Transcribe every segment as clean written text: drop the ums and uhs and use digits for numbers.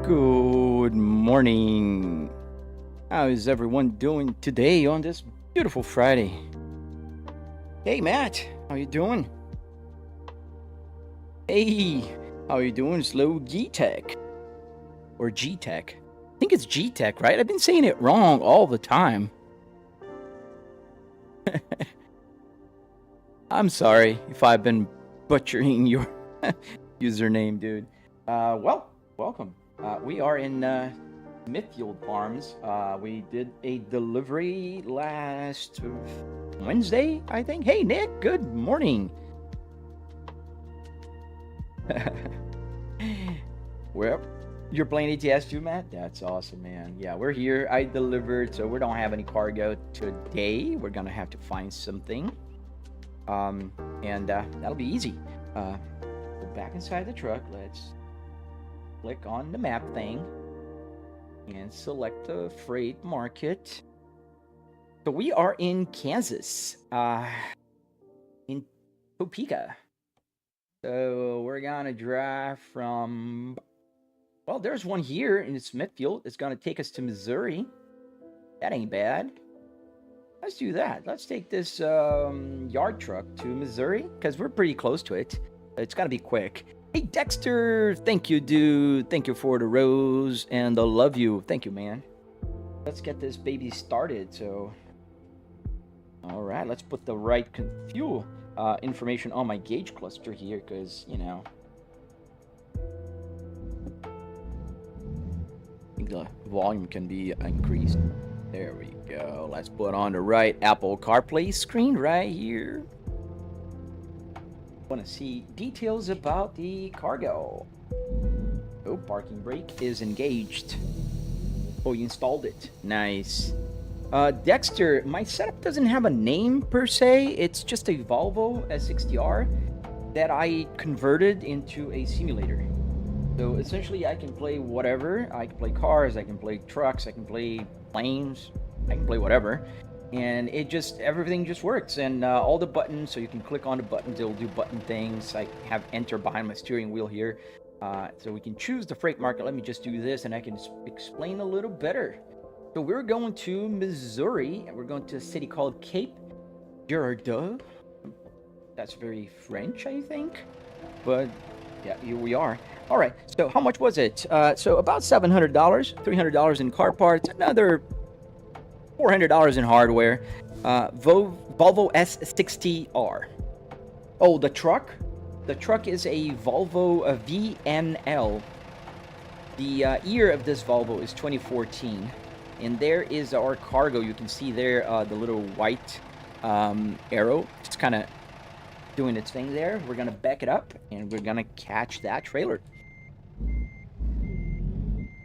Good morning. How is everyone doing today on this beautiful Friday? Hey Matt, how you doing? Hey, how you doing, Slow G-Tech? Or G-Tech? I think it's G-Tech, right? I've been saying it wrong all the time. I'm sorry if I've been butchering your username, dude. Welcome. We are in Smithfield Farms. We did a delivery last Wednesday, I think. Hey, Nick, good morning. Well, you're playing ATS too, Matt? That's awesome, man. Yeah, we're here. I delivered, so we don't have any cargo today. We're gonna have to find something. That'll be easy. Go back inside the truck. Let's click on the map thing and select the freight market. So we are in Kansas, in Topeka. So we're gonna drive from, well, there's one here in Smithfield. It's gonna take us to Missouri. That ain't bad. Let's do that. Let's take this yard truck to Missouri because we're pretty close to it. It's gotta be quick. Hey Dexter, thank you, dude. Thank you for the rose and the love you. Thank you, man. Let's get this baby started. So, all right, let's put the right fuel information on my gauge cluster here, because you know, I think the volume can be increased. There we go. Let's put on the right Apple CarPlay screen right here. Want to see details about the cargo. Oh, parking brake is engaged. Oh, you installed it. Nice. Dexter, my setup doesn't have a name per se. It's just a Volvo S60R that I converted into a simulator. So essentially I can play whatever. I can play cars, I can play trucks, I can play planes, I can play whatever. And it just, everything just works. And all the buttons, so you can click on the buttons, it'll do button things. I have enter behind my steering wheel here. So we can choose the freight market. Let me just do this and I can explain a little better. So we're going to Missouri, and we're going to a city called Cape Girardeau. That's very French, I think. But yeah, here we are. All right, so how much was it? So about $700, $300 in car parts, another $400 in hardware. Volvo S60R. Oh, the truck? The truck is a Volvo VNL. The year of this Volvo is 2014. And there is our cargo. You can see there the little white arrow. It's kind of doing its thing there. We're going to back it up and we're going to catch that trailer.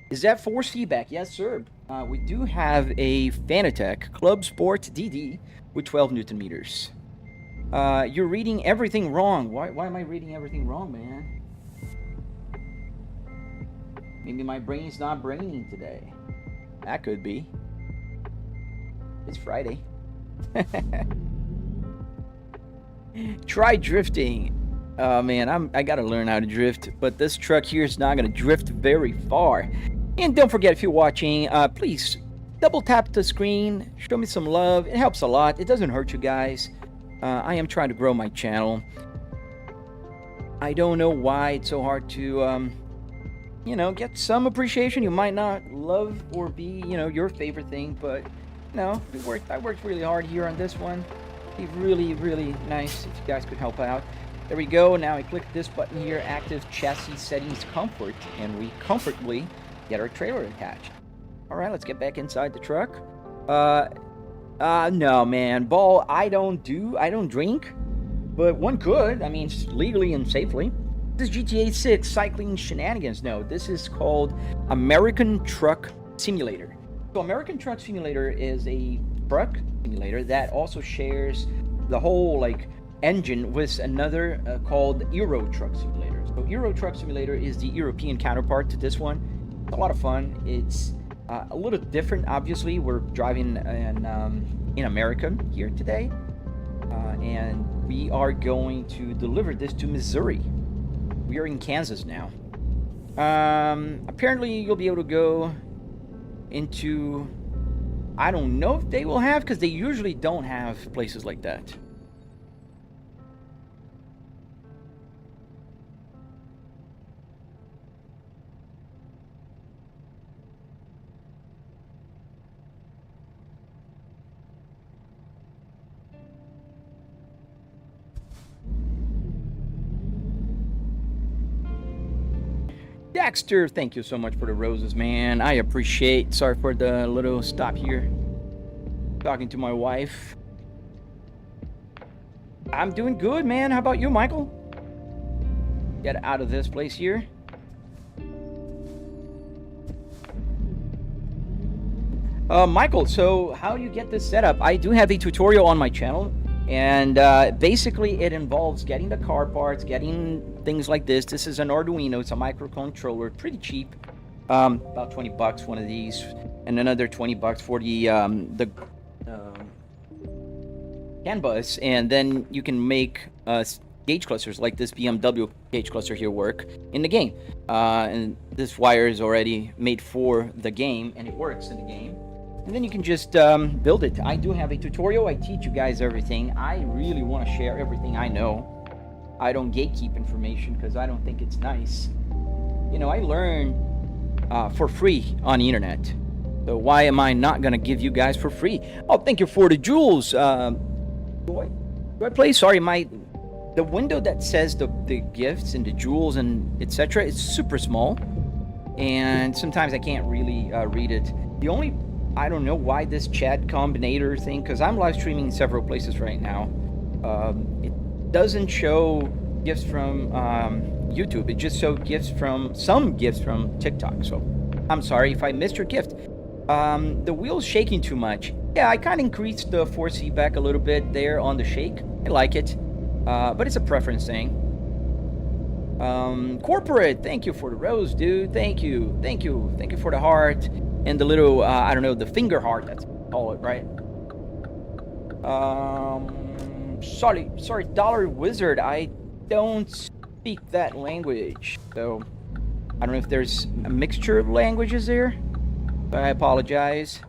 Is that force feedback? Yes, sir. We do have a Fanatec Clubsport DD with 12 Newton meters. You're reading everything wrong. Why am I reading everything wrong, man? Maybe my brain's not braining today. That could be. It's Friday. Try drifting. Oh man, I gotta learn how to drift, but this truck here is not gonna drift very far. And don't forget, if you're watching, please double tap the screen, show me some love. It helps a lot. It doesn't hurt you guys. I am trying to grow my channel. I don't know why it's so hard to you know, get some appreciation. You might not love or be, you know, your favorite thing, but no, I worked really hard here on this one. It'd be really, really nice if you guys could help out. There we go. Now I click this button here, active chassis settings comfort, and we comfortably get our trailer attached. All right, let's get back inside the truck. No, man, Ball, I don't drink, but one could. I mean, legally and safely. This is GTA 6 cycling shenanigans. No, this is called American Truck Simulator. So American Truck Simulator is a truck simulator that also shares the whole like engine with another called Euro Truck Simulator. So Euro Truck Simulator is the European counterpart to this one. It's a lot of fun. It's a little different. Obviously, we're driving in America here today, and we are going to deliver this to Missouri. We are in Kansas now. Apparently you'll be able to go into, I don't know if they will have, because they usually don't have places like that. Dexter, thank you so much for the roses, man. I appreciate. Sorry for the little stop here. Talking to my wife. I'm doing good, man. How about you, Michael? Get out of this place here. Michael, so how do you get this set up? I do have a tutorial on my channel. And basically it involves getting the car parts, getting things like this. This is an Arduino, it's a microcontroller, pretty cheap. About 20 bucks one of these, and another 20 bucks for the CAN bus, and then you can make gauge clusters like this BMW gauge cluster here work in the game. And this wire is already made for the game, and it works in the game. And then you can just build it. I do have a tutorial. I teach you guys everything. I really want to share everything I know. I don't gatekeep information because I don't think it's nice. You know, I learn for free on the internet. So why am I not going to give you guys for free? Oh, thank you for the jewels. Do I play? Sorry, the window that says the gifts and the jewels and etc. is super small. And sometimes I can't really read it. The only... I don't know why this chat combinator thing, because I'm live streaming in several places right now. It doesn't show gifts from YouTube. It just shows some gifts from TikTok. So I'm sorry if I missed your gift. The wheel's shaking too much. Yeah, I kind of increased the force feedback a little bit there on the shake. I like it, but it's a preference thing. Corporate, thank you for the rose, dude. Thank you for the heart. And the little, I don't know, the finger heart, that's what we call it, right? Sorry, Dollar Wizard, I don't speak that language. So, I don't know if there's a mixture of languages there. But I apologize.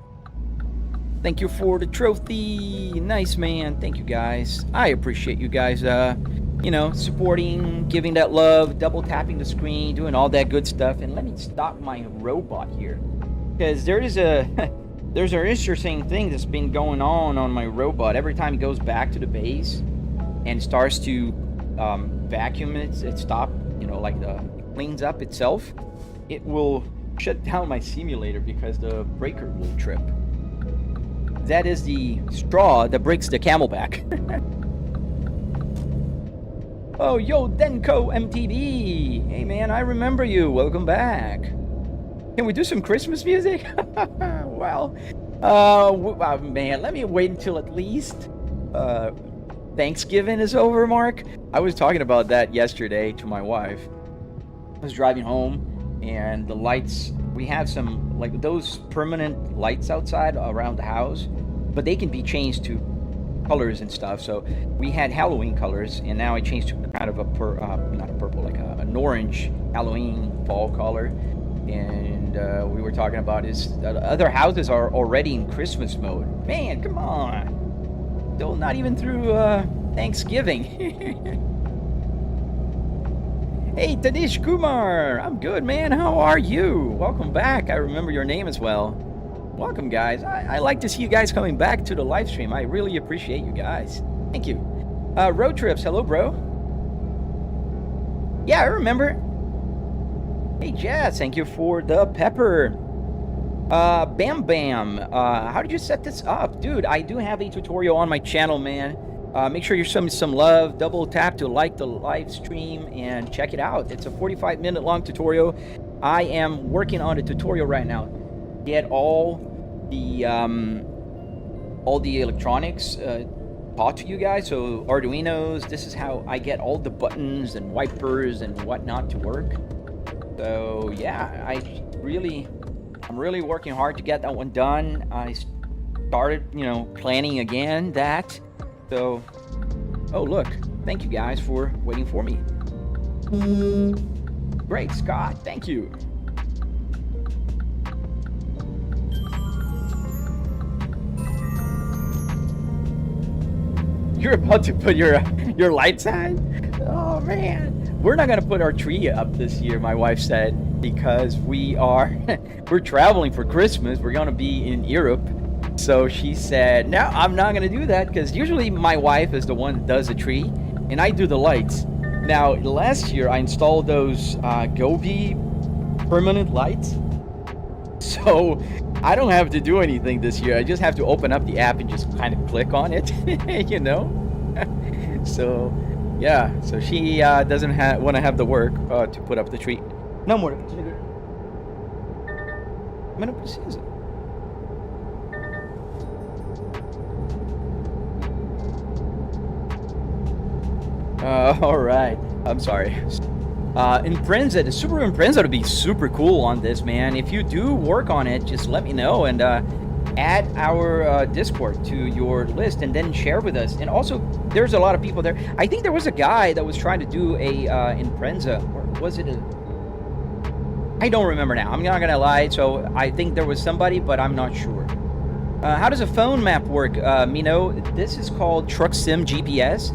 Thank you for the trophy. Nice, man. Thank you, guys. I appreciate you guys, you know, supporting, giving that love, double tapping the screen, doing all that good stuff. And let me stop my robot here. Because there's an interesting thing that's been going on my robot. Every time it goes back to the base and starts to vacuum it stops, you know, like it cleans up itself, it will shut down my simulator because the breaker will trip. That is the straw that breaks the camelback. Oh, yo, Denko MTV. Hey, man, I remember you. Welcome back. Can we do some Christmas music? Well, man, let me wait until at least Thanksgiving is over, Mark. I was talking about that yesterday to my wife. I was driving home, and the lights, we have some, like, those permanent lights outside around the house, but they can be changed to colors and stuff. So we had Halloween colors, and now I changed to kind of not a purple, like an orange Halloween fall color. And we were talking about other houses are already in Christmas mode. Man, come on. Still not even through Thanksgiving. Hey, Tanish Kumar. I'm good, man. How are you? Welcome back. I remember your name as well. Welcome, guys. I like to see you guys coming back to the live stream. I really appreciate you guys. Thank you. Road Trips. Hello, bro. Yeah, I remember. Hey, Jazz, thank you for the pepper. Bam Bam, how did you set this up? Dude, I do have a tutorial on my channel, man. Make sure you're showing me some love. Double tap to like the live stream and check it out. It's a 45-minute long tutorial. I am working on a tutorial right now. Get all the electronics taught to you guys. So Arduinos, this is how I get all the buttons and wipers and whatnot to work. So yeah, I'm really working hard to get that one done. I started, you know, planning again that. So, oh look, thank you guys for waiting for me. Great, Scott. Thank you. You're about to put your lights on? Oh man. We're not gonna put our tree up this year, my wife said, because we're traveling for Christmas. We're gonna be in Europe. So she said, no, I'm not gonna do that, because usually my wife is the one that does the tree and I do the lights. Now last year I installed those Gobi permanent lights. So I don't have to do anything this year. I just have to open up the app and just kind of click on it, you know? So, yeah. So she doesn't want to have the work to put up the tree. No more. Menos precisa. All right. I'm sorry. Imprenza, the Super Imprenza would be super cool on this, man. If you do work on it, just let me know and add our Discord to your list and then share with us. And also, there's a lot of people there. I think there was a guy that was trying to do a Imprenza, or was it a... I don't remember now. I'm not gonna lie. So I think there was somebody, but I'm not sure. How does a phone map work, Mino? This is called Truck Sim GPS.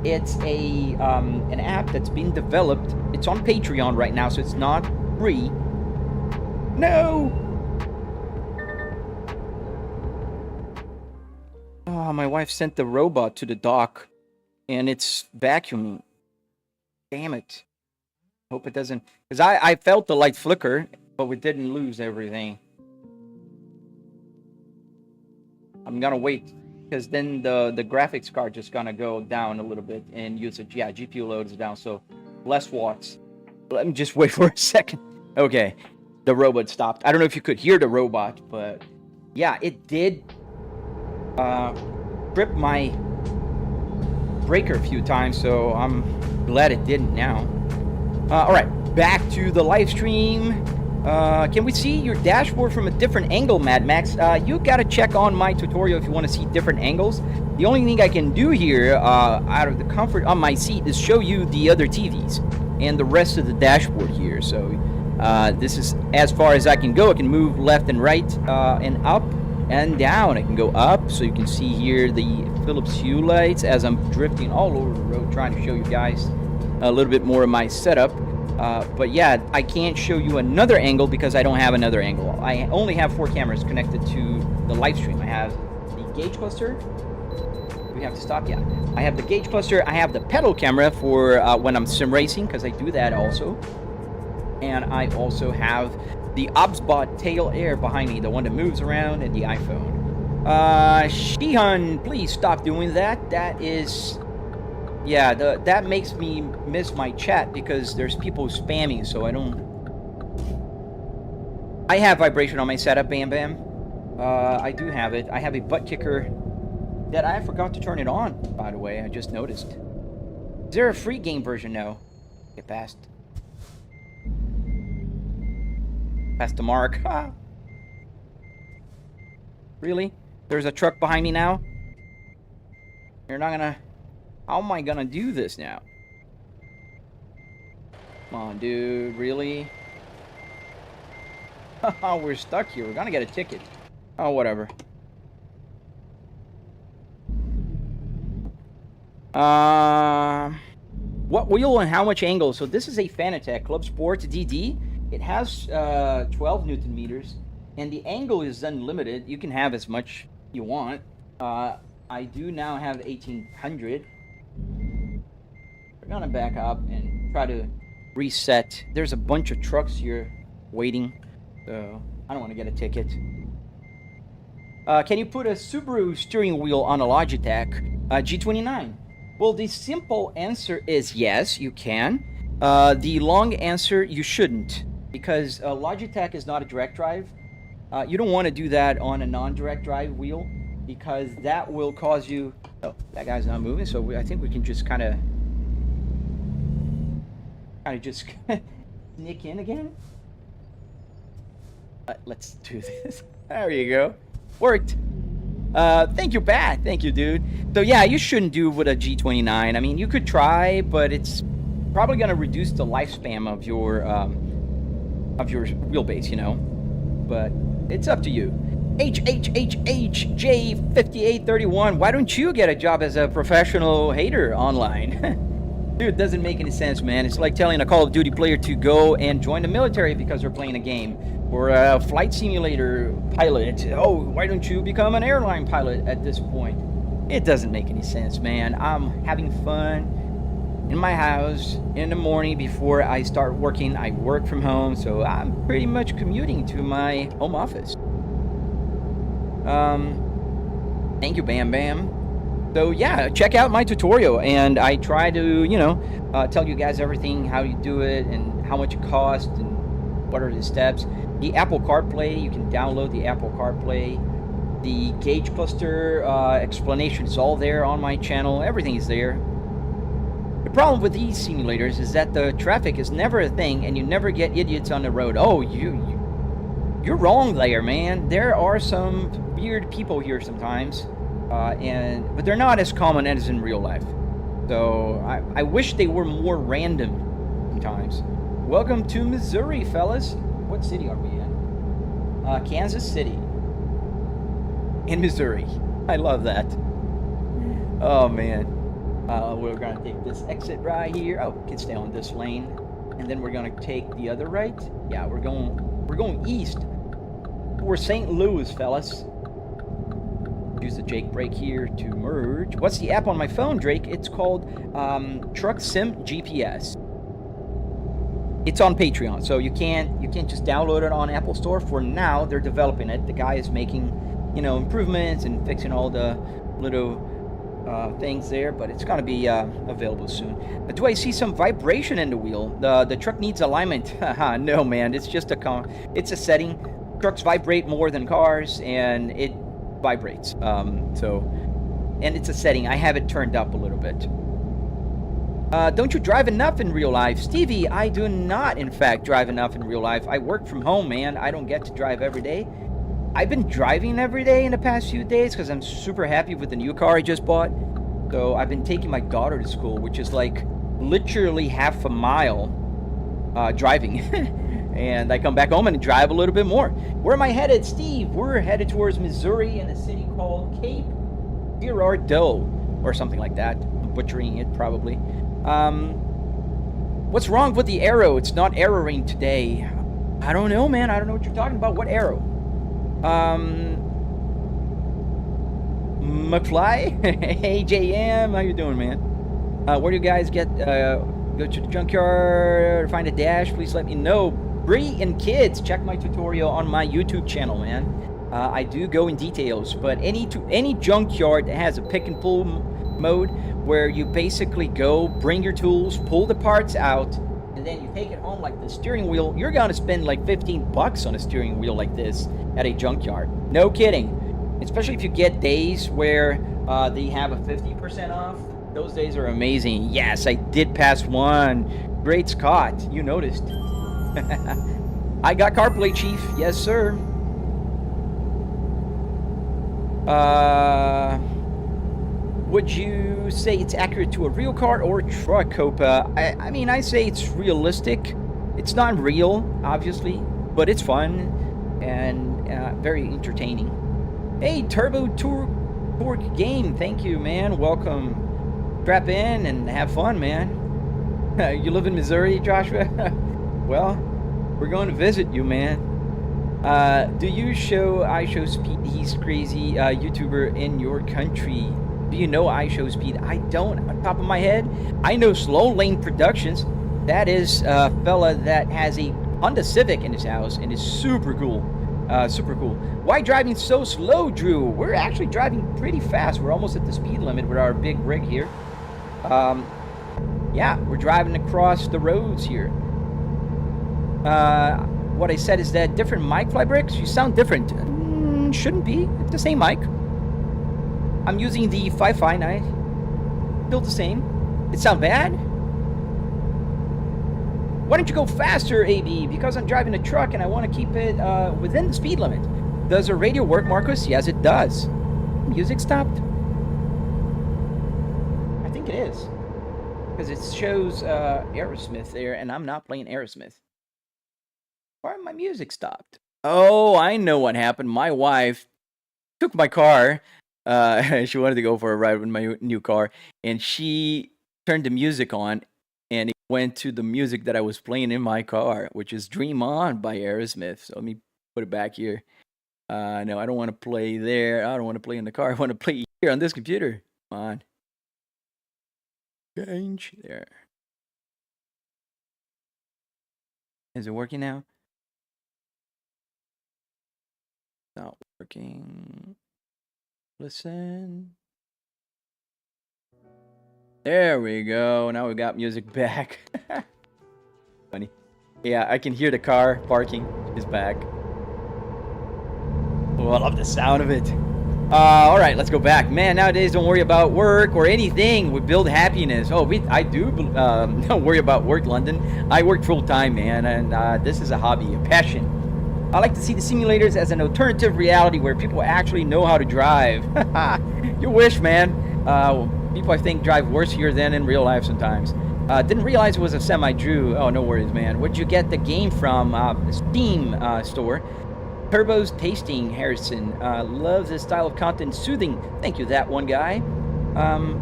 It's a an app that's being developed. It's on Patreon right now, so it's not free. No! Oh, my wife sent the robot to the dock, and it's vacuuming. Damn it. Hope it doesn't... Because I felt the light flicker, but we didn't lose everything. I'm gonna wait. Because then the graphics card just gonna go down a little bit and use it. Yeah, GPU load is down, so less watts. Let me just wait for a second. Okay, the robot stopped. I don't know if you could hear the robot, but yeah, it did trip my breaker a few times, so I'm glad it didn't now. All right, back to the live stream. Can we see your dashboard from a different angle, Mad Max? You gotta check on my tutorial if you want to see different angles. The only thing I can do here, out of the comfort on my seat, is show you the other TVs and the rest of the dashboard here. So this is as far as I can go. I can move left and right, and up and down. I can go up, so you can see here the Philips Hue lights as I'm drifting all over the road, trying to show you guys a little bit more of my setup. But yeah, I can't show you another angle because I don't have another angle. I only have 4 cameras connected to the live stream. I have the gauge cluster. Do we have to stop? Yeah. I have the gauge cluster. I have the pedal camera for when I'm sim racing, because I do that also. And I also have the OBSBot tail air behind me, the one that moves around, and the iPhone. Shihan, please stop doing that. That is... Yeah, that makes me miss my chat because there's people spamming, so I don't... I have vibration on my setup, Bam Bam. I do have it. I have a Buttkicker that I forgot to turn it on, by the way. I just noticed. Is there a free game version? No. Get past. Past the mark. Really? There's a truck behind me now? You're not gonna... How am I gonna do this now? Come on, dude. Really? We're stuck here. We're gonna get a ticket. Oh, whatever. What wheel and how much angle? So this is a Fanatec Clubsport DD. It has 12 Newton meters, and the angle is unlimited. You can have as much you want. I do now have 1800. We're gonna back up and try to reset. There's a bunch of trucks here waiting, so I don't want to get a ticket. Can you put a Subaru steering wheel on a Logitech G29? Well, the simple answer is yes, you can. The long answer, you shouldn't, because Logitech is not a direct drive. You don't want to do that on a non-direct drive wheel, because that will cause you... Oh, that guy's not moving, so I think we can just kind of just sneak in again. Let's do this. There you go. Worked. Thank you, Pat. Thank you, dude. So yeah, you shouldn't do with a G29. I mean, you could try, but it's probably going to reduce the lifespan of your wheelbase, you know. But it's up to you. HHHHJ5831. Why don't you get a job as a professional hater online? Dude, it doesn't make any sense, man. It's like telling a Call of Duty player to go and join the military because they're playing a game. Or a flight simulator pilot. Oh, why don't you become an airline pilot at this point? It doesn't make any sense, man. I'm having fun in my house in the morning before I start working. I work from home, so I'm pretty much commuting to my home office. Thank you, Bam Bam. So yeah, check out my tutorial, and I try to, you know, tell you guys everything, how you do it, and how much it costs, and what are the steps. The Apple CarPlay, you can download the Apple CarPlay. The gauge cluster explanation is all there on my channel. Everything is there. The problem with these simulators is that the traffic is never a thing, and you never get idiots on the road. Oh, you're wrong there, man. There are some weird people here sometimes, but they're not as common as in real life. So I wish they were more random sometimes. Welcome to Missouri, fellas. What city are we in? Kansas City. In Missouri. I love that. Oh, man. We're going to take this exit right here. Oh, we can stay on this lane. And then we're going to take the other right. Yeah, we're going east. We're St. Louis, fellas. Use the Jake brake here to merge. What's the app on my phone, Drake? It's called Truck Sim GPS. It's on Patreon, so you can't just download it on Apple Store. For now, they're developing it. The guy is making, you know, improvements and fixing all the little things there, but it's gonna be available soon. Do I see some vibration in the wheel? The truck needs alignment. No, man, it's just it's a setting. Trucks vibrate more than cars, and it vibrates. And it's a setting. I have it turned up a little bit. Don't you drive enough in real life? Stevie, I do not, in fact, drive enough in real life. I work from home, man. I don't get to drive every day. I've been driving every day in the past few days because I'm super happy with the new car I just bought. So I've been taking my daughter to school, which is like literally half a mile driving. And I come back home and drive a little bit more. Where am I headed, Steve? We're headed towards Missouri in a city called Cape Girardeau or something like that. I'm butchering it probably. What's wrong with the arrow? It's not arrowing today. I don't know, man. I don't know what you're talking about. What arrow? McFly? Hey, JM. How you doing, man? Where do you guys get, go to the junkyard, find a dash? Please let me know. Bree and kids, check my tutorial on my YouTube channel, man. I do go in details, but any junkyard that has a pick and pull mode where you basically go, bring your tools, pull the parts out, and then you take it home like the steering wheel, you're gonna spend like 15 bucks on a steering wheel like this at a junkyard. No kidding. Especially if you get days where they have a 50% off. Those days are amazing. Yes, I did pass one. Great, Scott. You noticed. I got CarPlay, Chief. Yes, sir. Would you say it's accurate to a real car or truck, Copa? I mean, I say it's realistic. It's not real, obviously, but it's fun and very entertaining. Hey, Turbo Torque Game, thank you, man. Welcome. Strap in and have fun, man. You live in Missouri, Joshua? Well, we're going to visit you, man. Do you show iShowSpeed? He's crazy YouTuber in your country. Do you know iShowSpeed? I don't, on top of my head. I know Slow Lane Productions. That is a fella that has a Honda Civic in his house and is super cool. Super cool. Why driving so slow, Drew? We're actually driving pretty fast. We're almost at the speed limit with our big rig here. Yeah, we're driving across the roads here. What I said is that different mic fly bricks. You sound different. Shouldn't be. It's the same mic. I'm using the 559. Still the same. It sound bad? Why don't you go faster, AB? Because I'm driving a truck and I want to keep it within the speed limit. Does the radio work, Marcus? Yes, it does. Music stopped. I think it is. Because it shows Aerosmith there, and I'm not playing Aerosmith. Why my music stopped? Oh, I know what happened. My wife took my car. She wanted to go for a ride with my new car, and she turned the music on, and it went to the music that I was playing in my car, which is Dream On by Aerosmith. So let me put it back here. No, I don't want to play there. I don't want to play in the car. I want to play here on this computer. Come on. Change there. Is it working now? Not working. Listen. There we go. Now we got music back. Funny. Yeah, I can hear the car barking. It's back. Oh, I love the sound of it. All right, let's go back. Man, nowadays don't worry about work or anything. We build happiness. Oh, I do don't worry about work, London. I work full time, man, and this is a hobby, a passion. I like to see the simulators as an alternative reality where people actually know how to drive. You wish, man. People, I think, drive worse here than in real life sometimes. Didn't realize it was a semi-Drew. Oh, no worries, man. Where'd you get the game from? Steam store. Turbo's Tasting, Harrison. Loves this style of content. Soothing. Thank you, that one guy.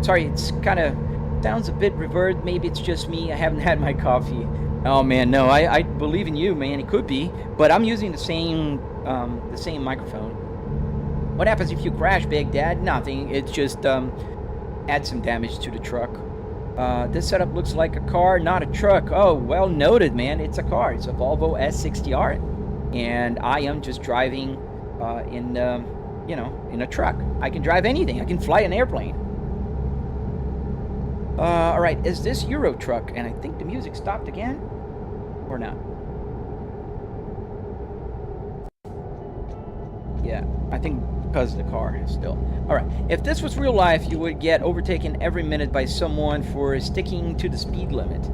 Sorry, it's kind of sounds a bit reverbed. Maybe it's just me. I haven't had my coffee. Oh, man, no. I believe in you, man. It could be. But I'm using the same microphone. What happens if you crash, Big Dad? Nothing. It's just add some damage to the truck. This setup looks like a car, not a truck. Oh, well noted, man. It's a car. It's a Volvo S60R. And I am just driving in a truck. I can drive anything. I can fly an airplane. All right, is this Euro truck? And I think the music stopped again, or not? Yeah, I think because of the car still. All right, if this was real life, you would get overtaken every minute by someone for sticking to the speed limit.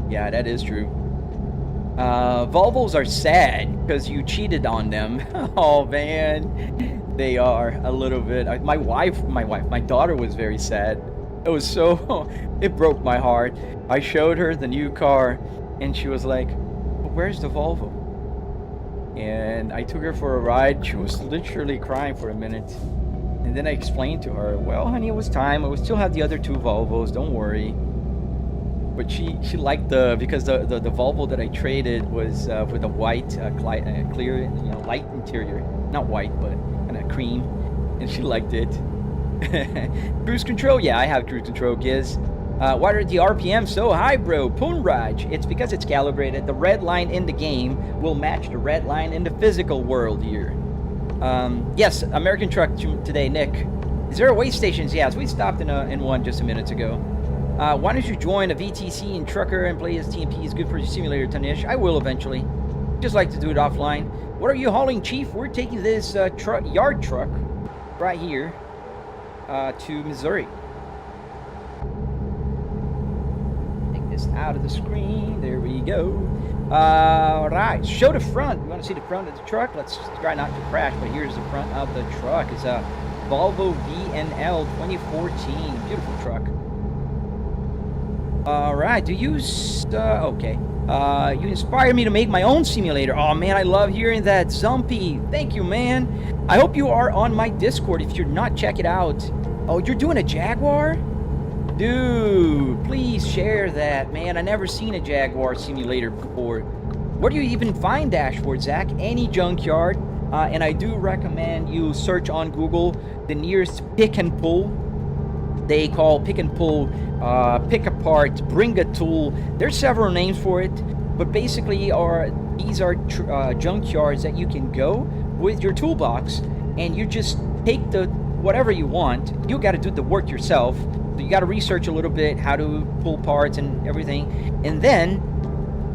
Yeah, that is true. Volvos are sad because you cheated on them. Oh man, they are a little bit. My daughter was very sad. It was so, it broke my heart. I showed her the new car, and she was like, well, "Where's the Volvo?" And I took her for a ride. She was literally crying for a minute, and then I explained to her, "Well, honey, it was time. I would still have the other two Volvos. Don't worry." But she liked because the Volvo that I traded was with a white clear light interior, not white but kind of cream, and she liked it. Cruise control, yeah, I have cruise control, Giz. Why are the RPM so high, bro? Poonraj, it's because it's calibrated. The red line in the game will match the red line in the physical world here. Yes, American truck today, Nick. Is there a weigh stations? Yes, we stopped in one just a minute ago. Why don't you join a VTC and trucker and play as TMP? Is good for your simulator, Tanish. I will eventually. Just like to do it offline. What are you hauling, Chief? We're taking this yard truck right here to Missouri. Take this out of the screen. There we go. All right. Show the front. You want to see the front of the truck? Let's try not to crash, but here's the front of the truck. It's a Volvo VNL 2014. Beautiful truck. All right, do you, okay. You inspired me to make my own simulator. Oh, man, I love hearing that. Zumpy, thank you, man. I hope you are on my Discord. If you're not, check it out. Oh, you're doing a Jaguar? Dude, please share that, man. I never seen a Jaguar simulator before. Where do you even find dashboard, Zach? Any junkyard. And I do recommend you search on Google the nearest pick and pull. They call pick and pull, pick apart, bring a tool. There's several names for it, but basically these are junkyards that you can go with your toolbox, and you just take whatever you want. You got to do the work yourself. So you got to research a little bit how to pull parts and everything, and then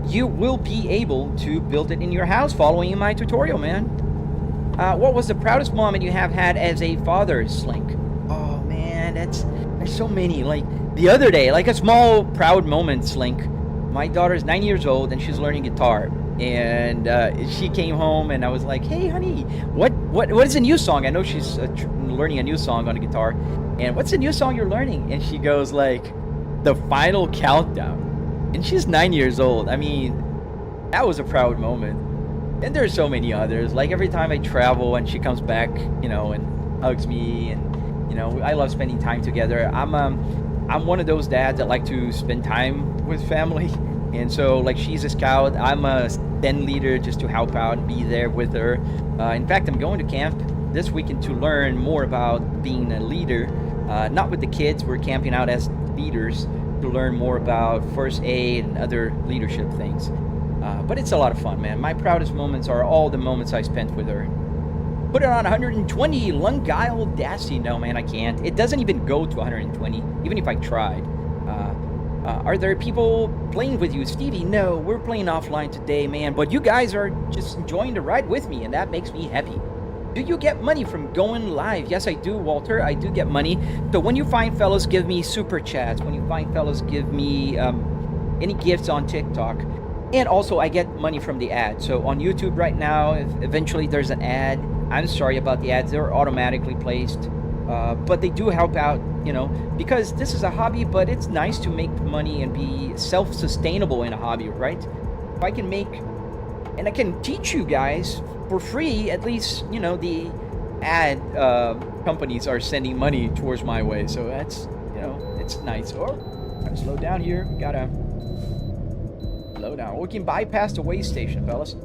you will be able to build it in your house following my tutorial, man. What was the proudest moment you have had as a father, Slink? Oh man, there's so many. Like the other day, like a small proud moment, Slink. My daughter's 9 years old and she's learning guitar, and she came home and I was like, "Hey, honey, what is a new song?" I know she's learning a new song on the guitar, and what's the new song you're learning? And she goes like, the final countdown. And she's 9 years old. I mean, that was a proud moment. And there's so many others. Like every time I travel and she comes back, you know, and hugs me, and you know, I love spending time together. I'm one of those dads that like to spend time with family. And so, like, she's a scout. I'm a den leader just to help out and be there with her. In fact, I'm going to camp this weekend to learn more about being a leader. Not with the kids. We're camping out as leaders to learn more about first aid and other leadership things. But it's a lot of fun, man. My proudest moments are all the moments I spent with her. Put it on 120, Lungai Audacity. No, man, I can't. It doesn't even go to 120, even if I tried. Are there people playing with you? Stevie, no, we're playing offline today, man. But you guys are just enjoying the ride with me, and that makes me happy. Do you get money from going live? Yes, I do, Walter. I do get money. So when you find fellows give me super chats, when you find fellows give me any gifts on TikTok, and also I get money from the ads. So on YouTube right now, if eventually there's an ad, I'm sorry about the ads. They're automatically placed. But they do help out, you know, because this is a hobby, but it's nice to make money and be self-sustainable in a hobby, right? If I can make, and I can teach you guys for free, at least, you know, the ad companies are sending money towards my way. So that's, you know, it's nice. Oh, gotta slow down here. Gotta slow down. We can bypass the way station, fellas.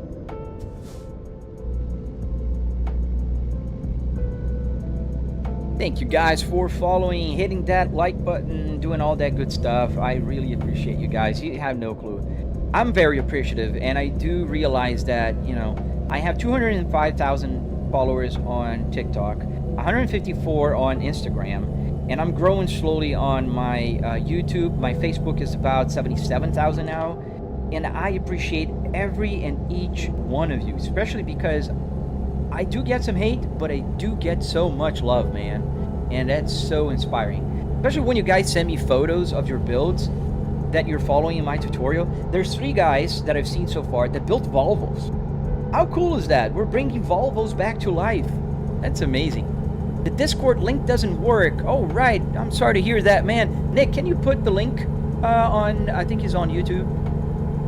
Thank you guys for following, hitting that like button, doing all that good stuff. I really appreciate you guys. You have no clue. I'm very appreciative, and I do realize that, you know, I have 205,000 followers on TikTok, 154 on Instagram, and I'm growing slowly on my YouTube. My Facebook is about 77,000 now, and I appreciate every and each one of you, especially because I do get some hate, but I do get so much love, man. And that's so inspiring. Especially when you guys send me photos of your builds that you're following in my tutorial. There's 3 guys that I've seen so far that built Volvos. How cool is that? We're bringing Volvos back to life. That's amazing. The Discord link doesn't work. Oh, right. I'm sorry to hear that, man. Nick, can you put the link on, I think he's on YouTube.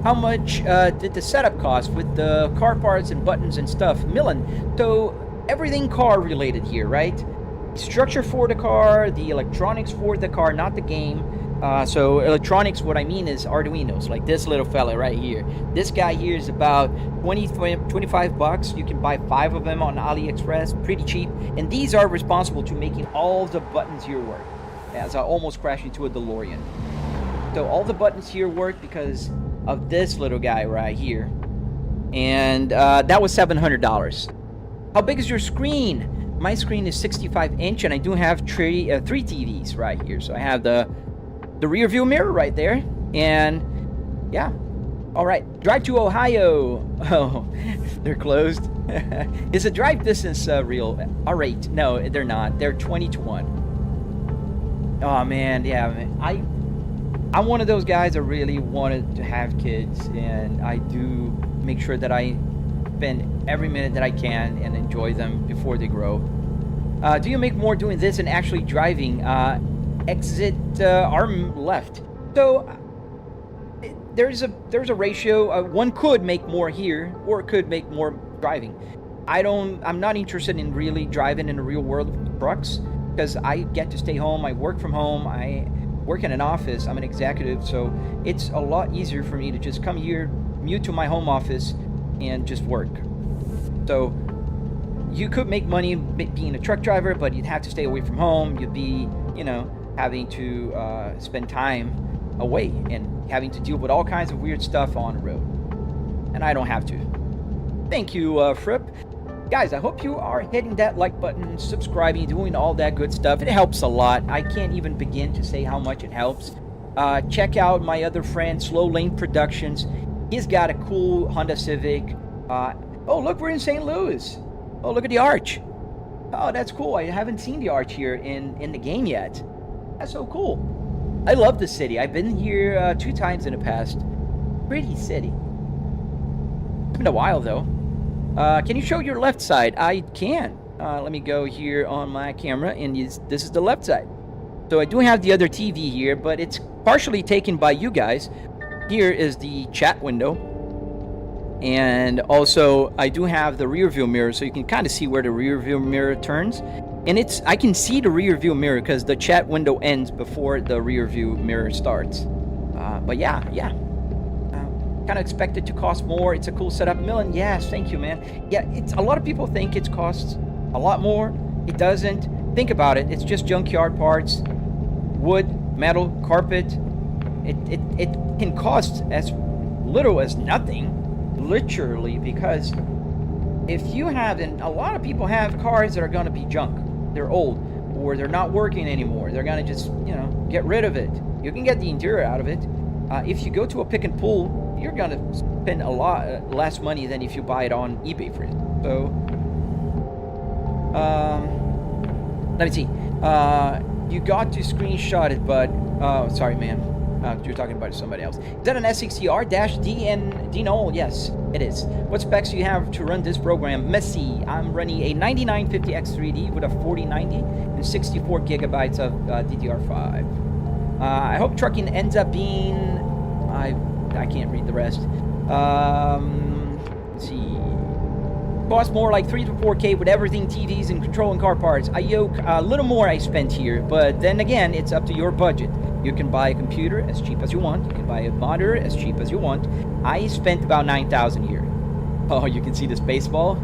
How much did the setup cost with the car parts and buttons and stuff? Millen, so everything car related here, right? Structure for the car, the electronics for the car, not the game. So electronics, what I mean is arduinos, like this little fella right here. This guy here is about 25 bucks. You can buy 5 of them on AliExpress, pretty cheap. And these are responsible to making all the buttons here work. As I almost crashed into a DeLorean. So all the buttons here work because of this little guy right here. And that was $700. How big is your screen? My screen is 65-inch, and I do have three TVs right here. So I have the rear view mirror right there, and yeah. All right, drive to Ohio. Oh, they're closed. Is the drive distance real? All right, no, they're not. They're 20-1. Oh man, yeah, man. I'm one of those guys that really wanted to have kids, and I do make sure that I spend every minute that I can and enjoy them before they grow. Do you make more doing this than actually driving? Exit arm left. So there's a ratio. One could make more here, or it could make more driving. I'm not interested in really driving in the real world trucks because I get to stay home. I work from home. I work in an office. I'm an executive, so it's a lot easier for me to just come here, mute to my home office, and just work. So you could make money being a truck driver, but you'd have to stay away from home. You'd be, you know, having to spend time away and having to deal with all kinds of weird stuff on the road. And I don't have to. Thank you, Fripp. Guys, I hope you are hitting that like button, subscribing, doing all that good stuff. It helps a lot. I can't even begin to say how much it helps. Check out my other friend, Slow Lane Productions. He's got a cool Honda Civic. Oh, look, we're in St. Louis. Oh, look at the arch. Oh, that's cool. I haven't seen the arch here in the game yet. That's so cool. I love the city. I've been here 2 times in the past. Pretty city. It's been a while, though. Can you show your left side? I can. Let me go here on my camera, and this is the left side. So I do have the other TV here, but it's partially taken by you guys. Here is the chat window. And also, I do have the rear view mirror, so you can kind of see where the rear view mirror turns. And I can see the rear view mirror because the chat window ends before the rear view mirror starts. But yeah. Kind of expect it to cost more. It's a cool setup. Millen, yes, thank you, man. Yeah, it's a lot of people think it costs a lot more. It doesn't. Think about it. It's just junkyard parts, wood, metal, carpet. It can cost as little as nothing, literally, because if you have, and a lot of people have cars that are going to be junk. They're old, or they're not working anymore. They're going to just, get rid of it. You can get the interior out of it. If you go to a pick and pull, you're going to spend a lot less money than if you buy it on eBay, for instance. So, let me see. You got to screenshot it, but, sorry, man. You're talking about somebody else. Is that an S60R-D and D-Null? Yes, it is. What specs do you have to run this program? Messy. I'm running a 9950X3D with a 4090 and 64 gigabytes of DDR5. I hope trucking ends up being... I can't read the rest. Let's see. Cost more like 3 to 4K with everything, TVs and control and car parts. I yoke a little more I spent here, but then again, it's up to your budget. You can buy a computer as cheap as you want. You can buy a monitor as cheap as you want. I spent about $9,000 here. Oh, you can see this baseball?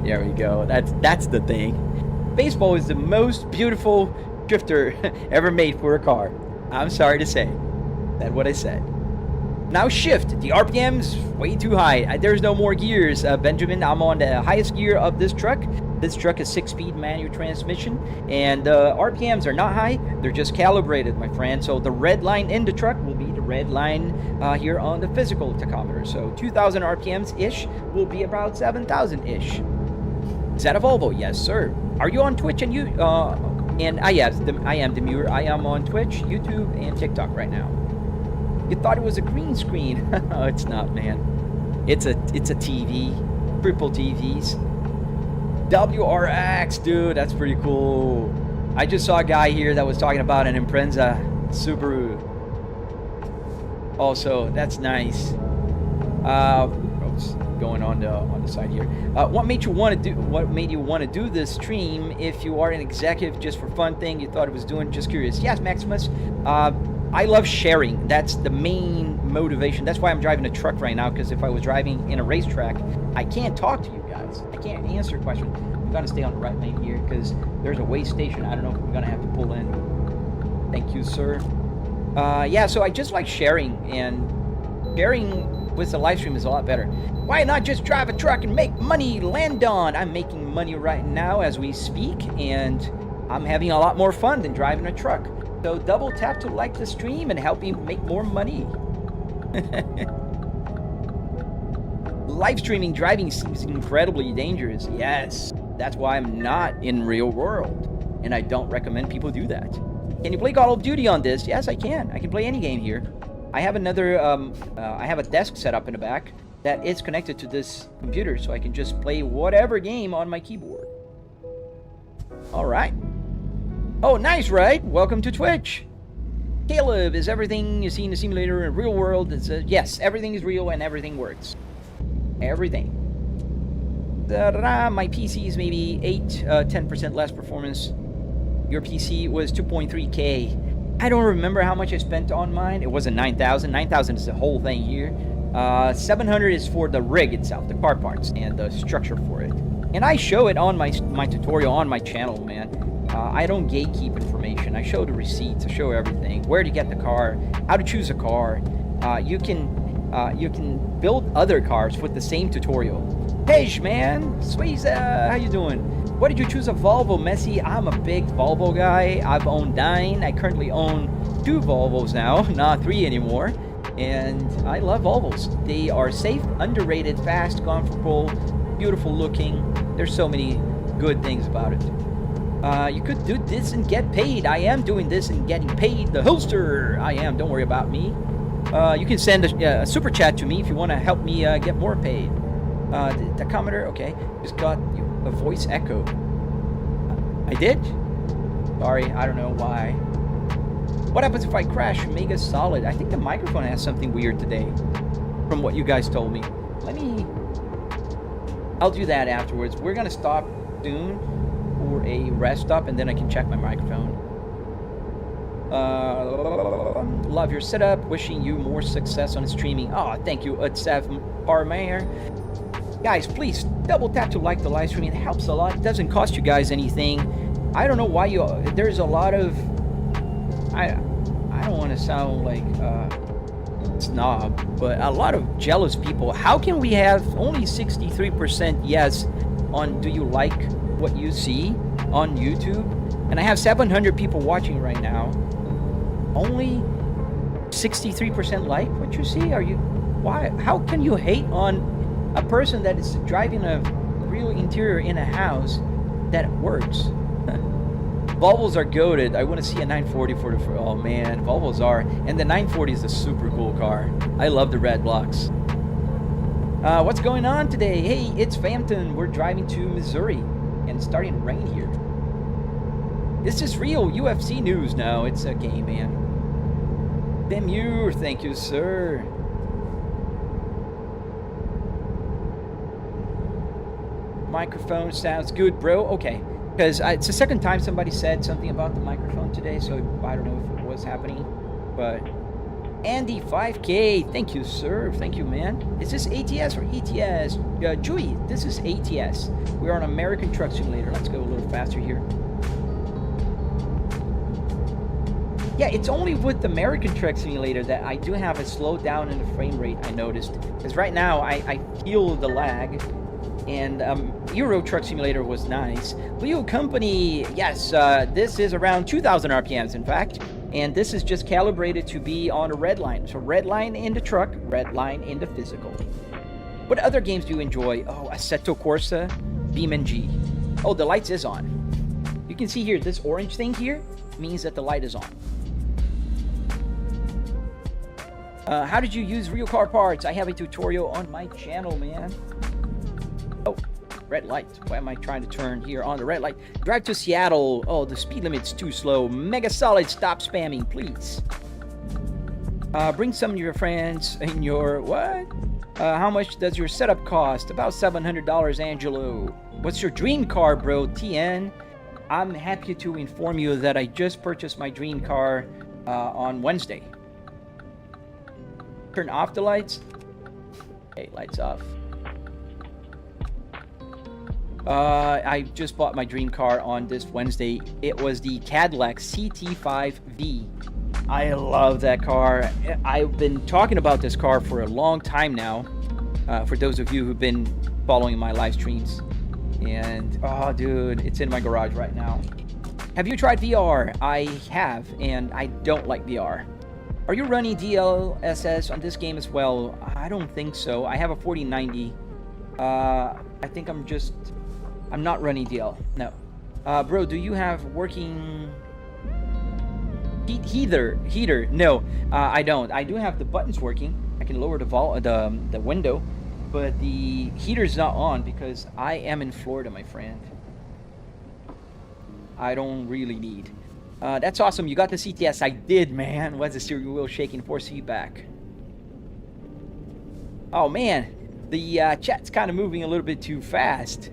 There we go. That's the thing. Baseball is the most beautiful drifter ever made for a car. I'm sorry to say. That's what I said. Now shift. The RPM's way too high. There's no more gears. Benjamin, I'm on the highest gear of this truck. This truck is 6-speed manual transmission, and RPMs are not high. They're just calibrated, my friend. So the red line in the truck will be the red line here on the physical tachometer. So 2,000 RPMs-ish will be about 7,000-ish. Is that a Volvo? Yes, sir. Are you on Twitch and you? And I am Demure. I am on Twitch, YouTube, and TikTok right now. You thought it was a green screen? Oh, it's not, man. It's a TV, triple TVs. WRX, dude, that's pretty cool. I just saw a guy here that was talking about an Impreza Subaru. Also, that's nice. What's going on the side here? What made you want to do this stream? If you are an executive just for fun thing, you thought it was doing, just curious. Yes, Maximus. I love sharing. That's the main motivation. That's why I'm driving a truck right now, because if I was driving in a racetrack, I can't talk to you guys. I can't answer questions. I'm going to stay on the right lane here because there's a weigh station. I don't know if we're going to have to pull in. Thank you, sir. Yeah, so I just like sharing, and sharing with the live stream is a lot better. Why not just drive a truck and make money? Landon, I'm making money right now as we speak, and I'm having a lot more fun than driving a truck. So double tap to like the stream and help me make more money. Live streaming driving seems incredibly dangerous. Yes, that's why I'm not in real world, and I don't recommend people do that. Can you play Call of Duty on this? Yes, I can. I can play any game here. I have another, I have a desk set up in the back that is connected to this computer, so I can just play whatever game on my keyboard. All right. Oh, nice, right? Welcome to Twitch. Caleb, is everything you see in the simulator in real world? Yes, everything is real and everything works. Everything. My PC is maybe 10% less performance. Your PC was 2.3K. I don't remember how much I spent on mine. It wasn't 9,000. 9,000 is the whole thing here. 700 is for the rig itself, the car parts, and the structure for it. And I show it on my tutorial on my channel, man. I don't gatekeep information. I show the receipts. I show everything. Where to get the car, how to choose a car. You can build other cars with the same tutorial. Hey, man, Swayze, how you doing? Why did you choose a Volvo, Messi? I'm a big Volvo guy. I've owned 9. I currently own 2 Volvos now, not 3 anymore. And I love Volvos. They are safe, underrated, fast, comfortable, beautiful looking. There's so many good things about it. You could do this and get paid. I am doing this and getting paid. The holster, I am. Don't worry about me. You can send a super chat to me if you want to help me get more paid. The tachometer, okay. Just got a voice echo. I did? Sorry, I don't know why. What happens if I crash? Mega solid. I think the microphone has something weird today, from what you guys told me. I'll do that afterwards. We're gonna stop soon for a rest stop, and then I can check my microphone. Love your setup. Wishing you more success on streaming. Oh, thank you, Utsav Parmayer. Guys, please double tap to like the live stream. It helps a lot. It doesn't cost you guys anything. I don't know why there's a lot of, I don't want to sound like snob, but a lot of jealous people. How can we have only 63% yes on do you like what you see on YouTube? And I have 700 people watching right now. Only 63% like what you see? Why? How can you hate on a person that is driving a real interior in a house that works? Volvos are goated. I want to see a 940 oh man, Volvos are. And the 940 is a super cool car. I love the red blocks. What's going on today? Hey, it's Phantom. We're driving to Missouri and it's starting to rain here. This is real UFC news now. It's a game, man. Demure, thank you, sir. Microphone sounds good, bro. Okay. Because it's the second time somebody said something about the microphone today, so I don't know if it was happening. But Andy 5K, thank you, sir. Thank you, man. Is this ATS or ETS? Joey, this is ATS. We're on American Truck Simulator. Let's go a little faster here. Yeah, it's only with the American Truck Simulator that I do have a slowdown in the frame rate, I noticed. Because right now, I feel the lag. And Euro Truck Simulator was nice. Leo Company, yes, this is around 2,000 RPMs, in fact. And this is just calibrated to be on a red line. So red line in the truck, red line in the physical. What other games do you enjoy? Oh, Assetto Corsa, BeamNG. Oh, the lights is on. You can see here, this orange thing here means that the light is on. How did you use real car parts? I have a tutorial on my channel, man. Oh, red light. Why am I trying to turn here on the red light? Drive to Seattle. Oh, the speed limit's too slow. Mega solid, stop spamming, please. Bring some of your friends in your... What? How much does your setup cost? About $700, Angelo. What's your dream car, bro? TN. I'm happy to inform you that I just purchased my dream car on Wednesday. Turn off the lights. Okay, lights off. I just bought my dream car on this Wednesday. It was the Cadillac CT5V. I love that car. I've been talking about this car for a long time now. For those of you who've been following my live streams. And, oh, dude, it's in my garage right now. Have you tried VR? I have, and I don't like VR. Are you running DLSS on this game as well? I don't think so. I have a 4090. I think I'm not running DL. No. Bro, do you have working heater? No, I don't. I do have the buttons working. I can lower the window, but the heater's not on because I am in Florida, my friend. I don't really need. That's awesome. You got the CTS. I did, man. Was the steering wheel shaking? Force feedback. Oh man, the chat's kind of moving a little bit too fast.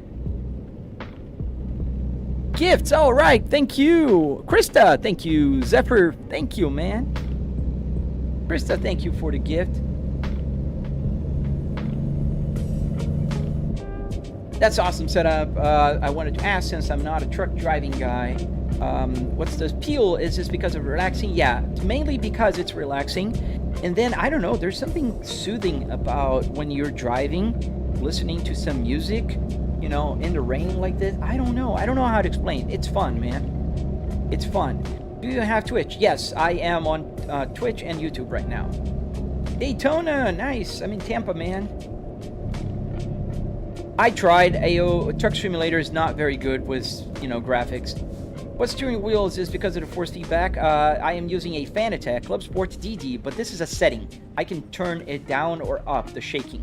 Gifts, all right, thank you. Krista, thank you. Zephyr, thank you, man. Krista, thank you for the gift. That's awesome setup. I wanted to ask, since I'm not a truck driving guy, what's the appeal? Is this because of relaxing? Yeah, mainly because it's relaxing. And then, I don't know, there's something soothing about when you're driving, listening to some music, you know, in the rain like this. I don't know how to explain. It's fun, man. It's fun. Do you have Twitch? Yes, I am on Twitch and YouTube right now. Daytona, nice. I'm in Tampa, man. I tried. AO Truck Simulator is not very good with, you know, graphics. What steering wheel is this because of the force feedback? I am using a Fanatec Clubsport DD, but this is a setting. I can turn it down or up, the shaking.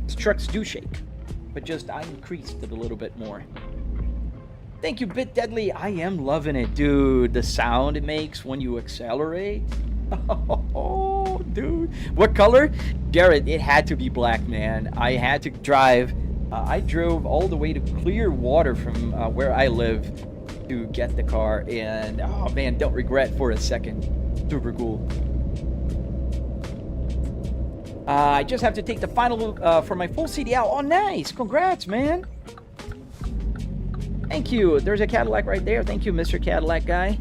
These trucks do shake, but just I increased it a little bit more. Thank you, Bit Deadly. I am loving it, dude. The sound it makes when you accelerate. Oh, dude. What color? Garrett, it had to be black, man. I had to drive. I drove all the way to Clearwater from where I live to get the car. And, oh, man, don't regret for a second. Super cool. I just have to take the final for my full CDL. Oh, nice. Congrats, man. Thank you. There's a Cadillac right there. Thank you, Mr. Cadillac guy.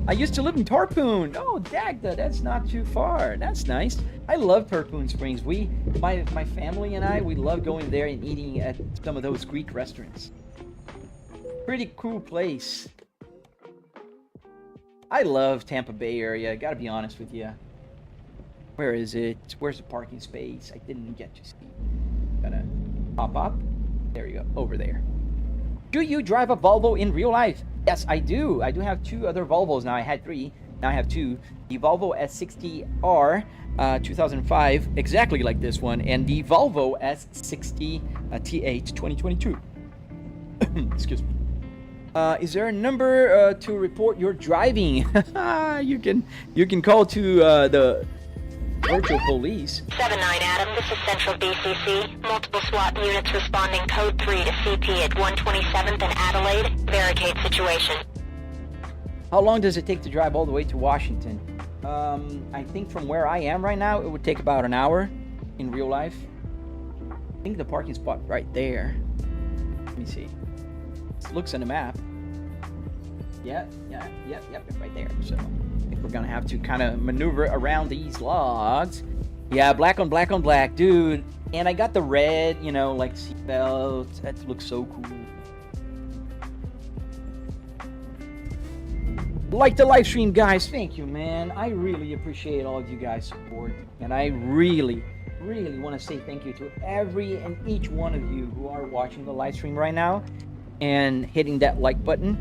I used to live in Tarpon. Oh, Dagda, that's not too far. That's nice. I love Tarpon Springs. My family and I, we love going there and eating at some of those Greek restaurants. Pretty cool place. I love Tampa Bay area. Gotta be honest with you. Where is it? Where's the parking space? I didn't get to see. Gotta pop up. There you go. Over there. Do you drive a Volvo in real life? Yes, I do. I do have 2 other Volvos now. I had 3. Now I have 2. The Volvo S60R 2005, exactly like this one, and the Volvo S60 T8 2022. Excuse me. Is there a number to report your driving? you can call to the virtual police. 7-9 Adam, this is Central BCC. Multiple SWAT units responding code 3 to CP at 127th and Adelaide. Barricade situation. How long does it take to drive all the way to Washington? I think from where I am right now, it would take about an hour in real life. I think the parking spot right there. Let me see. It looks on the map. Yep, right there. So I think we're gonna have to kind of maneuver around these logs. Yeah, black on black on black, dude. And I got the red, you know, like seatbelts. That looks so cool. Like the live stream, guys. Thank you, man. I really appreciate all of you guys' support, and I really want to say thank you to every and each one of you who are watching the live stream right now and hitting that like button.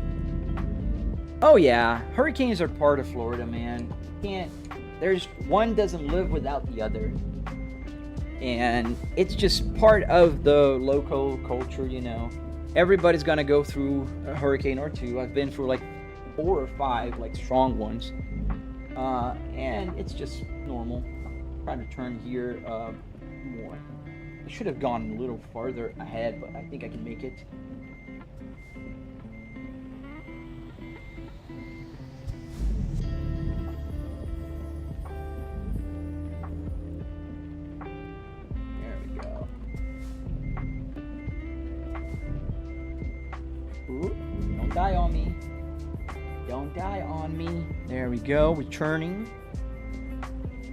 Oh yeah, hurricanes are part of Florida, man. There's one doesn't live without the other. And it's just part of the local culture, you know. Everybody's gonna go through a hurricane or two. I've been through like 4 or 5 like strong ones. And it's just normal. I'm trying to turn here more. I should have gone a little farther ahead, but I think I can make it. Don't die on me. Don't die on me. There we go. Returning.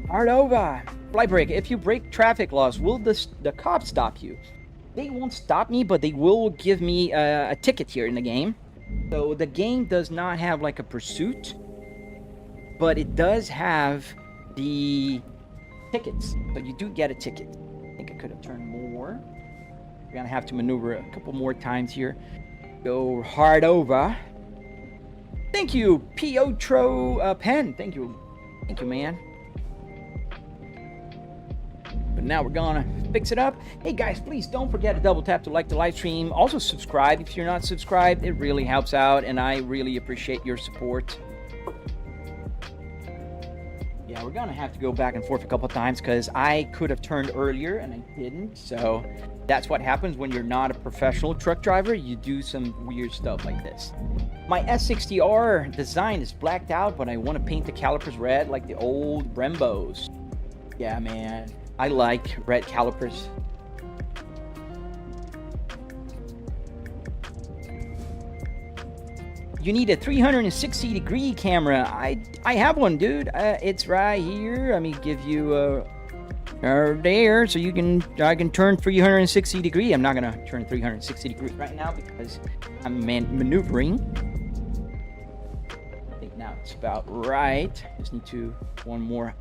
Hard over. Fly break. If you break traffic laws, will the cops stop you? They won't stop me, but they will give me a ticket here in the game. So the game does not have like a pursuit, but it does have the tickets. So you do get a ticket. I think I could have turned more. We're gonna have to maneuver a couple more times here. Go hard over. Thank you, Piotro Pen. Thank you, man. But now we're gonna fix it up. Hey guys, please don't forget to double tap to like the live stream. Also subscribe if you're not subscribed. It really helps out, and I really appreciate your support. Yeah, we're gonna have to go back and forth a couple times because I could have turned earlier and I didn't. So that's what happens when you're not a professional truck driver. You do some weird stuff like this. My S60R design is blacked out, but I want to paint the calipers red like the old Brembos. Yeah, man. I like red calipers. You need a 360-degree camera. I have one, dude. It's right here. Let me give you there, so I can turn 360 degree. I'm not gonna turn 360 degrees right now because I'm maneuvering. I think now it's about right. Just need to one more.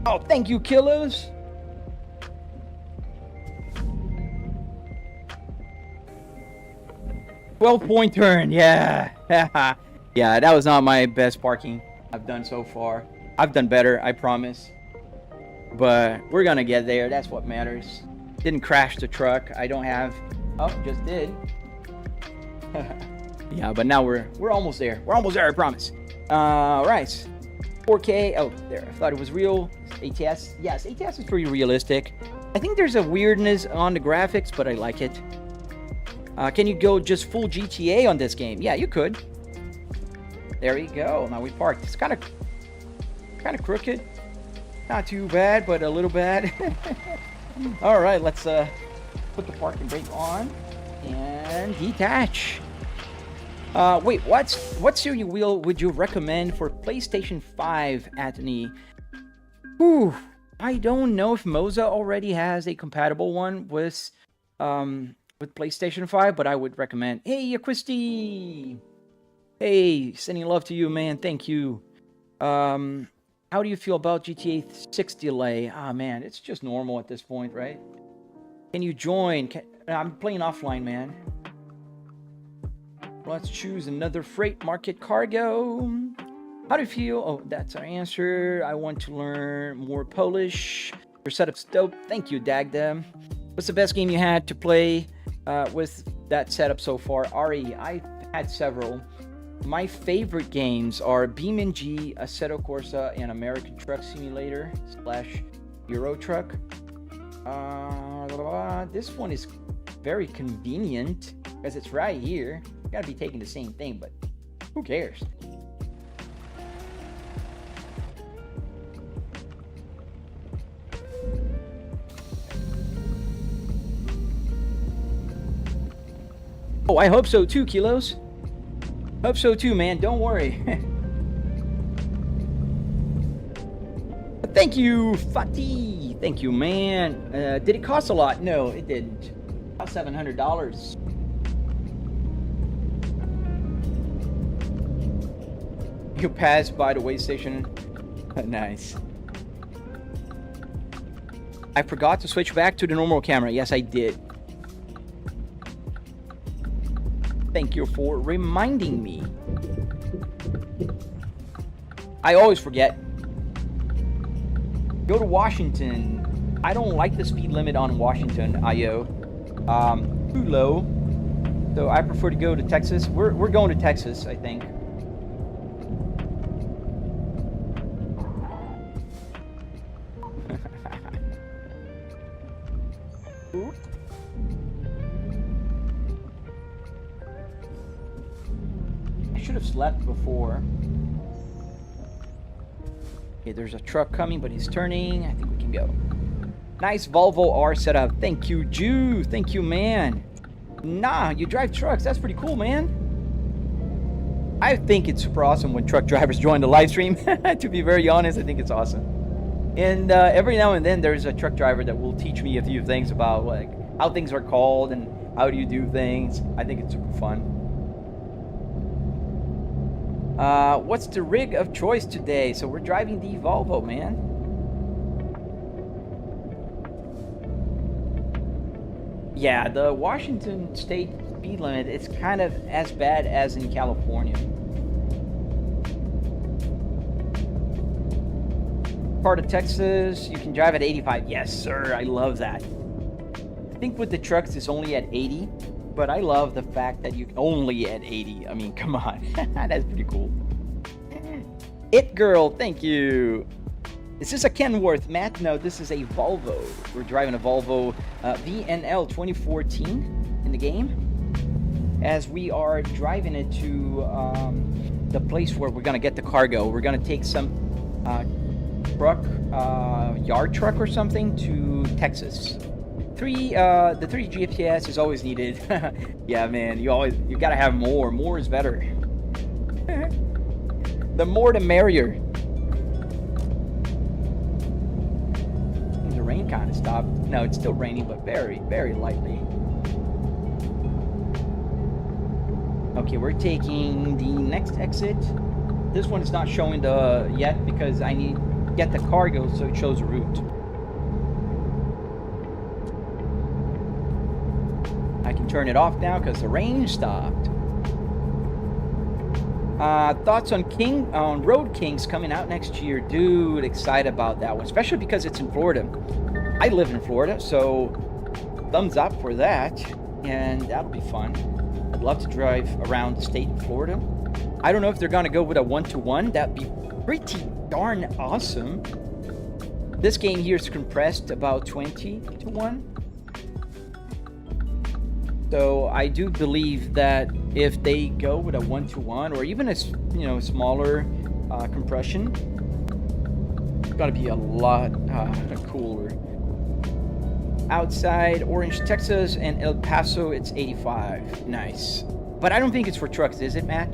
Oh, thank you, killers. Point turn, yeah. Yeah, that was not my best parking I've done so far. I've done better, I promise. But we're gonna get there. That's what matters. Didn't crash the truck. I don't have. Oh, just did. Yeah, but now we're almost there. We're almost there, I promise. Right. 4K. Oh, there. I thought it was real. ATS. Yes, ATS is pretty realistic. I think there's a weirdness on the graphics, but I like it. Can you go just full GTA on this game? Yeah, you could. There you go. Now we parked. It's kind of crooked. Not too bad, but a little bad. All right, let's put the parking brake on and detach. Wait, what steering wheel would you recommend for PlayStation 5, Anthony? Whew, I don't know if Moza already has a compatible one with PlayStation 5, but I would recommend. Hey, Christy! Hey, sending love to you, man. Thank you. How do you feel about GTA 6 delay? Ah, man, it's just normal at this point, right? Can you join? I'm playing offline, man. Let's choose another freight market cargo. How do you feel? Oh, that's our answer. I want to learn more Polish. Your setup's dope. Thank you, Dagda. What's the best game you had to play with that setup so far? Ari, I've had several. My favorite games are BeamNG, Assetto Corsa, and American Truck Simulator / Euro Truck. This one is very convenient because it's right here. Gotta be taking the same thing, but who cares? Oh, I hope so too, Kilos. Hope so too, man. Don't worry. Thank you, Fatih. Thank you, man. Did it cost a lot? No, it didn't. About $700. You passed by the way station. Nice. I forgot to switch back to the normal camera. Yes, I did. Thank you for reminding me. I always forget. Go to Washington. I don't like the speed limit on Washington, IO. Too low. So I prefer to go to Texas. We're going to Texas, I think. Should have slept before. Okay, there's a truck coming, but he's turning. I think we can go. Nice Volvo R setup. Thank you, Jew. Thank you, man. Nah, you drive trucks. That's pretty cool, man. I think it's super awesome when truck drivers join the live stream. To be very honest, I think it's awesome. And every now and then there's a truck driver that will teach me a few things about like how things are called and how do you do things. I think it's super fun. What's the rig of choice today? So we're driving the Volvo, man. Yeah, the Washington state speed limit is kind of as bad as in California. Part of Texas, you can drive at 85. Yes, sir. I love that. I think with the trucks, it's only at 80. But I love the fact that you can only at 80. I mean, come on. That's pretty cool. It Girl, thank you. Is this a Kenworth, Matt? No, this is a Volvo. We're driving a Volvo VNL 2014 in the game. As we are driving it to the place where we're going to get the cargo. We're going to take some truck, yard truck or something to Texas. The 3 GPS is always needed. Yeah, man, you gotta have more. More is better. The more the merrier. The rain kind of stopped. No, it's still raining, but very, very lightly. Okay, we're taking the next exit. This one is not showing the yet because I need to get the cargo so it shows a route. I can turn it off now because the rain stopped. Thoughts on Road Kings coming out next year? Dude, excited about that one, especially because it's in Florida. I live in Florida, so thumbs up for that, and that'll be fun. I'd love to drive around the state of Florida. I don't know if they're gonna go with a 1-to-1. That'd be pretty darn awesome. This game here is compressed about 20-to-1. So I do believe that if they go with a 1-to-1 or even a smaller compression, it's gonna be a lot cooler. Outside Orange, Texas, and El Paso, it's 85. Nice. But I don't think it's for trucks, is it, Matt?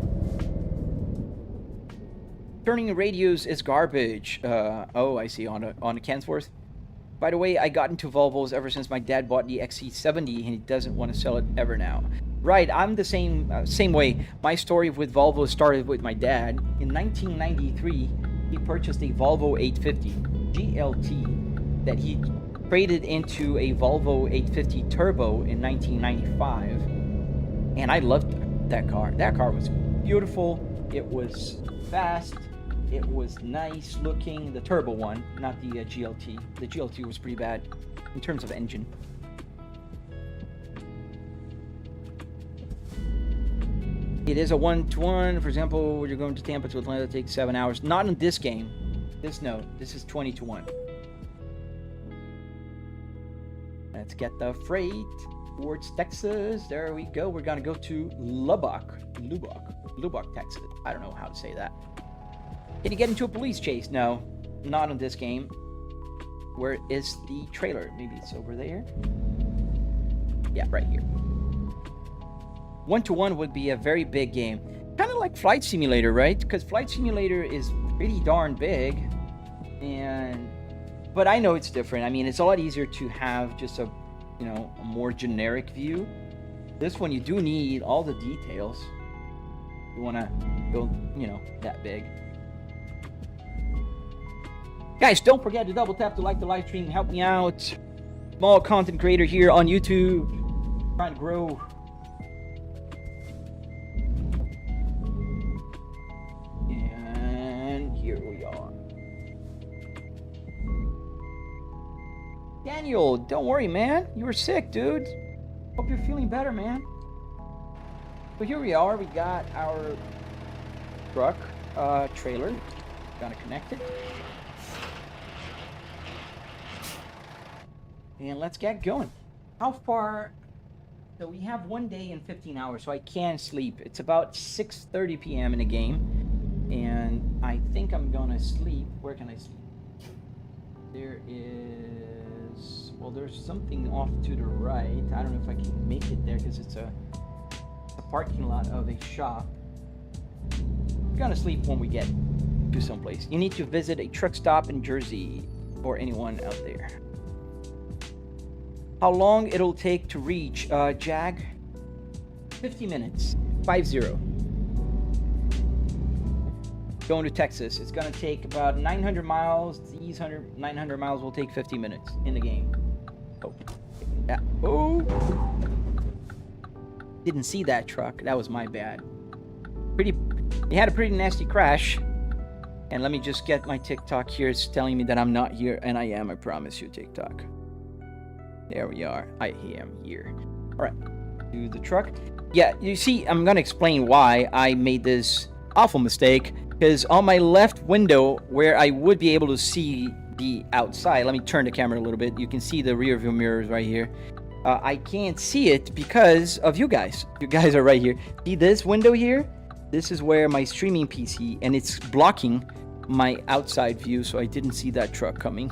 Turning radios is garbage. Oh, I see, on a Kensworth. By the way, I got into Volvos ever since my dad bought the XC70, and he doesn't want to sell it ever now. Right, I'm the same way. My story with Volvo started with my dad. In 1993, he purchased a Volvo 850 GLT that he traded into a Volvo 850 Turbo in 1995, and I loved that car. That car was beautiful. It was fast. It was nice looking. The turbo one, not the GLT. The GLT was pretty bad in terms of engine. It is a 1-to-1. For example, when you're going to Tampa to Atlanta, it takes 7 hours. Not in this game. This is 20-to-1. Let's get the freight towards Texas. There we go. We're gonna go to Lubbock, Texas. I don't know how to say that. Can you get into a police chase? No, not in this game. Where is the trailer? Maybe it's over there. Yeah, right here. 1-to-1 would be a very big game. Kind of like Flight Simulator, right? Because Flight Simulator is pretty darn big. But I know it's different. I mean, it's a lot easier to have just a more generic view. This one, you do need all the details. You want to go, that big. Guys, don't forget to double tap to like the live stream. Help me out. Small content creator here on YouTube. Trying to grow. And here we are. Daniel, don't worry, man. You were sick, dude. Hope you're feeling better, man. So here we are. We got our truck trailer. Gonna connect it. And let's get going. How far? So we have 1 day and 15 hours, so I can sleep. It's about 6:30 p.m. in the game. And I think I'm gonna sleep. Where can I sleep? There is... Well, there's something off to the right. I don't know if I can make it there because it's a parking lot of a shop. We're gonna sleep when we get to someplace. You need to visit a truck stop in Jersey or anyone out there. How long it'll take to reach Jag? 50 minutes. 50. Going to Texas. It's gonna take about 900 miles. These 900 miles will take 50 minutes in the game. Oh. Yeah. Oh! Didn't see that truck. That was my bad. It had a pretty nasty crash. And let me just get my TikTok here. It's telling me that I'm not here, and I am. I promise you, TikTok. There we are. I am here. All right. To the truck. Yeah, you see, I'm gonna explain why I made this awful mistake. Because on my left window, where I would be able to see the outside, let me turn the camera a little bit. You can see the rear view mirrors right here. I can't see it because of you guys. You guys are right here. See this window here? This is where my streaming PC, and it's blocking my outside view, so I didn't see that truck coming.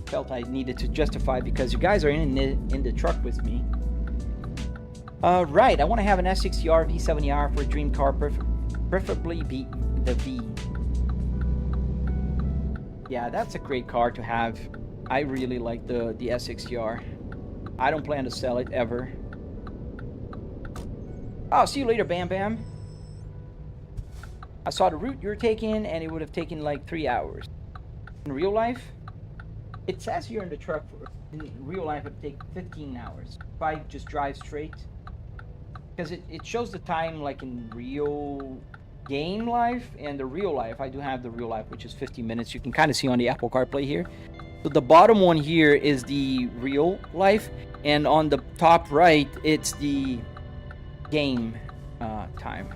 Felt I needed to justify because you guys are in the truck with me. Right, I want to have an S60R V70R for a dream car, preferably the V. Yeah, that's a great car to have. I really like the S60R. I don't plan to sell it ever. Oh, see you later, Bam Bam. I saw the route you're taking, and it would have taken like 3 hours. In real life, it says here in the truck, in real life, it would take 15 hours. If I just drive straight. Because it shows the time like in real game life and the real life. I do have the real life, which is 50 minutes. You can kind of see on the Apple CarPlay here. So the bottom one here is the real life, and on the top right, it's the game time.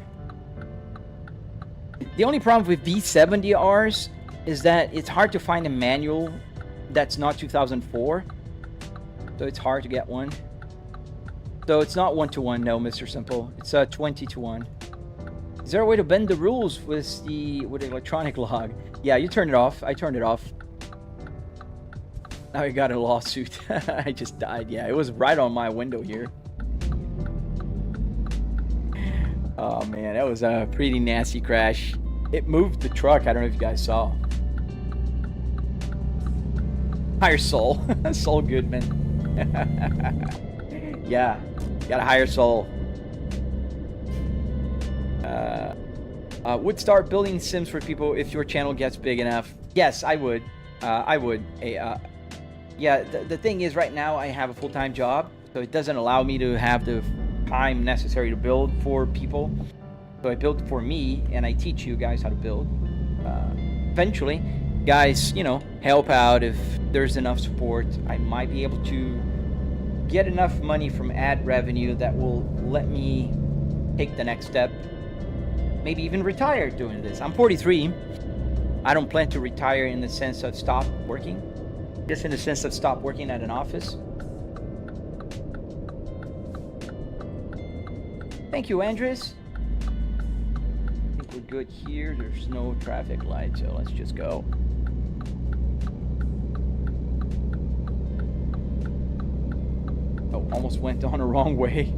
The only problem with V70Rs is that it's hard to find a manual that's not 2004. So it's hard to get one. So it's not 1-to-1, no, Mr. Simple. It's 20-to-1. Is there a way to bend the rules with the electronic log? Yeah, you turned it off. I turned it off. Now I got a lawsuit. I just died. Yeah, it was right on my window here. Oh man, that was a pretty nasty crash. It moved the truck. I don't know if you guys saw. Hire Soul. Soul Goodman. Yeah, gotta hire Soul. Would start building sims for people if your channel gets big enough. Yes, I would. I would. Yeah, the thing is, right now I have a full-time job, so it doesn't allow me to have the time necessary to build for people. So I build for me, and I teach you guys how to build. Eventually, guys, you know, help out if there's enough support. I might be able to get enough money from ad revenue that will let me take the next step. Maybe even retire doing this. I'm 43. I don't plan to retire in the sense of stop working. Just in the sense of stop working at an office. Thank you, Andres. I think we're good here. There's no traffic light, so let's just go. Oh, almost went on the wrong way.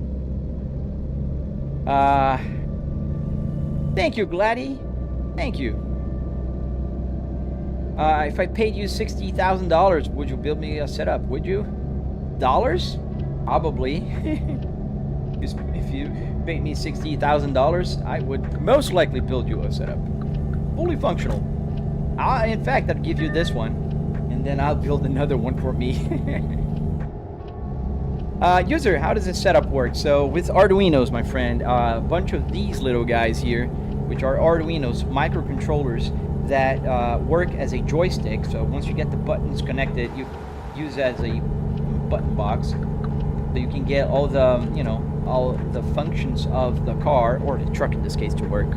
Thank you, Gladdy. Thank you. If I paid you $60,000, would you build me a setup? Would you? Dollars? Probably. If you paid me $60,000, I would most likely build you a setup. Fully functional. In fact, I'd give you this one, and then I'll build another one for me. User, how does this setup work? So with Arduinos, my friend, a bunch of these little guys here, which are Arduinos, microcontrollers, that work as a joystick. So once you get the buttons connected, you use it as a button box, so you can get all the, you know, all the functions of the car, or the truck in this case, to work.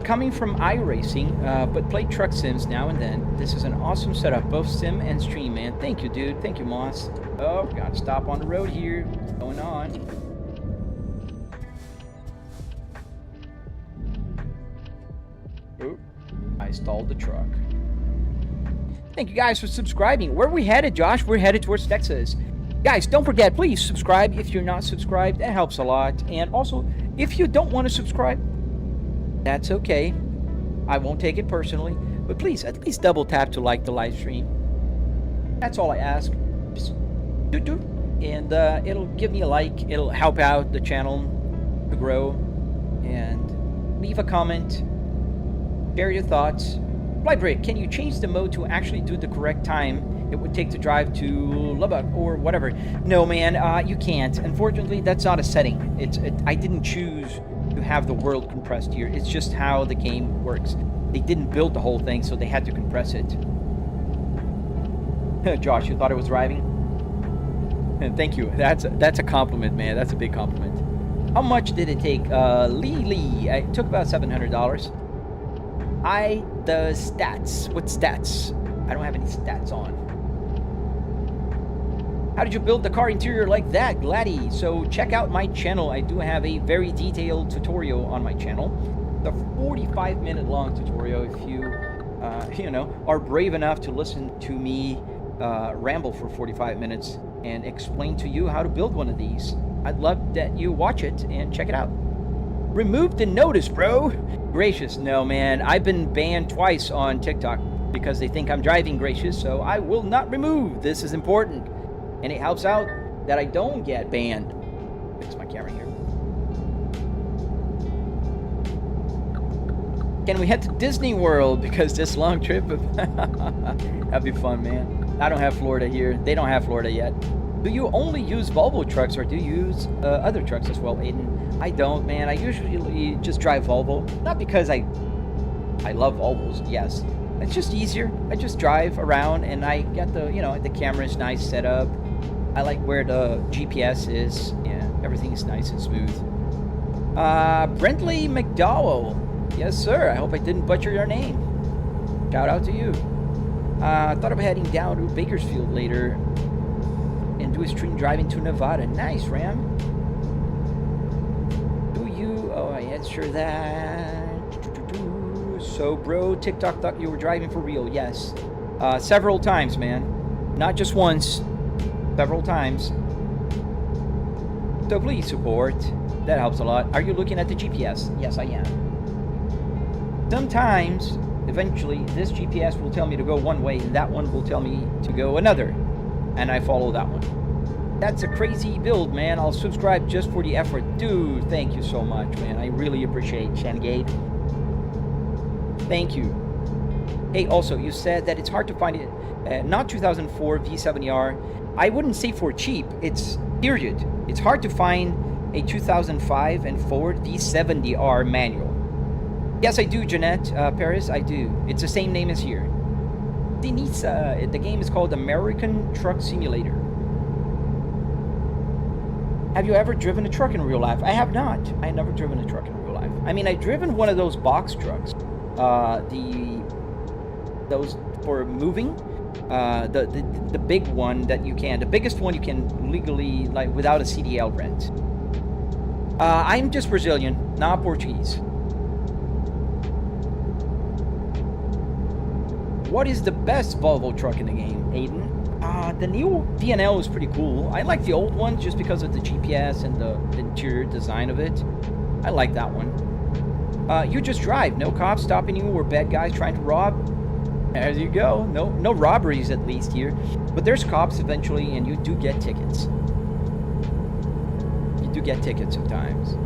Coming from iRacing, but play truck sims now and then. This is an awesome setup, both sim and stream, man. Thank you, dude. Thank you, Moss. Oh, gotta stop on the road here. What's going on? Oh, I stalled the truck. Thank you guys for subscribing. Where are we headed, Josh? We're headed towards Texas. Guys, don't forget, please subscribe if you're not subscribed. That helps a lot. And also, if you don't want to subscribe, that's okay. I won't take it personally. But please, at least double tap to like the live stream. That's all I ask. Just do. And it'll give me a like. It'll help out the channel to grow. And leave a comment. Share your thoughts. Flybrick, can you change the mode to actually do the correct time it would take to drive to Lubbock or whatever? No, man, you can't. Unfortunately, that's not a setting. I didn't choose to have the world compressed here. It's just how the game works. They didn't build the whole thing, so they had to compress it. Josh, you thought I was driving? Thank you. That's a compliment, man. That's a big compliment. How much did it take? Lee, it took about $700. The stats. What stats? I don't have any stats on. How did you build the car interior like that, Gladdy? So check out my channel. I do have a very detailed tutorial on my channel. The 45-minute long tutorial, if you, you know, are brave enough to listen to me ramble for 45 minutes and explain to you how to build one of these. I'd love that you watch it and check it out. Remove the notice, bro. Gracious, no, man. I've been banned twice on TikTok because they think I'm driving, Gracious, so I will not remove. This is important. And it helps out that I don't get banned. Fix my camera here. Can we head to Disney World? Because this long trip, that'd be fun, man. I don't have Florida here. They don't have Florida yet. Do you only use Volvo trucks, or do you use other trucks as well, Aiden? I don't, man. I usually just drive Volvo. Not because I I love Volvos, yes. It's just easier. I just drive around and I got the, you know, the camera is nice set up. I like where the GPS is. Yeah, everything is nice and smooth. Brentley McDowell. Yes, sir. I hope I didn't butcher your name. Shout out to you. I thought of heading down to Bakersfield later and do a stream driving to Nevada. Nice, Ram. Do you? Oh, I answer that. So, bro, TikTok thought you were driving for real. Yes. Several times, man. Not just once. Several times. So please support. That helps a lot. Are you looking at the GPS? Yes, I am. Sometimes, eventually, this GPS will tell me to go one way, and that one will tell me to go another. And I follow that one. That's a crazy build, man. I'll subscribe just for the effort. Dude, thank you so much, man. I really appreciate Shangade. Thank you. Hey, also, you said that it's hard to find it, not 2004 V70R. I wouldn't say for cheap. It's period. It's hard to find a 2005 and forward V70R manual. Yes, I do, Jeanette. Paris, I do. It's the same name as here. Denisa. The game is called American Truck Simulator. Have you ever driven a truck in real life? I have not. I never driven a truck in real life. I mean, I've driven one of those box trucks. Those for moving. The big one that you can, the biggest one you can legally, like, without a CDL rent. I'm just Brazilian, not Portuguese. What is the best Volvo truck in the game, Aiden? The new VNL is pretty cool. I like the old one just because of the GPS and the interior design of it. I like that one. You just drive. No cops stopping you or bad guys trying to rob. There you go. No robberies, at least here. But there's cops eventually, and you do get tickets. You do get tickets sometimes.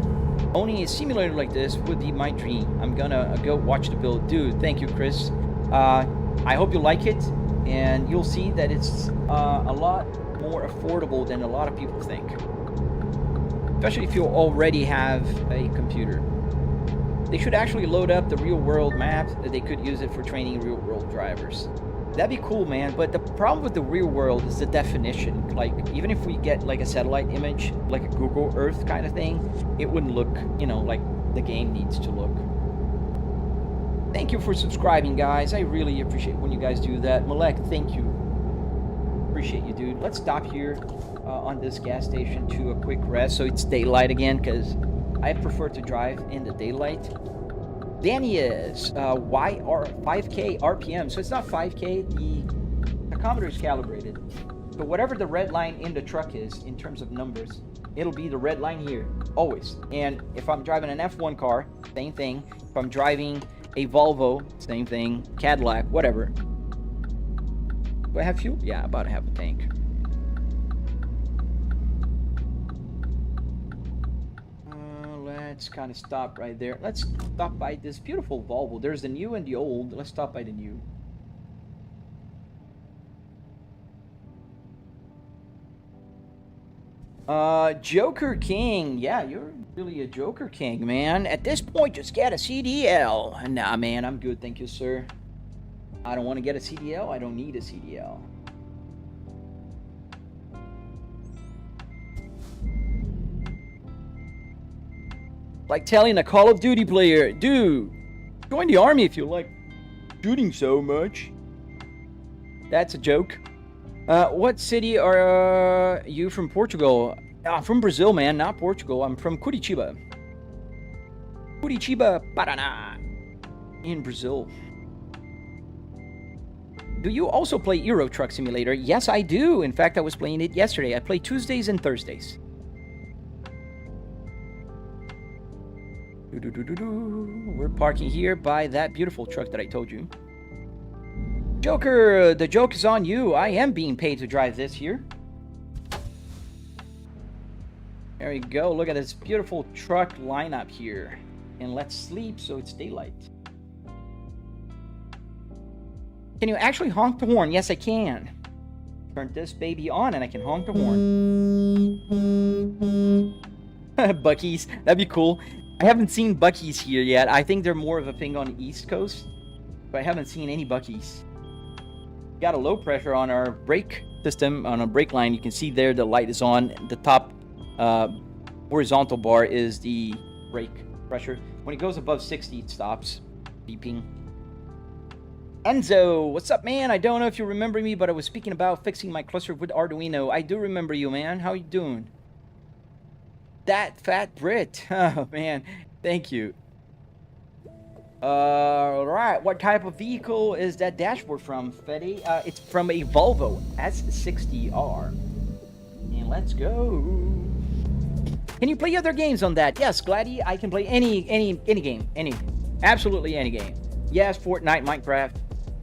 Owning a simulator like this would be my dream. I'm gonna go watch the build. Dude, thank you, Chris. I hope you like it, and you'll see that it's a lot more affordable than a lot of people think. Especially if you already have a computer. They should actually load up the real-world map that they could use it for training real-world drivers. That'd be cool, man, but the problem with the real world is the definition. Like, even if we get, like, a satellite image, like a Google Earth kind of thing, it wouldn't look, you know, like the game needs to look. Thank you for subscribing, guys. I really appreciate when you guys do that. Malek, thank you. Appreciate you, dude. Let's stop here on this gas station to a quick rest so it's daylight again, because I prefer to drive in the daylight. Danny is YR5K RPM, so it's not 5K. The tachometer is calibrated. So whatever the red line in the truck is in terms of numbers, it'll be the red line here, always. And if I'm driving an F1 car, same thing. If I'm driving a Volvo, same thing. Cadillac, whatever. Do I have fuel? Yeah, about to have a tank. Let's kind of stop right there. Let's stop by this beautiful Volvo. There's the new and the old. Let's stop by the new. Joker King. Yeah, you're really a Joker King, man. At this point, just get a CDL. Nah, man, I'm good. Thank you, sir. I don't want to get a CDL. I don't need a CDL. Like telling a Call of Duty player, dude, join the army if you like shooting so much. That's a joke. What city are you from? Portugal? From Brazil, man, not Portugal. I'm from Curitiba. Curitiba, Paraná. In Brazil. Do you also play Euro Truck Simulator? Yes, I do. In fact, I was playing it yesterday. I play Tuesdays and Thursdays. We're parking here by that beautiful truck that I told you. Joker, the joke is on you. I am being paid to drive this here. There we go. Look at this beautiful truck lineup here. And let's sleep so it's daylight. Can you actually honk the horn? Yes, I can. Turn this baby on and I can honk the horn. Bucky's. That'd be cool. I haven't seen Buc-ee's here yet. I think they're more of a thing on the East Coast, but I haven't seen any Buc-ee's. Got a low pressure on our brake system, on a brake line. You can see there the light is on. The top horizontal bar is the brake pressure. When it goes above 60, it stops beeping. Enzo, what's up, man? I don't know if you remember me, but I was speaking about fixing my cluster with Arduino. I do remember you, man. How you doing? That fat Brit. Oh, man. Thank you. Alright. What type of vehicle is that dashboard from, Fetty? It's from a Volvo S60R. And let's go. Can you play other games on that? Yes, Gladdy. I can play any game. Absolutely any game. Yes, Fortnite, Minecraft,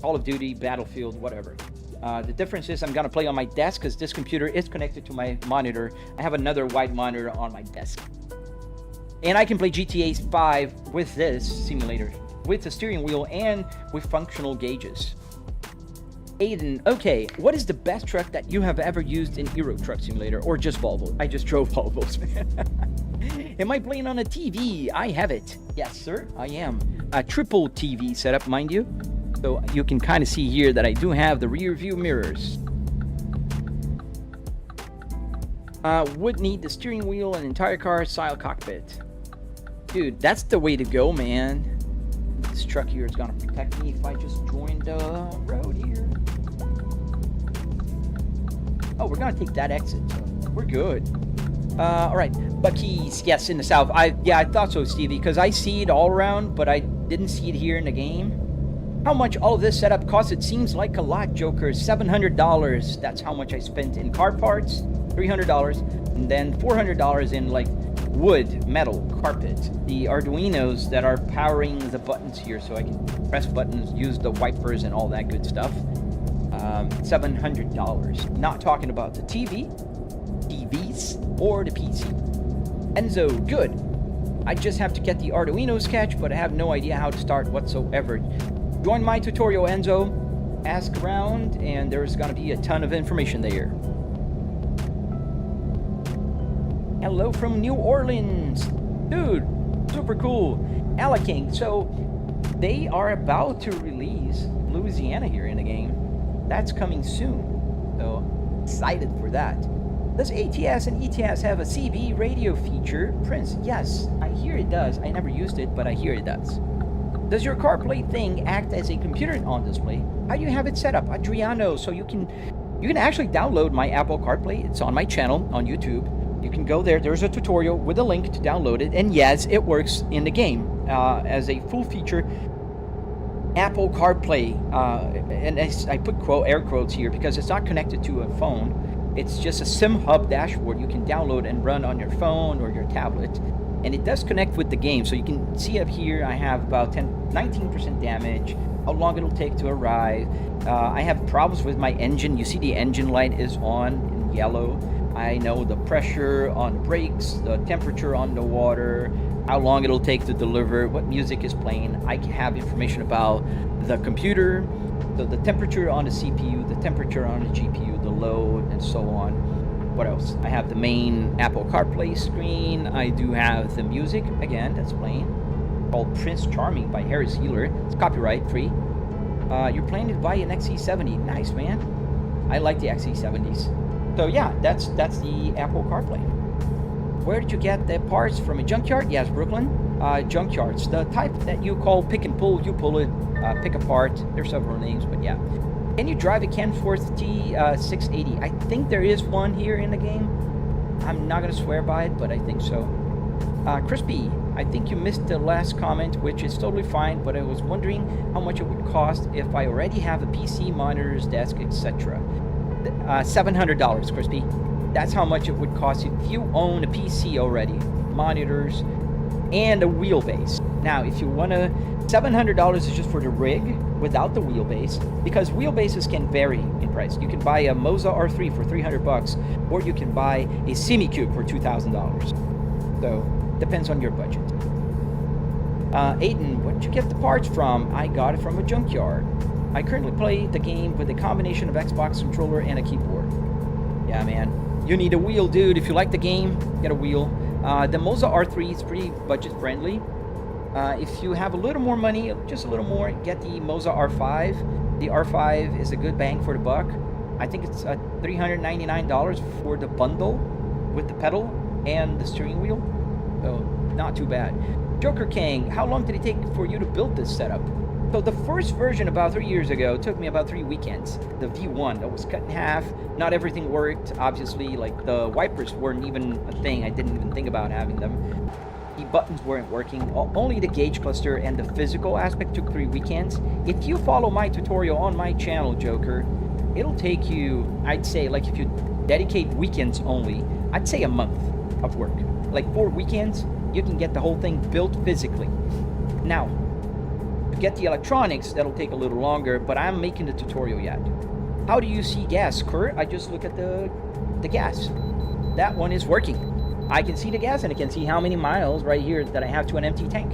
Call of Duty, Battlefield, whatever. The difference is I'm going to play on my desk because this computer is connected to my monitor. I have another wide monitor on my desk. And I can play GTA 5 with this simulator, with the steering wheel and with functional gauges. Aiden, okay, what is the best truck that you have ever used in Euro Truck Simulator? Or just Volvo? I just drove Volvos. Am I playing on a TV? I have it. Yes, sir, I am. A triple TV setup, mind you. So you can kind of see here that I do have the rear view mirrors. Would need the steering wheel and entire car style cockpit. Dude, that's the way to go, man. This truck here is gonna protect me if I just join the road here. Oh, we're gonna take that exit, so we're good. All right, Buc-ee's, yes, in the south. I thought so, Stevie, because I see it all around, but I didn't see it here in the game. How much all of this setup costs? It seems like a lot, Joker. $700. That's how much I spent in car parts. $300, and then $400 in like wood, metal, carpet. The Arduinos that are powering the buttons here, so I can press buttons, use the wipers, and all that good stuff. $700. Not talking about the TVs, or the PC. Enzo, good. I just have to get the Arduino sketch, but I have no idea how to start whatsoever. Join my tutorial, Enzo. Ask around, and there's going to be a ton of information there. Hello from New Orleans. Dude, super cool. King. So, they are about to release Louisiana here in the game. That's coming soon. So, excited for that. Does ATS and ETS have a CB radio feature? Prince, yes, I hear it does. I never used it, but I hear it does. Does your CarPlay thing act as a computer on display? How do you have it set up? Adriano, so you can actually download my Apple CarPlay. It's on my channel on YouTube. You can go there. There's a tutorial with a link to download it. And yes, it works in the game as a full feature Apple CarPlay. And I put air quotes here because it's not connected to a phone. It's just a SIM hub dashboard you can download and run on your phone or your tablet. And it does connect with the game, so you can see up here I have about 19% damage, how long it'll take to arrive. I have problems with my engine. You see the engine light is on in yellow. I know the pressure on the brakes, the temperature on the water, how long it'll take to deliver, what music is playing. I have information about the computer, the temperature on the CPU, the temperature on the GPU, the load, and so on. What else? I have the main Apple CarPlay screen. I do have the music, again, that's playing, called Prince Charming by Harris Healer. It's copyright free. You're planning to buy an XC70. Nice, man. I like the XC70s. So yeah, that's the Apple CarPlay. Where did you get the parts from? A junkyard? Yes, Brooklyn. Junkyards. The type that you call pick and pull. You pull it, pick apart. There's several names, but yeah. Can you drive a Kenworth T680? I think there is one here in the game. I'm not going to swear by it, but I think so. Crispy, I think you missed the last comment, which is totally fine, but I was wondering how much it would cost if I already have a PC, monitors, desk, etc. $700, Crispy. That's how much it would cost if you own a PC already, monitors, and a wheelbase. Now, if you want to, $700 is just for the rig without the wheelbase, because wheelbases can vary in price. You can buy a Moza R3 for $300, or you can buy a Semi-Cube for $2,000. So, depends on your budget. Aiden, where did you get the parts from? I got it from a junkyard. I currently play the game with a combination of Xbox controller and a keyboard. Yeah, man. You need a wheel, dude. If you like the game, get a wheel. The Moza R3 is pretty budget friendly. If you have a little more money, just a little more, get the Moza R5. The R5 is a good bang for the buck. I think it's $399 for the bundle with the pedal and the steering wheel. So not too bad. Joker King, how long did it take for you to build this setup? So the first version about 3 years ago took me about 3 weekends. The V1 that was cut in half. Not everything worked. Obviously, like the wipers weren't even a thing. I didn't even think about having them. The buttons weren't working. Only the gauge cluster and the physical aspect took 3 weekends. If you follow my tutorial on my channel, Joker, it'll take you, I'd say, like if you dedicate weekends only, I'd say a month of work. Like 4 weekends, you can get the whole thing built physically. Now, to get the electronics, that'll take a little longer, but I'm making the tutorial yet. How do you see gas, Kurt? I just look at the gas. That one is working. I can see the gas and I can see how many miles right here that I have to an empty tank.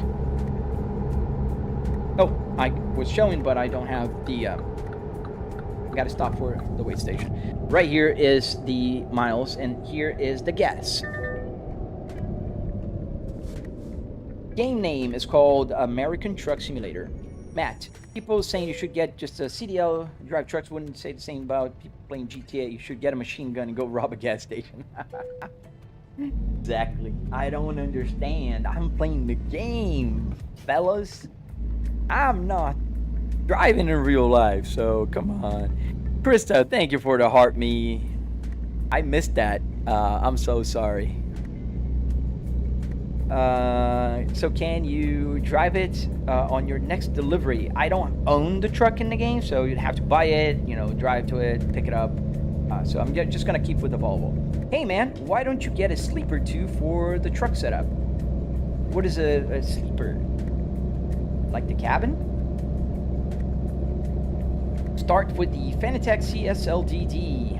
Oh, I was showing, but I don't have the... got to stop for the weigh station. Right here is the miles, and here is the gas. Game name is called American Truck Simulator. Matt, people saying you should get just a CDL. Drive trucks wouldn't say the same about people playing GTA. You should get a machine gun and go rob a gas station. Exactly. I don't understand. I'm playing the game, fellas. I'm not driving in real life, so come on. Krista, thank you for the heart me. I missed that. I'm so sorry. So can you drive it on your next delivery? I don't own the truck in the game, so you'd have to buy it, you know, drive to it, pick it up. So I'm just gonna keep with the Volvo. Hey man, why don't you get a sleeper too for the truck setup? What is a sleeper? Like the cabin? Start with the Fanatec CSLDD.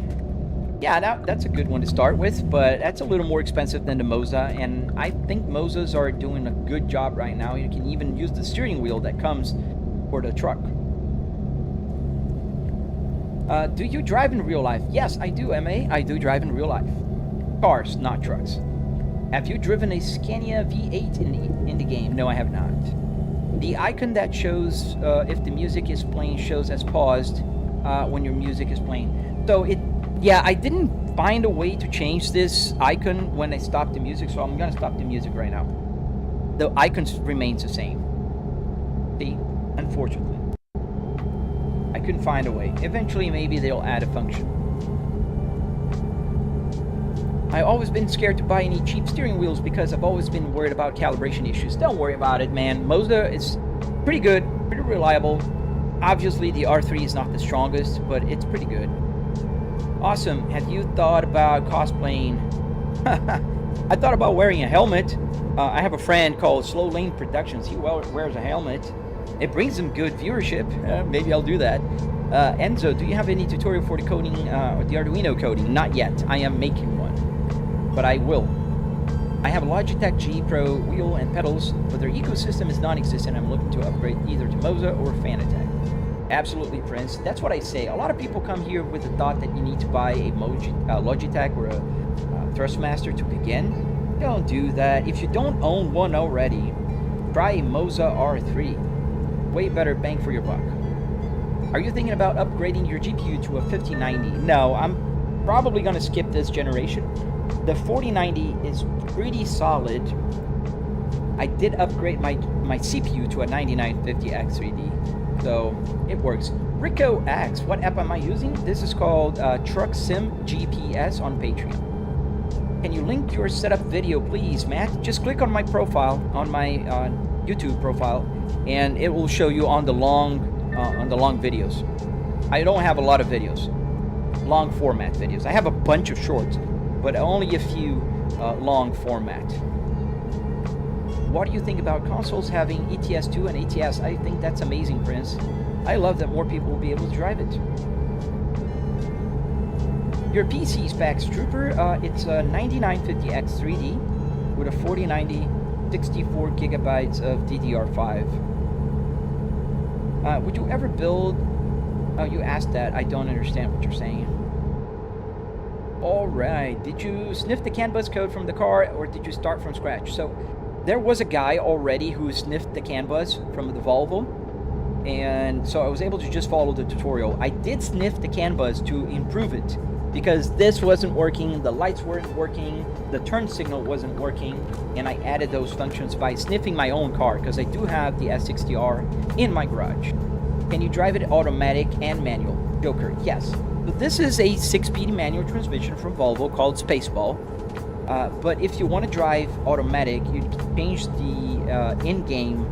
Yeah, that's a good one to start with, but that's a little more expensive than the Moza, and I think Mozas are doing a good job right now. You can even use the steering wheel that comes for the truck. Do you drive in real life? Yes, I do, MA. I do drive in real life. Cars, not trucks. Have you driven a Scania V8 in the game? No, I have not. The icon that shows if the music is playing shows as paused when your music is playing. So yeah, I didn't find a way to change this icon when I stopped the music, so I'm gonna stop the music right now. The icons remains the same. See, unfortunately. I couldn't find a way. Eventually, maybe they'll add a function. I've always been scared to buy any cheap steering wheels because I've always been worried about calibration issues. Don't worry about it, man. Moza is pretty good, pretty reliable. Obviously, the R3 is not the strongest, but it's pretty good. Awesome. Have you thought about cosplaying? I thought about wearing a helmet. I have a friend called Slow Lane Productions. He wears a helmet. It brings him good viewership. Maybe I'll do that. Enzo, do you have any tutorial for the coding, or the Arduino coding? Not yet. I am making one, but I will. I have a Logitech G Pro wheel and pedals, but their ecosystem is non-existent. I'm looking to upgrade either to Moza or Fanatec. Absolutely, Prince. That's what I say. A lot of people come here with the thought that you need to buy a Logitech or a Thrustmaster to begin. Don't do that. If you don't own one already, try a Moza R3. Way better bang for your buck. Are you thinking about upgrading your GPU to a 5090? No, I'm probably going to skip this generation. The 4090 is pretty solid. I did upgrade my CPU to a 9950X3D, so it works. Rico X, what app am I using? This is called Truck Sim GPS on Patreon. Can you link your setup video, please, Matt? Just click on my profile, on my YouTube profile, and it will show you on the long videos. I don't have a lot of videos, long format videos. I have a bunch of shorts, but only a few long format. What do you think about consoles having ETS2 and ATS? I think that's amazing, Prince. I love that more people will be able to drive it. Your PC specs, Trooper, it's a 9950X3D with a 4090, 64 gigabytes of DDR5. Would you ever build... Oh, you asked that. I don't understand what you're saying. All right. Did you sniff the CAN bus code from the car, or did you start from scratch? So there was a guy already who sniffed the CAN bus from the Volvo, and so I was able to just follow the tutorial. I did sniff the CAN bus to improve it, because this wasn't working, the lights weren't working, the turn signal wasn't working, and I added those functions by sniffing my own car, because I do have the S60R in my garage. Can you drive it automatic and manual? Joker, yes. So this is a 6-speed manual transmission from Volvo called Spaceball. But if you want to drive automatic, you can change the in-game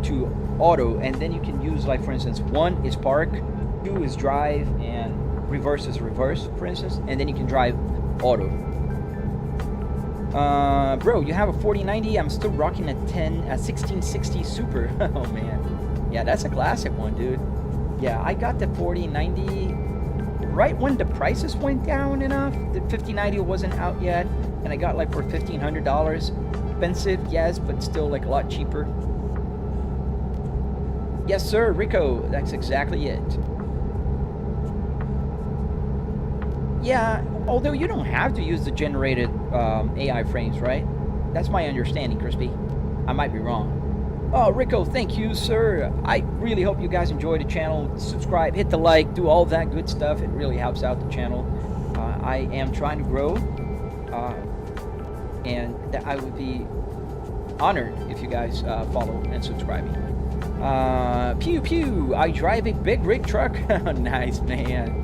to auto, and then you can use, like, for instance, 1 is park, 2 is drive, and reverse is reverse, for instance, and then you can drive auto. Bro, you have a 4090. I'm still rocking a 1660 Super. Oh man, yeah, that's a classic one, dude. Yeah, I got the 4090 right when the prices went down enough. The 5090 wasn't out yet, and I got like for $1,500. Expensive, yes, but still like a lot cheaper. Yes, sir, Rico. That's exactly it. Yeah, although you don't have to use the generated AI frames, right? That's my understanding, Crispy. I might be wrong. Oh, Rico, thank you, sir. I really hope you guys enjoy the channel. Subscribe, hit the like, do all that good stuff. It really helps out the channel. I am trying to grow, and that I would be honored if you guys follow and subscribe me. Pew pew, I drive a big rig truck. Nice, man.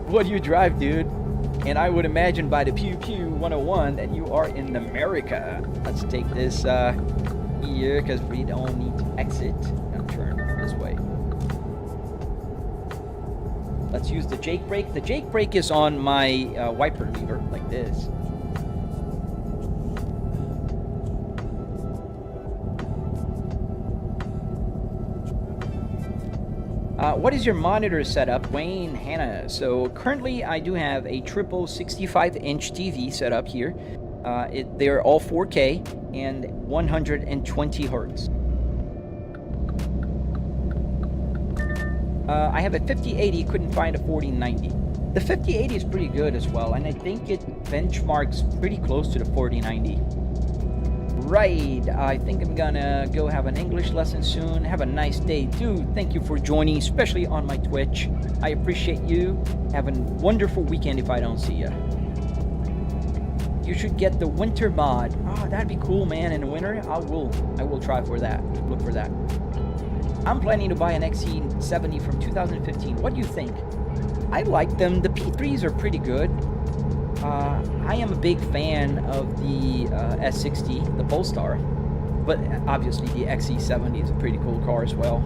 What do you drive, dude? And I would imagine by the Pew Pew 101 that you are in America. Let's take this here, because we don't need to exit and turn this way. Let's use the Jake brake. The Jake brake is on my wiper lever, like this. What is your monitor setup, Wayne Hannah? So currently I do have a triple 65-inch TV set up here. They're all 4K and 120 hertz. I have a 5080, couldn't find a 4090. The 5080 is pretty good as well, and I think it benchmarks pretty close to the 4090. Right, I think I'm gonna go have an English lesson soon. Have a nice day, dude. Thank you for joining, especially on my Twitch. I appreciate you. Have a wonderful weekend if I don't see you. You should get the winter mod. Oh, that'd be cool, man. In the winter, I will try for that. Look for that. I'm planning to buy an XC70 from 2015. What do you think? I like them. The P3s are pretty good. I am a big fan of the S60, the Polestar, but obviously the XC70 is a pretty cool car as well.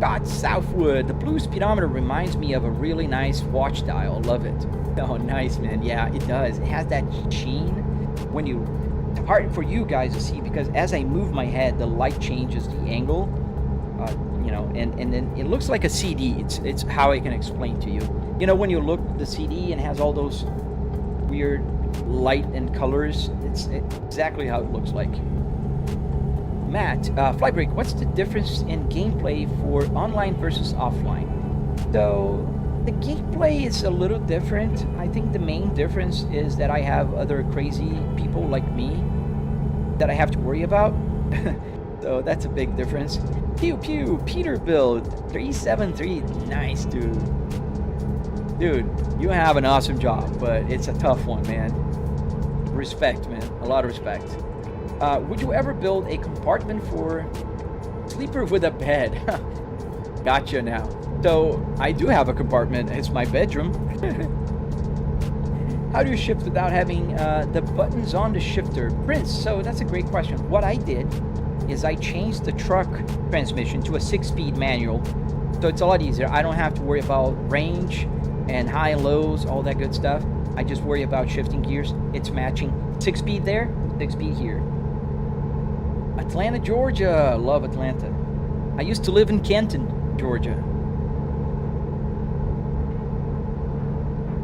God, Southwood, the blue speedometer reminds me of a really nice watch dial. Love it. Oh, nice, man. Yeah, it does. It has that sheen when you... It's hard for you guys to see because as I move my head, the light changes the angle, you know, and then it looks like a CD. It's how I can explain to you. You know, when you look at the CD and has all those weird light and colors, it's exactly how it looks like. Matt, Flybreak, what's the difference in gameplay for online versus offline? So, the gameplay is a little different. I think the main difference is that I have other crazy people like me that I have to worry about. So, that's a big difference. Pew Pew, Peterbilt, 373, nice, dude. Dude, you have an awesome job, but it's a tough one, man. Respect, man. A lot of respect. Would you ever build a compartment for sleeper with a bed? Gotcha now. So, I do have a compartment. It's my bedroom. How do you shift without having the buttons on the shifter? Prince, so that's a great question. What I did is I changed the truck transmission to a 6-speed manual. So it's a lot easier. I don't have to worry about range and high and lows, all that good stuff. I just worry about shifting gears. It's matching 6-speed there, 6-speed here. Atlanta, Georgia. Love Atlanta. I used to live in Canton, Georgia.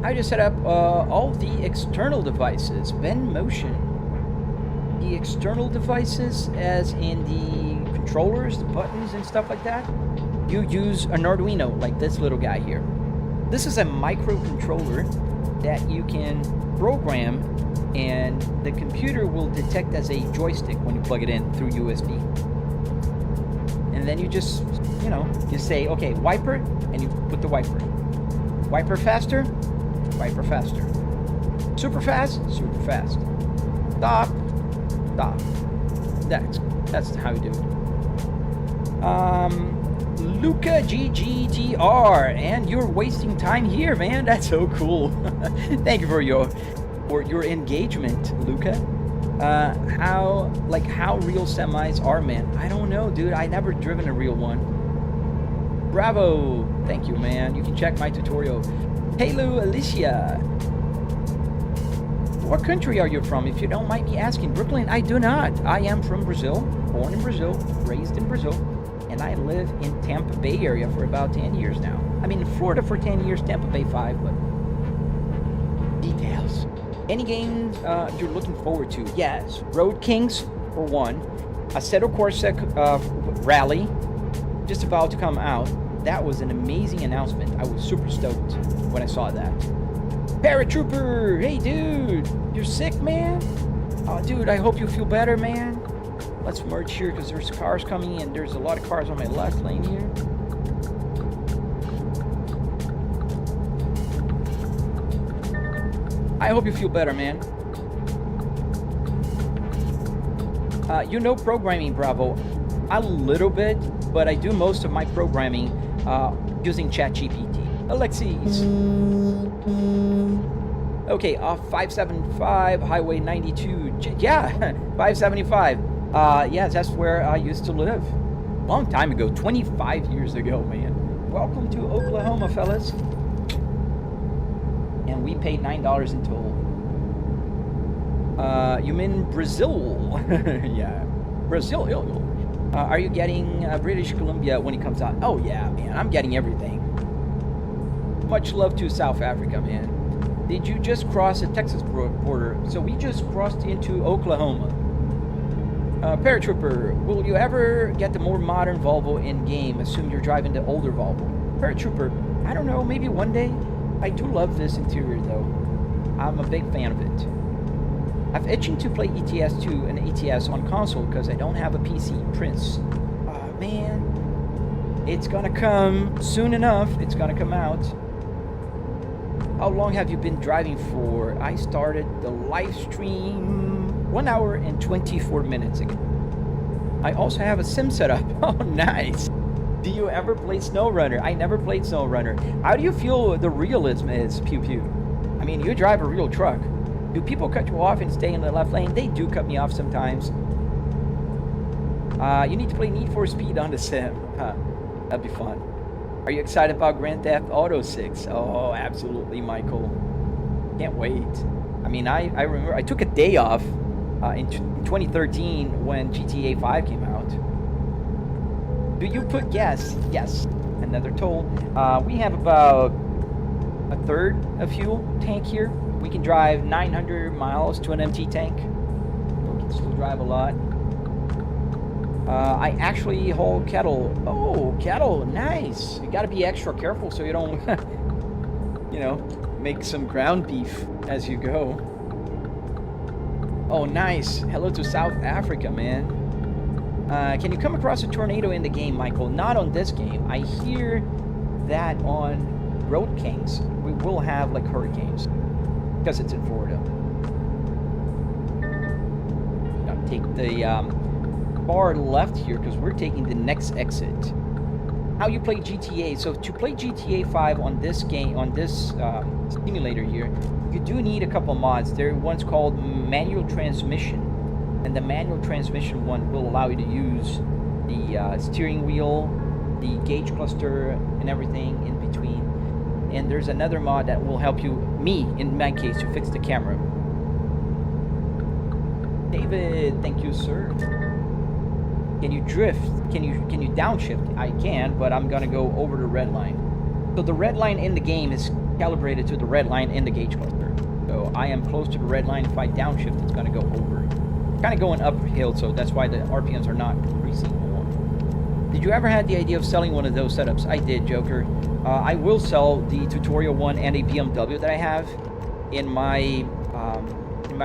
I just set up all the external devices. Ben Motion. The external devices, as in the controllers, the buttons and stuff like that, you use an Arduino, like this little guy here. This is a microcontroller that you can program, and the computer will detect as a joystick when you plug it in through USB. And then you just, you know, you say, okay, wiper, and you put the wiper. Wiper faster, wiper faster. Super fast, super fast. Stop, stop. That's how you do it. Luca GGTR, and you're wasting time here, man. That's so cool. Thank you for your engagement, Luca. How real semis are, man. I don't know, dude. I never driven a real one. Bravo. Thank you, man. You can check my tutorial. Hello, Alicia. What country are you from, if you don't mind me asking? Brooklyn? I do not. I am from Brazil, born in Brazil, raised in Brazil, and I live in Tampa Bay area for about 10 years now. I mean, in Florida for 10 years, Tampa Bay 5, but details. Any games you're looking forward to? Yes, Road Kings for one. Assetto Corsa Rally, just about to come out. That was an amazing announcement. I was super stoked when I saw that. Paratrooper, hey dude, you're sick, man? Oh, dude, I hope you feel better, man. Let's merge here because there's cars coming in. There's a lot of cars on my left lane here. I hope you feel better, man. You know programming, Bravo. A little bit, but I do most of my programming using ChatGPT. Alexis. Okay, 575, Highway 92. Yeah, 575. Yeah, that's where I used to live. Long time ago, 25 years ago, man. Welcome to Oklahoma, fellas. And we paid $9 in toll. You mean Brazil? Yeah, Brazil. Are you getting British Columbia when it comes out? Oh yeah, man, I'm getting everything. Much love to South Africa, man. Did you just cross the Texas border? So we just crossed into Oklahoma. Paratrooper, will you ever get the more modern Volvo in game? Assume you're driving the older Volvo. Paratrooper, I don't know, maybe one day. I do love this interior though. I'm a big fan of it. I'm itching to play ETS2 and ETS on console because I don't have a PC. Prince. Oh man. It's gonna come soon enough. It's gonna come out. How long have you been driving for? I started the live stream 1 hour and 24 minutes ago. I also have a sim setup. Oh, nice. Do you ever play SnowRunner? I never played SnowRunner. How do you feel the realism is, Pew Pew? I mean, you drive a real truck. Do people cut you off and stay in the left lane? They do cut me off sometimes. You need to play Need for Speed on the sim. That'd be fun. Are you excited about Grand Theft Auto 6? Oh, absolutely, Michael. Can't wait. I mean, I remember I took a day off in 2013 when GTA 5 came out. Do you put yes? Yes. Another toll. We have about a third of fuel tank here. We can drive 900 miles to an empty tank. We can still drive a lot. I actually haul cattle. Oh, cattle, nice. You gotta be extra careful so you don't, you know, make some ground beef as you go. Oh, nice. Hello to South Africa, man. Can you come across a tornado in the game, Michael? Not on this game. I hear that on Road Kings we will have like hurricanes because it's in Florida. Gotta take the far left here because we're taking the next exit. How you play GTA? So to play GTA 5 on this game, on this simulator here, you do need a couple mods. There one's called manual transmission, and the manual transmission one will allow you to use the steering wheel, the gauge cluster, and everything in between. And there's another mod that will help you, in my case, to fix the camera. David, thank you, sir. Can you drift? Can you downshift? I can, but I'm gonna go over the red line. So the red line in the game is calibrated to the red line in the gauge cluster. So I am close to the red line. If I downshift, it's gonna go over. Kind of going uphill, so that's why the RPMs are not increasing more. Did you ever had the idea of selling one of those setups? I did, Joker. I will sell the tutorial one and a BMW that I have in my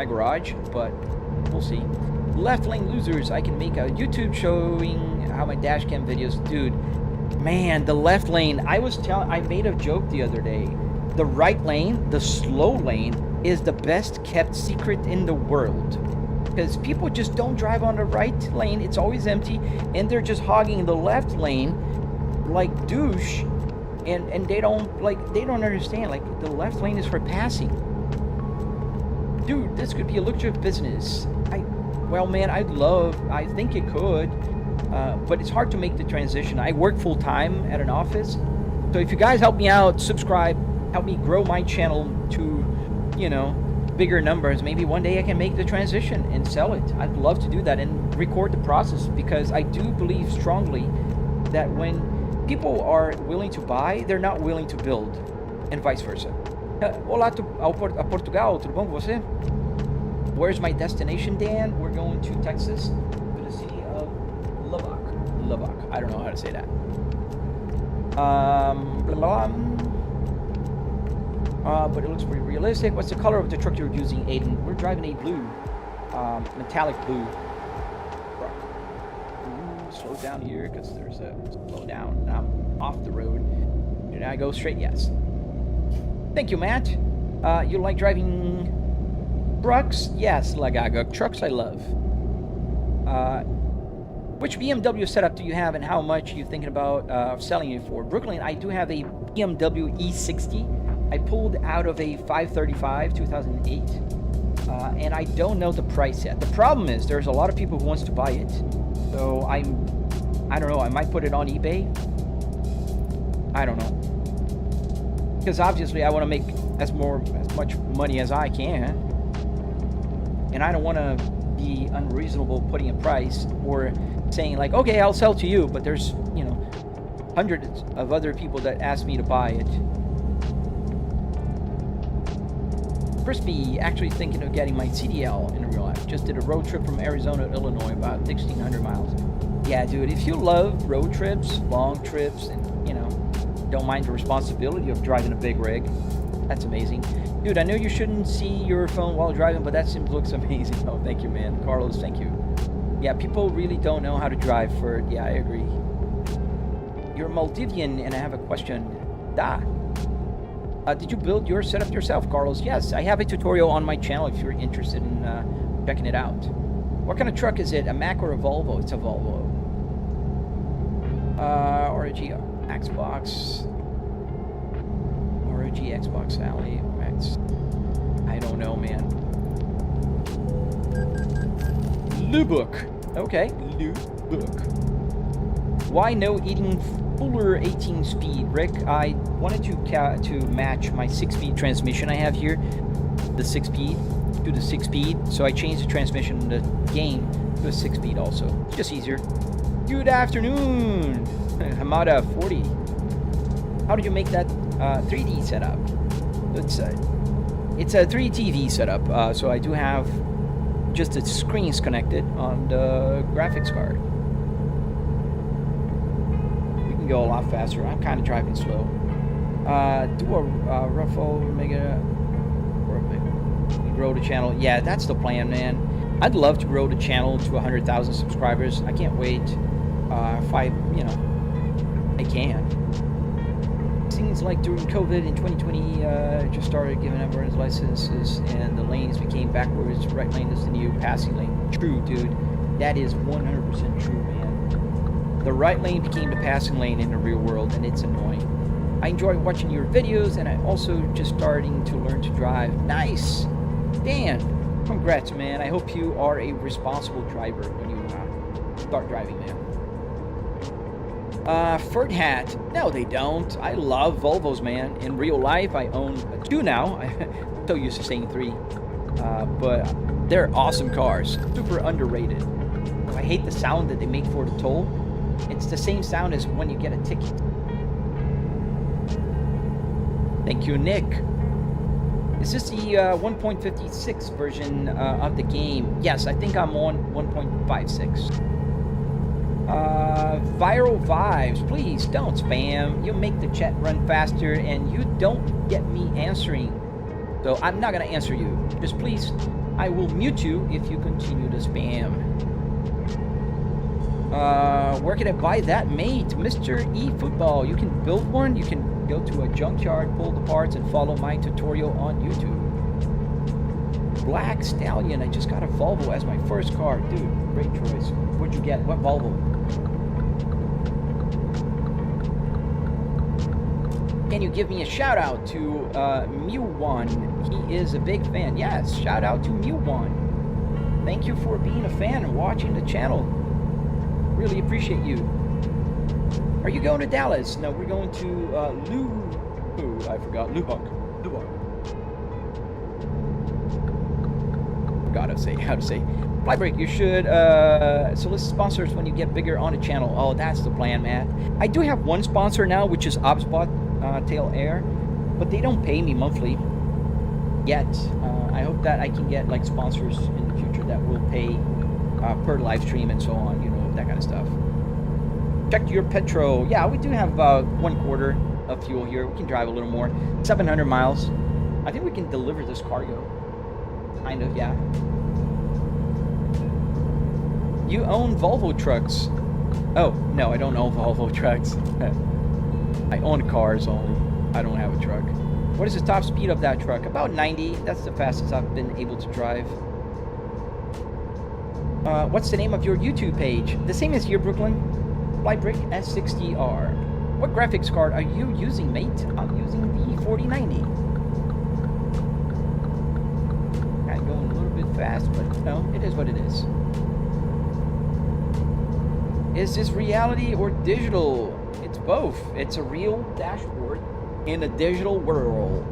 garage, but we'll see. Left lane losers, I can make a YouTube showing how my dash cam videos, dude. Man, the left lane, I made a joke the other day. The right lane, the slow lane, is the best kept secret in the world. Because people just don't drive on the right lane, it's always empty, and they're just hogging the left lane like douche, and they don't understand, like, the left lane is for passing. Dude, this could be a lucrative business. Well, man, I think it could, but it's hard to make the transition. I work full time at an office, so if you guys help me out, subscribe, help me grow my channel to, you know, bigger numbers, maybe one day I can make the transition and sell it. I'd love to do that and record the process, because I do believe strongly that when people are willing to buy, they're not willing to build, and vice versa. Olá a Portugal, tudo bom com você? Where's my destination, Dan? We're going to Texas, to the city of Lubbock. Lubbock. I don't know how to say that. But it looks pretty realistic. What's the color of the truck you're using, Aiden? We're driving a blue, metallic blue truck. Ooh, slow down here, because there's a slow down. I'm off the road. Did I go straight? Yes. Thank you, Matt. You like driving trucks? Yes, Lagaga. Trucks I love. Which BMW setup do you have, and how much are you thinking about selling it for? Brooklyn, I do have a BMW E60. I pulled out of a 535 2008, and I don't know the price yet. The problem is there's a lot of people who wants to buy it, so I don't know. I might put it on eBay. I don't know, because obviously I want to make as much money as I can, and I don't want to be unreasonable putting a price or saying like, okay, I'll sell to you, but there's, you know, hundreds of other people that ask me to buy it. Crispy, actually thinking of getting my CDL in real life. Just did a road trip from Arizona to Illinois, about 1,600 miles. Yeah, dude, if you love road trips, long trips, and, you know, don't mind the responsibility of driving a big rig, that's amazing. Dude, I know you shouldn't see your phone while driving, but that simply looks amazing. Oh, thank you, man. Carlos, thank you. Yeah, people really don't know how to drive for... Yeah, I agree. You're Maldivian, and I have a question. Did you build your setup yourself, Carlos? Yes, I have a tutorial on my channel if you're interested in checking it out. What kind of truck is it? A Mack or a Volvo? It's a Volvo. ROG Xbox. ROG Xbox Alley Max. I don't know, man. Lubbock. Okay, Lubbock. Why no eating fuller 18 speed, Rick? I wanted to match my 6-speed transmission I have here, the 6-speed to the 6-speed, so I changed the transmission in the game to a 6-speed also. It's just easier. Good afternoon, Hamada 40. How did you make that 3D setup? It's a 3 TV setup, so I do have just the screens connected on the graphics card. Go a lot faster. I'm kind of driving slow. Do a Ruffle Mega grow the channel. Yeah, that's the plan, man. I'd love to grow the channel to 100,000 subscribers. I can't wait. If I, you know, I can. Seems like during COVID in 2020, just started giving everyone's licenses, and the lanes became backwards. Right lane is the new passing lane. True, dude. That is 100% true, man. The right lane became the passing lane in the real world, and it's annoying. I enjoy watching your videos, and I'm also just starting to learn to drive. Nice! Dan, congrats, man. I hope you are a responsible driver when you start driving, man. Ford hat. No, they don't. I love Volvos, man. In real life, I own 2 now. I'm so used to saying 3. But they're awesome cars. Super underrated. I hate the sound that they make for the toll. It's the same sound as when you get a ticket. Thank you, Nick. Is this the 1.56 version of the game? Yes, I think I'm on 1.56. Viral vibes, please don't spam. You make the chat run faster and you don't get me answering. So I'm not gonna answer you. Just please, I will mute you if you continue to spam. Where can I buy that mate? Mr. E Football. You can build one. You can go to a junkyard, pull the parts, and follow my tutorial on YouTube. Black Stallion. I just got a Volvo as my first car. Dude, great choice. What'd you get? What Volvo? Can you give me a shout out to Mew1? He is a big fan. Yes, shout out to Mew1. Thank you for being a fan and watching the channel. Really appreciate you. Are you going to Dallas? No, we're going to I forgot. Lubbock. Forgot how to say. Flybreak, you should solicit sponsors when you get bigger on the channel. Oh, that's the plan, man. I do have one sponsor now, which is Obspot Tail Air, but they don't pay me monthly yet. I hope that I can get like sponsors in the future that will pay per live stream and so on, you know, that kind of stuff. Check your petrol. Yeah, we do have about 1/4 of fuel here. We can drive a little more. 700 miles. I think we can deliver this cargo. Kind of, yeah. You own Volvo trucks. Oh, no, I don't own Volvo trucks. I own cars only. I don't have a truck. What is the top speed of that truck? About 90. That's the fastest I've been able to drive. What's the name of your YouTube page? The same as here, Brooklyn. Volvo S60R. What graphics card are you using, mate? I'm using the 4090. Kind of going a little bit fast, but no, it is what it is. Is this reality or digital? It's both. It's a real dashboard in a digital world.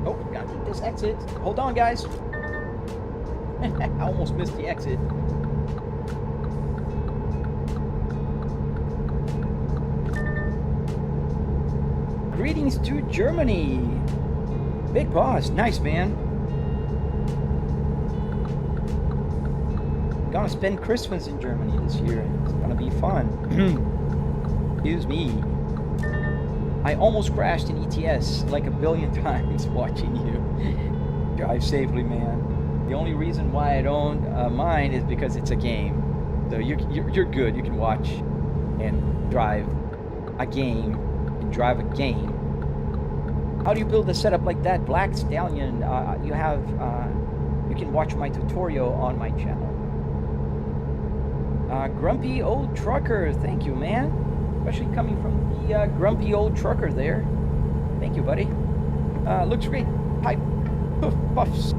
Oh, gotta take this exit. Hold on, guys. I almost missed the exit. Greetings to Germany. Big boss. Nice, man. Gonna spend Christmas in Germany this year. It's gonna be fun. Excuse me. I almost crashed in ETS like a billion times watching you. Drive safely, man. The only reason why I don't mind is because it's a game. So you're good. You can watch and drive a game and drive a game. How do you build a setup like that, Black Stallion? You can watch my tutorial on my channel. Grumpy old trucker, thank you, man. Especially coming from the grumpy old trucker there. Thank you, buddy. Looks great. Pipe. Poof, puffs.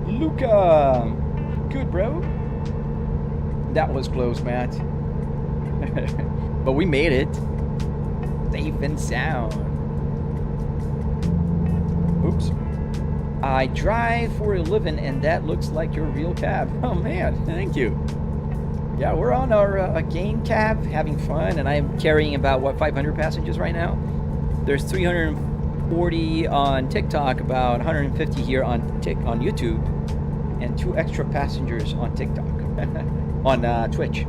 Luca. Good, bro. That was close, Matt. But we made it. Safe and sound. Oops. I drive for a living, and that looks like your real cab. Oh, man. Thank you. Yeah, we're on our game cab, having fun, and I'm carrying about, 500 passengers right now? There's 340 on TikTok, about 150 here on YouTube, and 2 extra passengers on TikTok, on Twitch.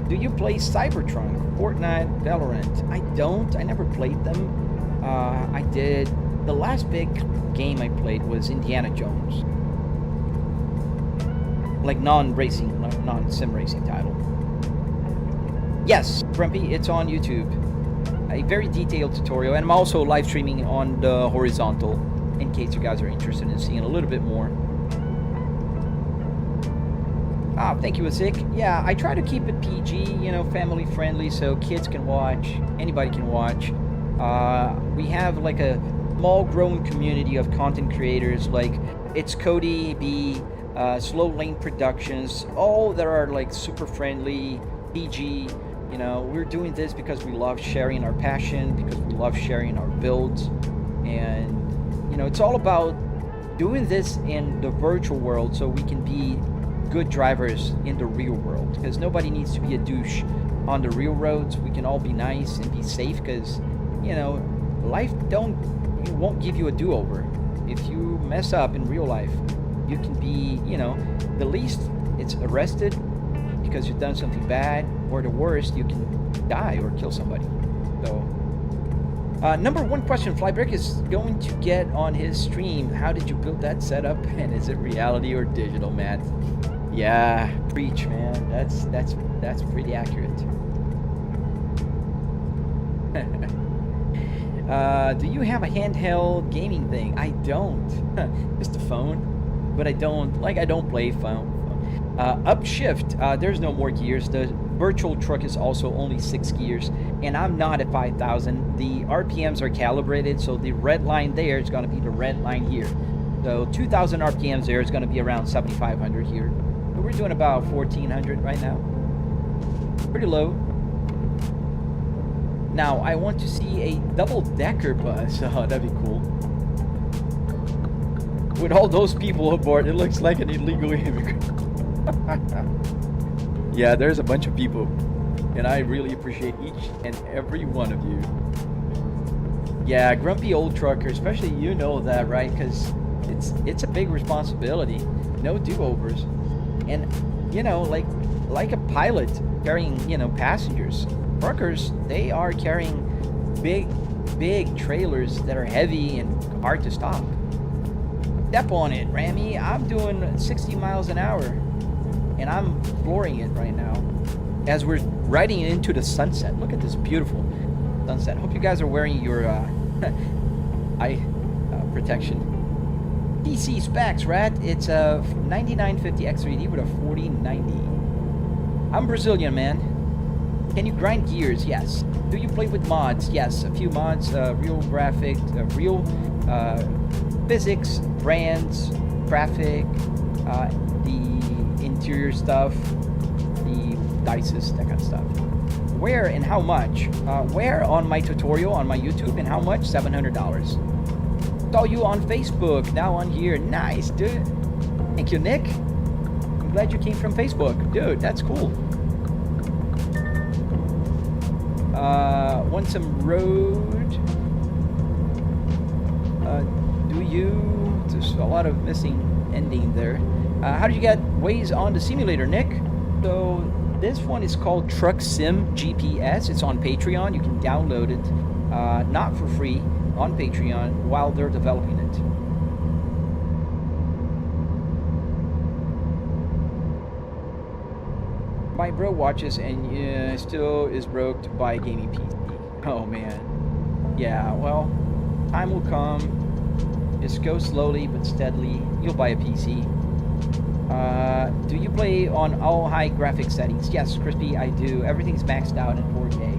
Do you play Cybertrunk, Fortnite, Valorant? I don't. I never played them. I did. The last big game I played was Indiana Jones. Like non-racing, non-sim racing title. Yes, Grumpy, it's on YouTube. A very detailed tutorial, and I'm also live streaming on the horizontal in case you guys are interested in seeing a little bit more. Ah, thank you, Azik. Yeah, I try to keep it PG, family friendly, so kids can watch, anybody can watch. We have like a small growing community of content creators, like it's Cody B, Slow Lane Productions, all that are like super friendly, PG. We're doing this because we love sharing our passion, because we love sharing our builds, and it's all about doing this in the virtual world so we can be good drivers in the real world, because nobody needs to be a douche on the real roads. We can all be nice and be safe, because life won't give you a do-over. if you mess up in real life, you can be, you know, the least it's arrested because you've done something bad, or the worst, you can die or kill somebody. So, number one question Flybrick is going to get on his stream. How did you build that setup, and is it reality or digital, Matt? Yeah, preach, man. That's pretty accurate. Do you have a handheld gaming thing? I don't. Just a phone, but I don't play phone. Upshift, there's no more gears. The virtual truck is also only 6 gears, and I'm not at 5,000. The RPMs are calibrated, so the red line there is going to be the red line here. So 2,000 RPMs there is going to be around 7,500 here. But we're doing about 1,400 right now. Pretty low. Now, I want to see a double-decker bus. Oh, that'd be cool. With all those people aboard, it looks like an illegal immigrant. Yeah, there's a bunch of people, and I really appreciate each and every one of you. Yeah, grumpy old trucker, especially, you know that, right? Because it's a big responsibility. No do-overs. And, you know, like a pilot carrying, you know, passengers. Truckers, they are carrying big trailers that are heavy and hard to stop. Step on it, Rami. I'm doing 60 miles an hour, and I'm flooring it right now as we're riding into the sunset. Look at this beautiful sunset. Hope you guys are wearing your eye protection. PC specs, Rat. It's a 9950 X3D with a 4090. I'm Brazilian, man. Can you grind gears? Yes. Do you play with mods? Yes, a few mods. Real graphics, real physics, brands, graphic, the interior stuff, the dices, that kind of stuff. Where and how much? Where on my tutorial on my YouTube, and how much? $700. Saw you on Facebook, now on here. Nice, dude. Thank you, Nick. I'm glad you came from Facebook. Dude, that's cool. Want some road? Do you? There's a lot of missing ending there. How did you get Waze on the simulator, Nick? So this one is called Truck Sim GPS. It's on Patreon. You can download it, not for free, on Patreon while they're developing it. My bro watches and still is broke to buy a gaming PC. Oh man. Yeah, well, time will come. Just go slowly but steadily. You'll buy a PC. Do you play on all high graphics settings? Yes, Crispy, I do. Everything's maxed out in 4K.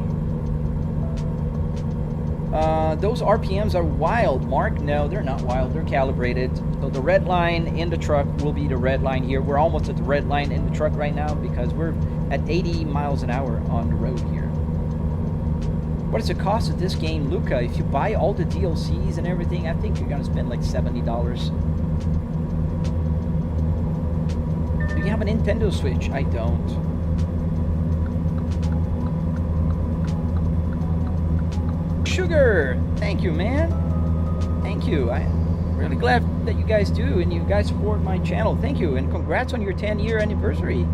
Those RPMs are wild, Mark. No, they're not wild. They're calibrated. So the red line in the truck will be the red line here. We're almost at the red line in the truck right now because we're at 80 miles an hour on the road here. What is the cost of this game, Luca? If you buy all the DLCs and everything, I think you're going to spend like $70. Do you have a Nintendo Switch? I don't. Sugar! Thank you, man. Thank you. I'm really glad that you guys do, and you guys support my channel. Thank you, and congrats on your 10-year anniversary.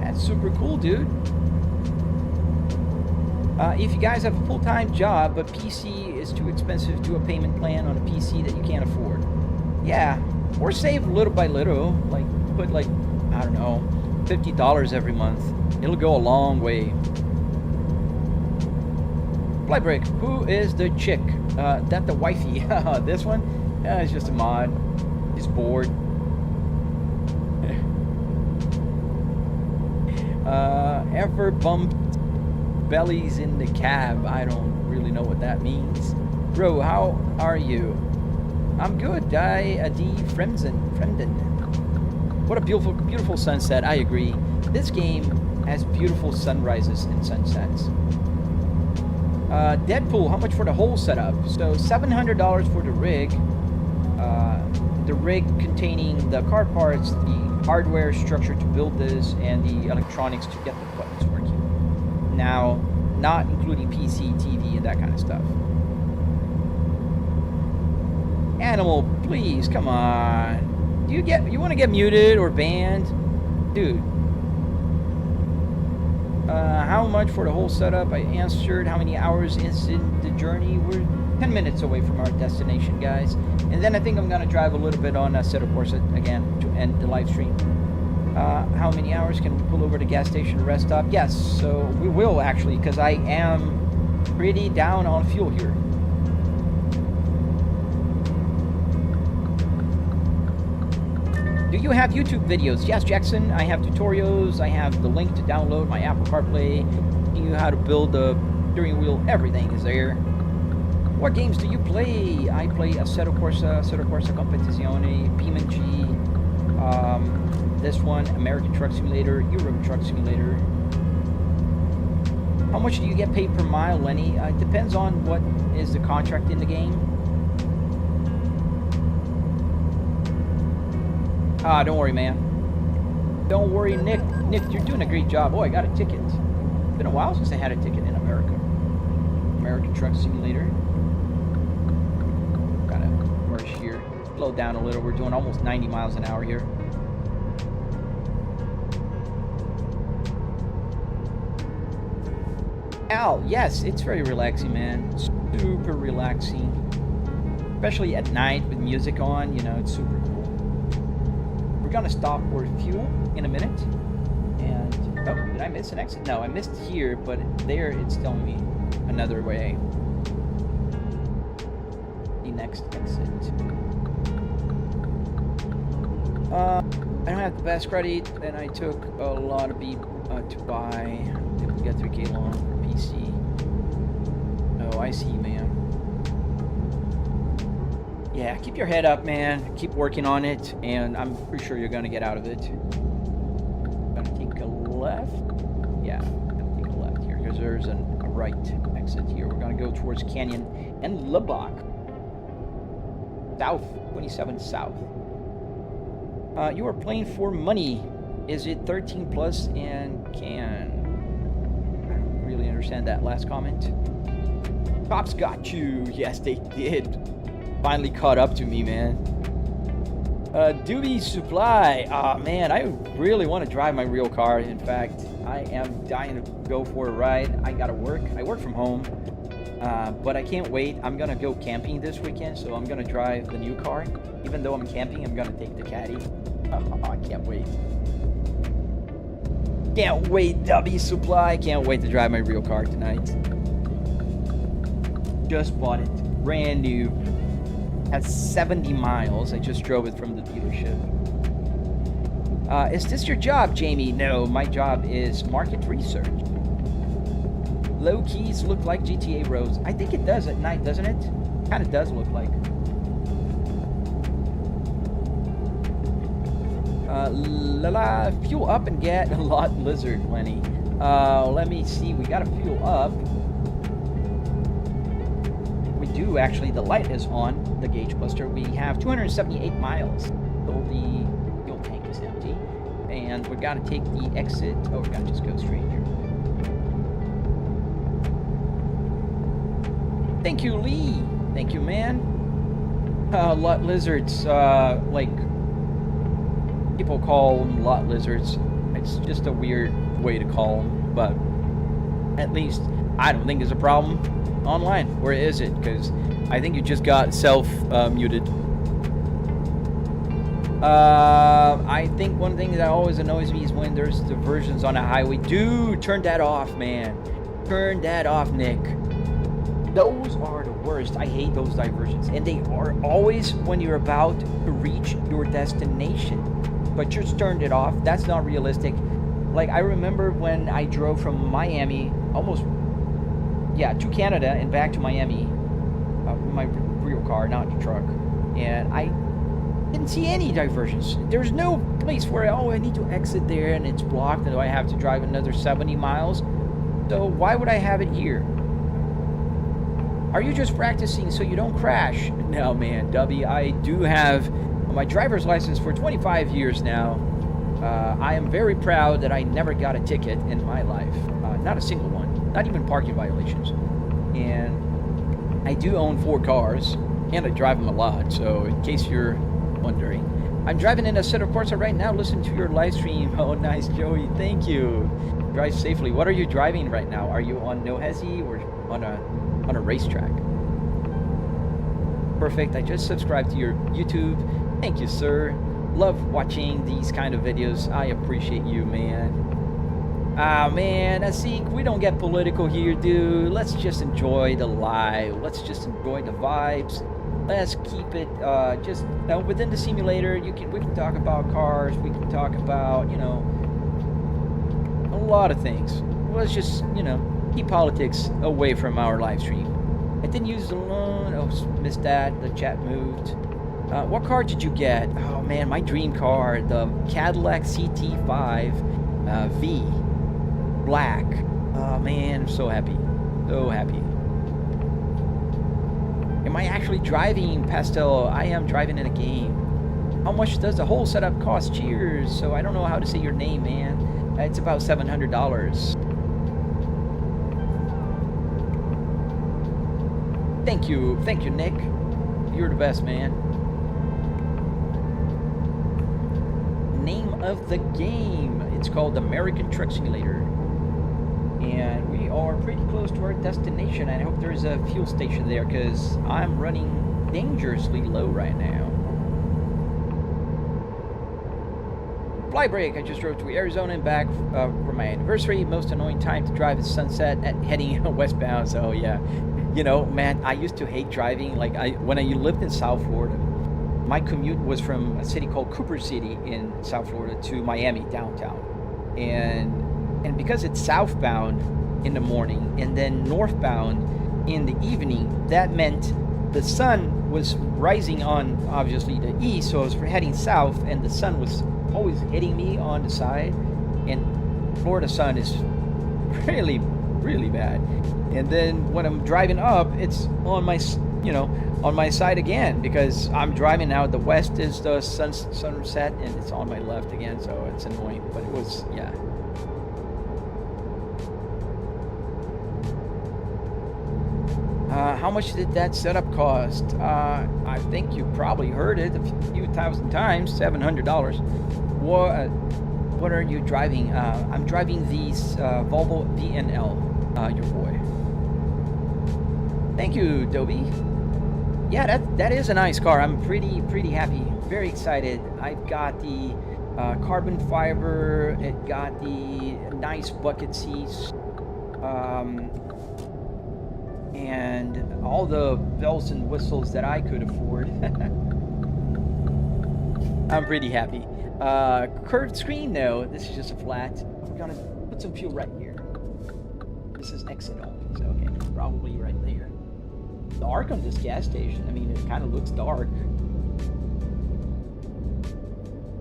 That's super cool, dude. If you guys have a full-time job, but PC is too expensive, do a payment plan on a PC that you can't afford. Yeah, or save little by little. Like, put like, I don't know, $50 every month. It'll go a long way. Flybrick, who is the chick? That the wifey. This one? It's just a mod. He's bored. Ever bumped bellies in the cab? I don't really know what that means. Bro, how are you? I'm good. D. Fremden. What a beautiful sunset. I agree. This game has beautiful sunrises and sunsets. Deadpool, how much for the whole setup? So $700 for the rig. The rig containing the car parts, the hardware structure to build this, and the electronics to get the buttons working. Now not including PC, TV, and that kind of stuff. Animal, please, come on. You want to get muted or banned? Dude. How much for the whole setup? I answered. How many hours is in the journey? We're 10 minutes away from our destination, guys. And then I think I'm going to drive a little bit on Assetto Corsa again to end the live stream. How many hours can we pull over to gas station rest stop? Yes, so we will actually, because I am pretty down on fuel here. Do you have YouTube videos? Yes, Jackson. I have tutorials. I have the link to download my Apple CarPlay. Teaching you how to build the steering wheel. Everything is there. What games do you play? I play Assetto Corsa Competizione, BeamNG, this one, American Truck Simulator, Euro Truck Simulator. How much do you get paid per mile, Lenny? It depends on what is the contract in the game. Don't worry, man. Don't worry, Nick. Nick, you're doing a great job. Oh, I got a ticket. It's been a while since I had a ticket in America. American Truck Simulator. Gotta merge here. Slow down a little. We're doing almost 90 miles an hour here. Al, yes, it's very relaxing, man. Super relaxing. Especially at night with music on, you know, it's super cool. We're gonna stop for fuel in a minute. And, oh, did I miss an exit? No, I missed here, but there it's telling me another way. The next exit. I don't have the best credit, and I took a lot of beep to buy. Didn't get 3K long for PC. Oh, I see, man. Yeah, keep your head up, man. Keep working on it, and I'm pretty sure you're gonna get out of it. Gonna take a left. Yeah, gonna take a left here. There's a right exit here. We're gonna go towards Canyon and Lubbock. South, 27 south. You are playing for money. Is it 13 plus and can? I don't really understand that last comment. Cops got you. Yes, they did. Finally caught up to me, man. Doobie Supply. Man, I really want to drive my real car. In fact, I am dying to go for a ride. I gotta work. I work from home. But I can't wait. I'm gonna go camping this weekend, so I'm gonna drive the new car. Even though I'm camping, I'm gonna take the caddy. I can't wait. Can't wait, W Supply. Can't wait to drive my real car tonight. Just bought it. Brand new. Has 70 miles. I just drove it from the dealership. Is this your job, Jamie? No, my job is market research. Low keys look like GTA roads. I think it does at night, doesn't it? Kind of does look like. Fuel up and get a lot lizard, Lenny. Let me see. We gotta fuel up. We do actually. The light is on the gauge cluster. We have 278 miles. So the fuel tank is empty, and we gotta take the exit. Oh, we gotta just go straight here. Thank you, Lee. Thank you, man. Lot lizards, like, people call them lot lizards. It's just a weird way to call them, but at least I don't think there's a problem online. Where is it? Because I think you just got self-muted. I think one thing that always annoys me is when there's diversions on a highway. Dude, turn that off, man. Turn that off, Nick. Those are the worst. I hate those diversions. And they are always when you're about to reach your destination. But just turned it off. That's not realistic. Like, I remember when I drove from Miami, to Canada and back to Miami, with my real car, not the truck. And I didn't see any diversions. There's no place where, I need to exit there and it's blocked and I have to drive another 70 miles. So why would I have it here? Are you just practicing so you don't crash? No, man, W. I do have my driver's license for 25 years now. I am very proud that I never got a ticket in my life. Not a single one. not even parking violations. And I do own 4 cars, and I drive them a lot, so in case you're wondering. I'm driving in Assetto Corsa right now, listen to your live stream. Oh, nice, Joey, thank you. Drive safely. What are you driving right now? Are you on no hesi or on a racetrack? Perfect, I just subscribed to your YouTube. Thank you, sir. Love watching these kind of videos. I appreciate you, man. Ah, man, Asik, we don't get political here, dude. Let's just enjoy the live. Let's just enjoy the vibes. Let's keep it just within the simulator. We can talk about cars. We can talk about, you know, a lot of things. Let's just, you know, keep politics away from our live stream. I didn't use the loan. Oh, missed that. The chat moved. What car did you get? Oh man, my dream car, the Cadillac CT5 V, black. Oh man, I'm so happy, so happy. Am I actually driving, Pastel? I am driving in a game. How much does the whole setup cost? Cheers. So I don't know how to say your name, man. It's about $700. Thank you, Nick. You're the best, man. Name of the game. It's called American Truck Simulator. And we are pretty close to our destination. I hope there's a fuel station there because I'm running dangerously low right now. Fly break. I just drove to Arizona and back for my anniversary. Most annoying time to drive is sunset at heading westbound. So yeah, you know, man, I used to hate driving. Like when I lived in South Florida, my commute was from a city called Cooper City in South Florida to Miami downtown, and because it's southbound in the morning and then northbound in the evening, that meant the sun was rising on obviously the east, so I was heading south, and the sun was always hitting me on the side, and Florida sun is really, really bad. And then when I'm driving up, it's on my, you know, on my side again, because I'm driving now. The west is the sunset, and it's on my left again, so it's annoying. But it was, yeah. How much did that setup cost? I think you probably heard it a few thousand times. $700. What are you driving? I'm driving these Volvo VNL. Your boy. Thank you, Dobie. Yeah, that is a nice car. I'm pretty happy. Very excited. I've got the carbon fiber. It got the nice bucket seats. And all the bells and whistles that I could afford. I'm pretty happy. Curved screen, though. This is just a flat. We're gonna put some fuel right here. This is exit only, so okay, probably right there. Dark on this gas station. I mean, it kind of looks dark.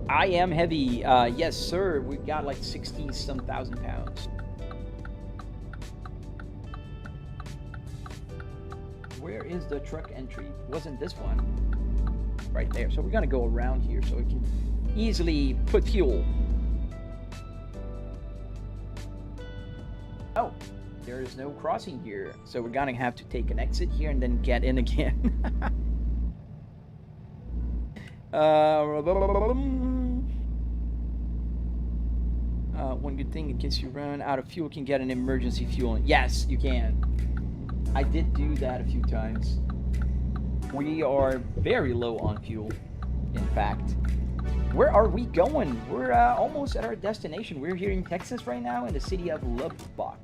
I am heavy. Yes, sir. We've got like 60-some thousand pounds. Where is the truck entry? Wasn't this one? Right there. So we're gonna go around here so we can easily put fuel. Oh, there is no crossing here. So we're gonna have to take an exit here and then get in again. One good thing, in case you run out of fuel, can get an emergency fuel. Yes, you can. I did do that a few times. We are very low on fuel, in fact. Where are we going? We're almost at our destination. We're here in Texas right now, in the city of Lubbock.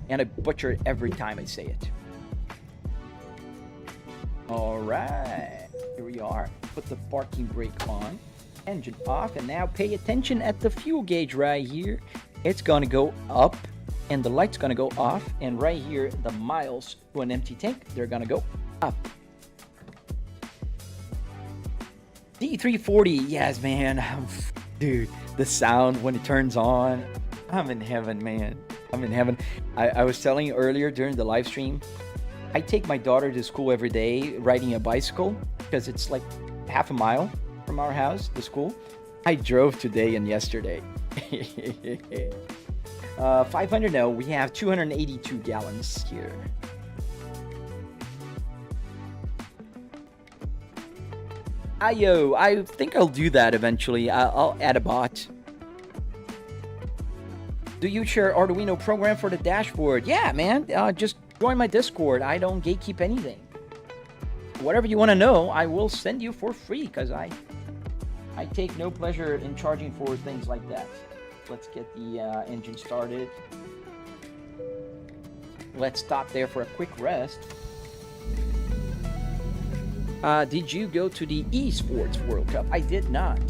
And I butcher it every time I say it. All right, here we are. Put the parking brake on, engine off, and now pay attention at the fuel gauge right here. It's gonna go up, and the light's gonna go off, and right here, the miles to an empty tank, they're gonna go up. D340, yes, man. Dude, the sound when it turns on, I'm in heaven, man. I'm in heaven. I was telling you earlier during the live stream, I take my daughter to school every day riding a bicycle because it's like half a mile from our house to school. I drove today and yesterday. 500, no, we have 282 gallons here. I think I'll do that eventually. I'll add a bot. Do you share Arduino program for the dashboard? Yeah, man. Just join my Discord. I don't gatekeep anything. Whatever you want to know, I will send you for free because I take no pleasure in charging for things like that. Let's get the engine started. Let's stop there for a quick rest. Did you go to the Esports World Cup? I did not.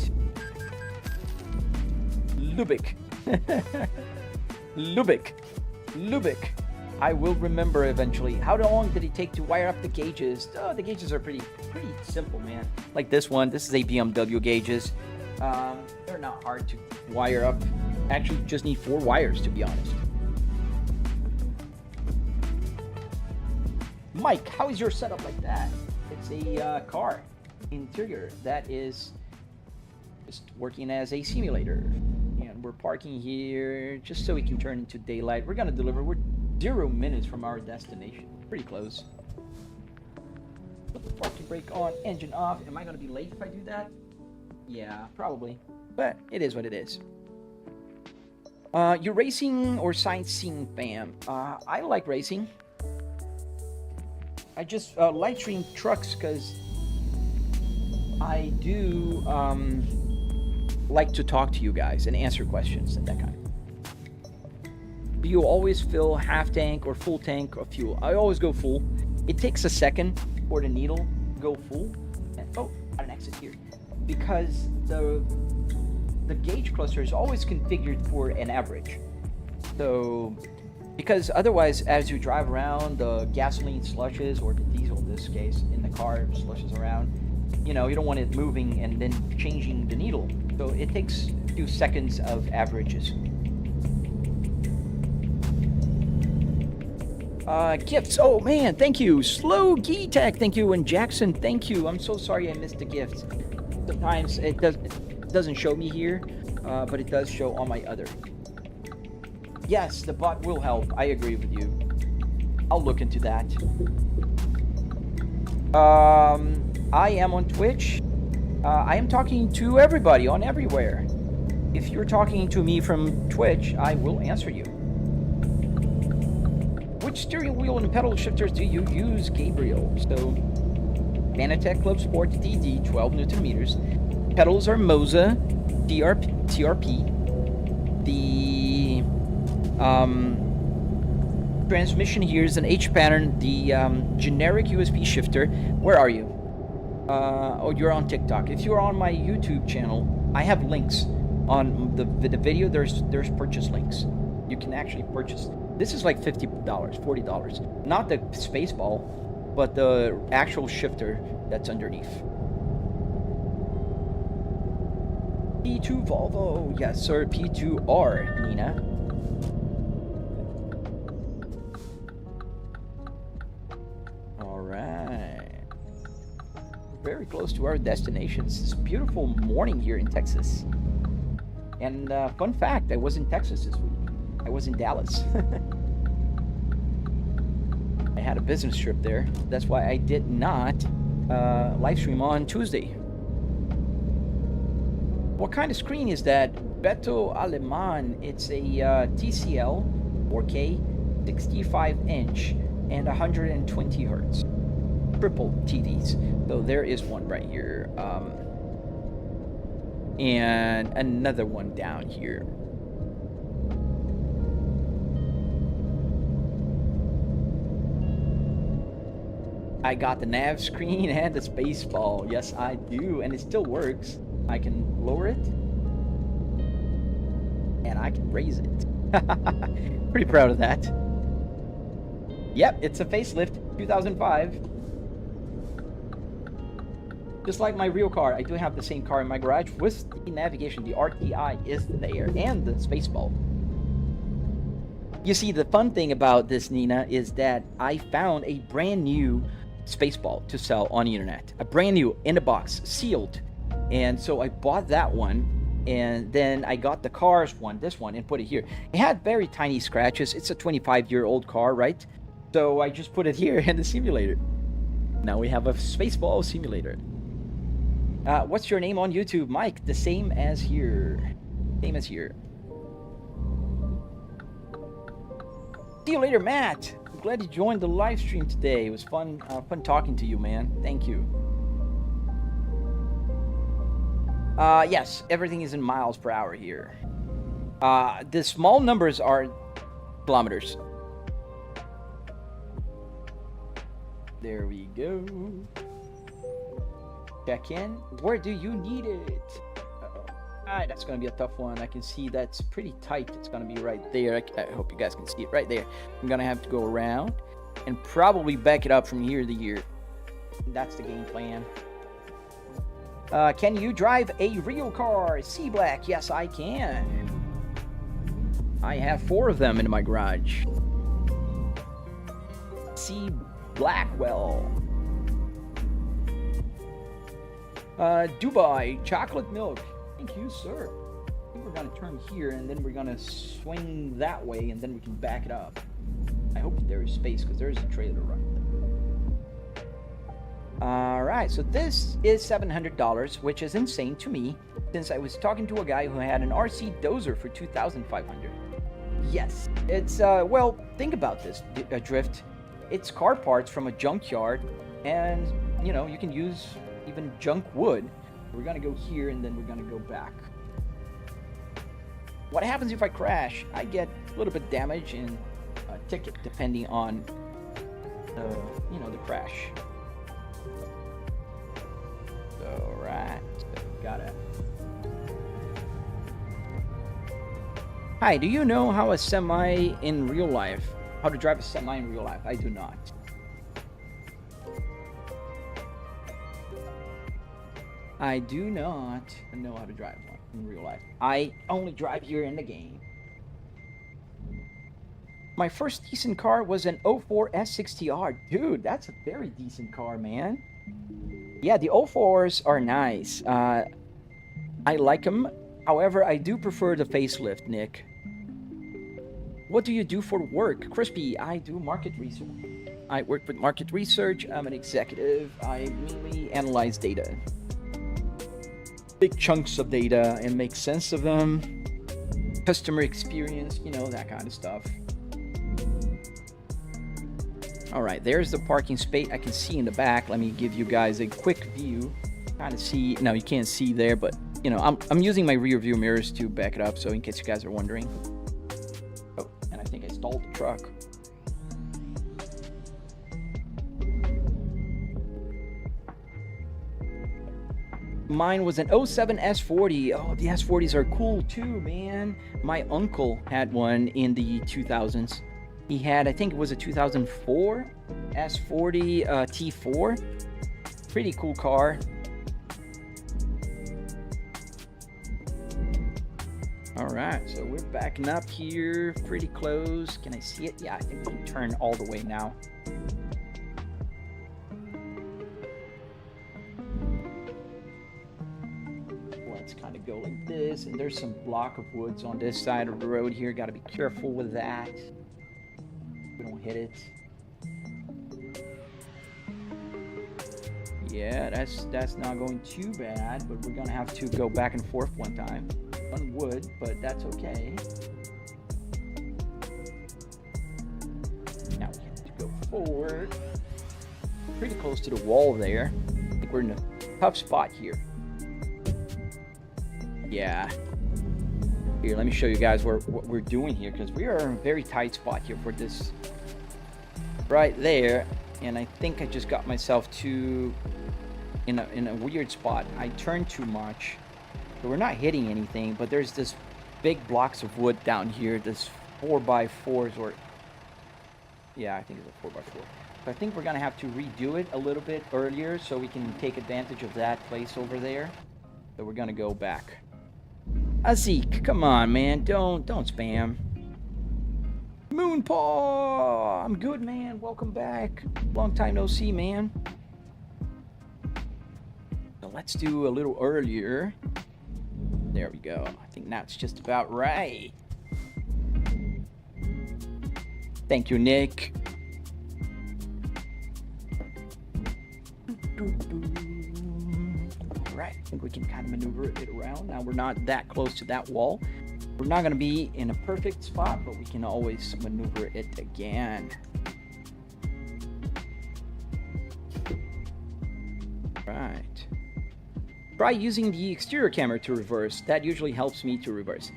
Lübeck. Lübeck. I will remember eventually. How long did it take to wire up the gauges? Oh, the gauges are pretty simple, man. Like this one. This is a BMW gauges. They're not hard to wire up. Actually, just need 4 wires, to be honest. Mike, how is your setup like that? It's a car interior that is just working as a simulator. And we're parking here just so we can turn into daylight. We're gonna deliver. We're 0 minutes from our destination. Pretty close. Put the parking brake on, engine off. Am I gonna be late if I do that? Yeah, probably. But it is what it is. You racing or sightseeing fam? I like racing. I just live stream trucks because I do like to talk to you guys and answer questions and that kind. Do you always fill half tank or full tank of fuel? I always go full. It takes a second for the needle to go full. And, oh, got an exit here. Because the gauge cluster is always configured for an average. So, because otherwise, as you drive around, the gasoline slushes, or the diesel in this case, in the car slushes around. You know, you don't want it moving and then changing the needle. So it takes a few seconds of averages. Gifts. Oh man, thank you. Slow G-Tech, thank you. And Jackson, thank you. I'm so sorry I missed the gifts. Sometimes it doesn't show me here, but it does show on my other. Yes, the bot will help. I agree with you. I'll look into that. I am on Twitch. I am talking to everybody on everywhere. If you're talking to me from Twitch, I will answer you. Which steering wheel and pedal shifters do you use, Gabriel? So, Fanatec Clubsport DD, 12 Newton meters. Pedals are Moza TRP. The transmission here is an H pattern. The generic USB shifter. Where are you? Oh, you're on TikTok. If you're on my YouTube channel, I have links on the video. There's purchase links. You can actually purchase. This is like $50, $40. Not the space ball, but the actual shifter that's underneath. P2 Volvo. Yes, sir. P2R, Nina. All right. Very close to our destination. It's a beautiful morning here in Texas. And fun fact, I was in Texas this week. I was in Dallas. I had a business trip there. That's why I did not live stream on Tuesday. What kind of screen is that? Beto Aleman. It's a TCL 4K 65-inch and 120 hertz. Triple TVs. So there is one right here. And another one down here. I got the nav screen and the space ball. Yes, I do. And it still works. I can lower it. And I can raise it. Pretty proud of that. Yep, it's a facelift. 2005. Just like my real car, I do have the same car in my garage with the navigation. The RTI is there. And the space ball. You see, the fun thing about this, Nina, is that I found a brand new Spaceball to sell on the internet. A brand new, in a box, sealed. And so I bought that one, And then I got the cars one, this one, and put it here. It had very tiny scratches. It's a 25-year-old car, right? So I just put it here in the simulator. Now we have a Spaceball simulator. What's your name on YouTube? Mike, the same as here. Same as here. See you later, Matt. I'm glad you joined the live stream today. It was fun talking to you, man. Thank you. Yes, everything is in miles per hour here. The small numbers are kilometers. There we go. Check in. Where do you need it? Alright, that's going to be a tough one. I can see that's pretty tight. It's going to be right there. I hope you guys can see it right there. I'm going to have to go around and probably back it up from here to here. That's the game plan. Can you drive a real car? C Black, yes I can. I have 4 of them in my garage. C Blackwell. Dubai, chocolate milk. Thank you, sir. I think we're gonna turn here and then we're gonna swing that way and then we can back it up. I hope there is space because there is a trailer right there. Alright, so this is $700, which is insane to me, since I was talking to a guy who had an RC Dozer for $2,500. Yes, it's, well, think about this, Drift. It's car parts from a junkyard, and, you know, you can use even junk wood. We're gonna go here, and then we're gonna go back. What happens if I crash? I get a little bit damage and a ticket, depending on, you know, the crash. Alright, so got it. Hi, do you know how a semi in real life? How to drive a semi in real life? I do not. I do not know how to drive one in real life. I only drive here in the game. My first decent car was an 04 S60R. Dude, that's a very decent car, man. Yeah, the 04s are nice. I like them. However, I do prefer the facelift, Nick. What do you do for work? Crispy, I do market research. I work with market research. I'm an executive. I mainly analyze data. Big chunks of data and make sense of them. Customer experience, you know, that kind of stuff. Alright, there's the parking space I can see in the back. Let me give you guys a quick view. Kind of see, no, you can't see there, but, you know, I'm using my rear view mirrors to back it up, so in case you guys are wondering. Oh, and I think I stalled the truck. Mine was an 07 S40. Oh, the S40s are cool too, man. My uncle had one in the 2000s. He had, I think it was a 2004 S40 T4. Pretty cool car. Alright, so we're backing up here. Pretty close. Can I see it? Yeah, I think we can turn all the way now. Let's kind of go like this. And there's some block of woods on this side of the road here. Got to be careful with that. We don't hit it. Yeah, that's not going too bad, but we're gonna have to go back and forth one time. One wood, but that's okay. Now we have to go forward. Pretty close to the wall there. I think we're in a tough spot here. Yeah. Here, let me show you guys what we're doing here, because we are in a very tight spot here for this. Right there, and I think I just got myself too in a weird spot. I turned too much, so we're not hitting anything, but there's this big blocks of wood down here, this 4x4s, or yeah, I think it's a 4x4. So I think we're gonna have to redo it a little bit earlier so we can take advantage of that place over there. So we're gonna go back. Azik, come on, man, don't spam. Moonpaw, I'm good, man. Welcome back. Long time no see, man. So let's do a little earlier. There we go. I think that's just about right. Thank you, Nick. Right, I think we can kind of maneuver it around. Now we're not that close to that wall. We're not going to be in a perfect spot, but we can always maneuver it again. Right. Try using the exterior camera to reverse. That usually helps me to reverse.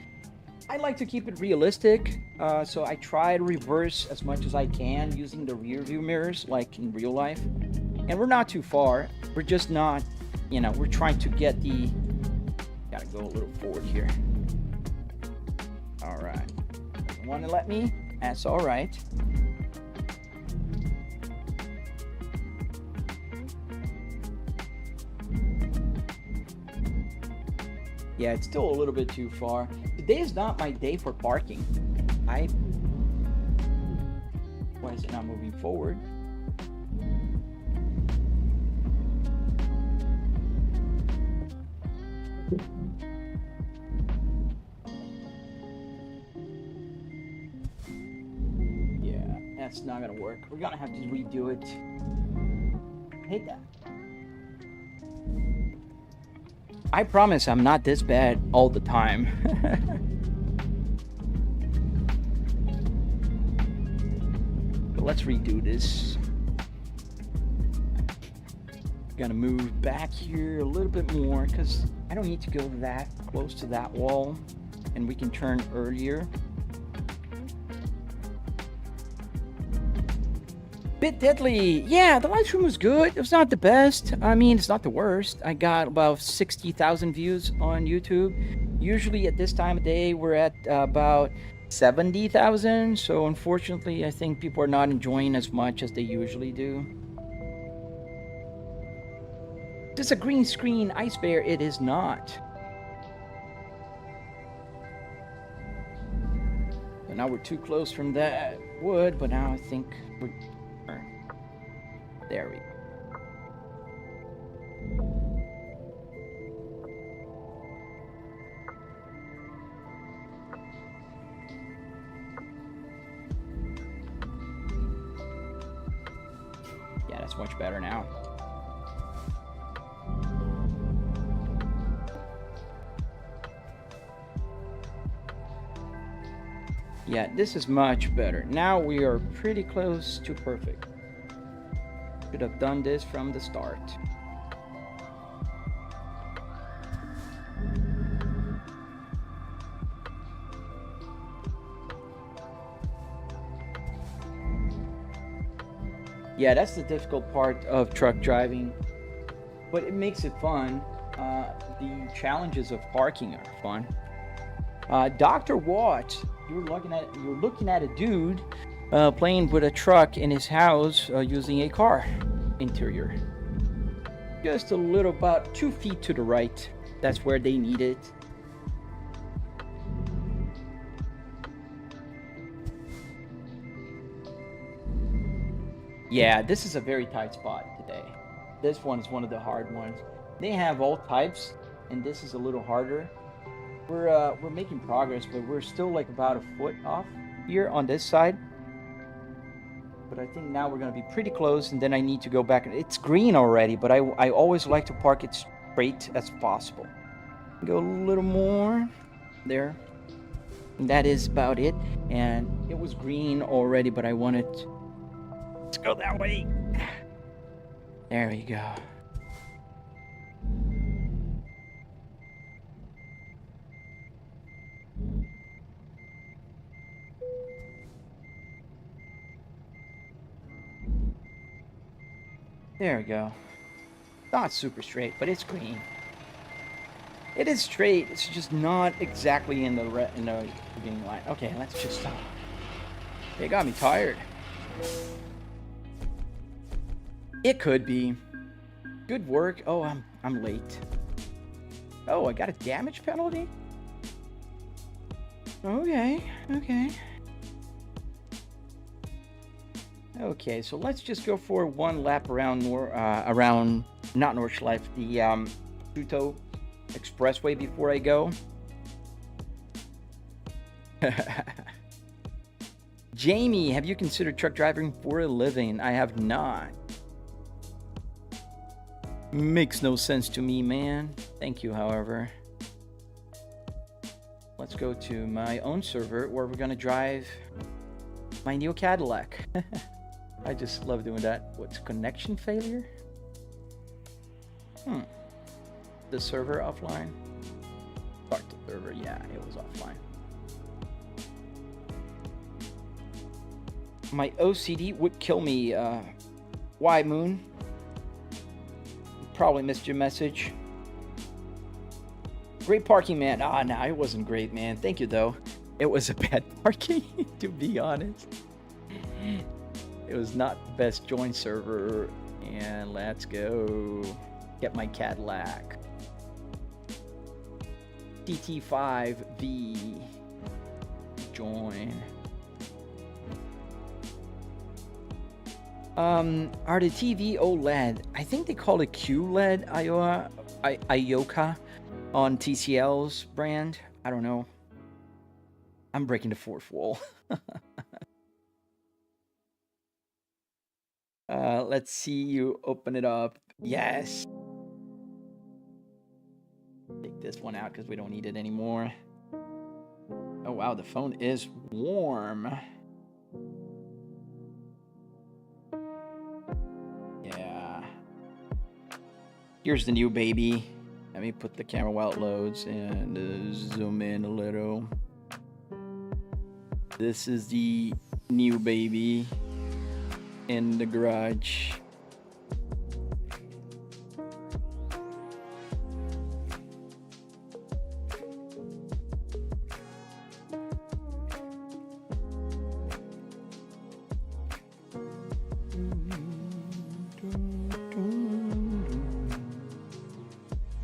I like to keep it realistic, so I try to reverse as much as I can using the rear view mirrors, like in real life. And we're not too far. We're just not, you know, we're trying to get the... Gotta go a little forward here. All right. Doesn't want to let me? That's all right. Yeah, it's still a little bit too far. Today is not my day for parking. Why is it not moving forward? Yeah, that's not gonna work. We're gonna have to redo it. I hate that. I promise I'm not this bad all the time. But let's redo this. Gotta move back here a little bit more because I don't need to go that close to that wall, and we can turn earlier. Bit deadly. Yeah, the live stream was good. It was not the best. I mean, it's not the worst. I got about 60,000 views on YouTube. Usually at this time of day, we're at about 70,000. So unfortunately, I think people are not enjoying as much as they usually do. Is this a green screen ice bear? It is not. So now we're too close from that wood, but now I think we're... There we go. Yeah, that's much better now. Yeah, this is much better. Now we are pretty close to perfect. Should have done this from the start. Yeah, that's the difficult part of truck driving, but it makes it fun. The challenges of parking are fun. Dr. Watt, you're looking at a dude playing with a truck in his house using a car interior. Just a little, about 2 feet to the right. That's where they need it. Yeah, this is a very tight spot today. This one is one of the hard ones. They have all types, and this is a little harder. We're making progress, but we're still like about a foot off here on this side. But I think now we're going to be pretty close, and then I need to go back. It's green already, but I always like to park it straight as possible. Go a little more there. And that is about it. And it was green already, but I wanted... Let's go that way. There we go. There we go. Not super straight, but it's green. It is straight. It's just not exactly in the beginning line. Okay, let's just stop. They got me tired. It could be. Good work. Oh, I'm late. Oh, I got a damage penalty? Okay. Okay, so let's just go for one lap around not Nordschleife, the Schuto expressway before I go. Jamie, have you considered truck driving for a living? I have not. Makes no sense to me, man. Thank you, however. Let's go to my own server where we're gonna drive my new Cadillac. I just love doing that. What's connection failure? The server offline? Start the server, yeah, it was offline. My OCD would kill me. Why, Moon? Probably missed your message. Great parking, man. No, it wasn't great, man. Thank you, though. It was a bad parking, to be honest. It was not the best join server. And let's go get my Cadillac. TT5V. Join. Are the TV OLED? I think they call it QLED Ioka on TCL's brand. I don't know. I'm breaking the fourth wall. Let's see you open it up. Yes. Take this one out because we don't need it anymore. Oh wow, the phone is warm. Yeah. Here's the new baby. Let me put the camera while it loads and zoom in a little. This is the new baby in the garage.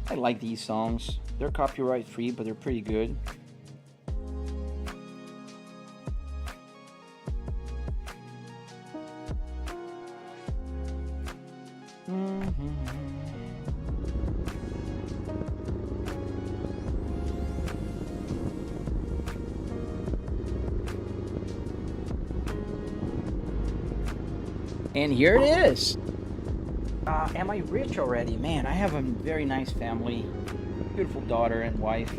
I like these songs. They're copyright free, but they're pretty good. And here it is. Am I rich already? Man, I have a very nice family. Beautiful daughter and wife.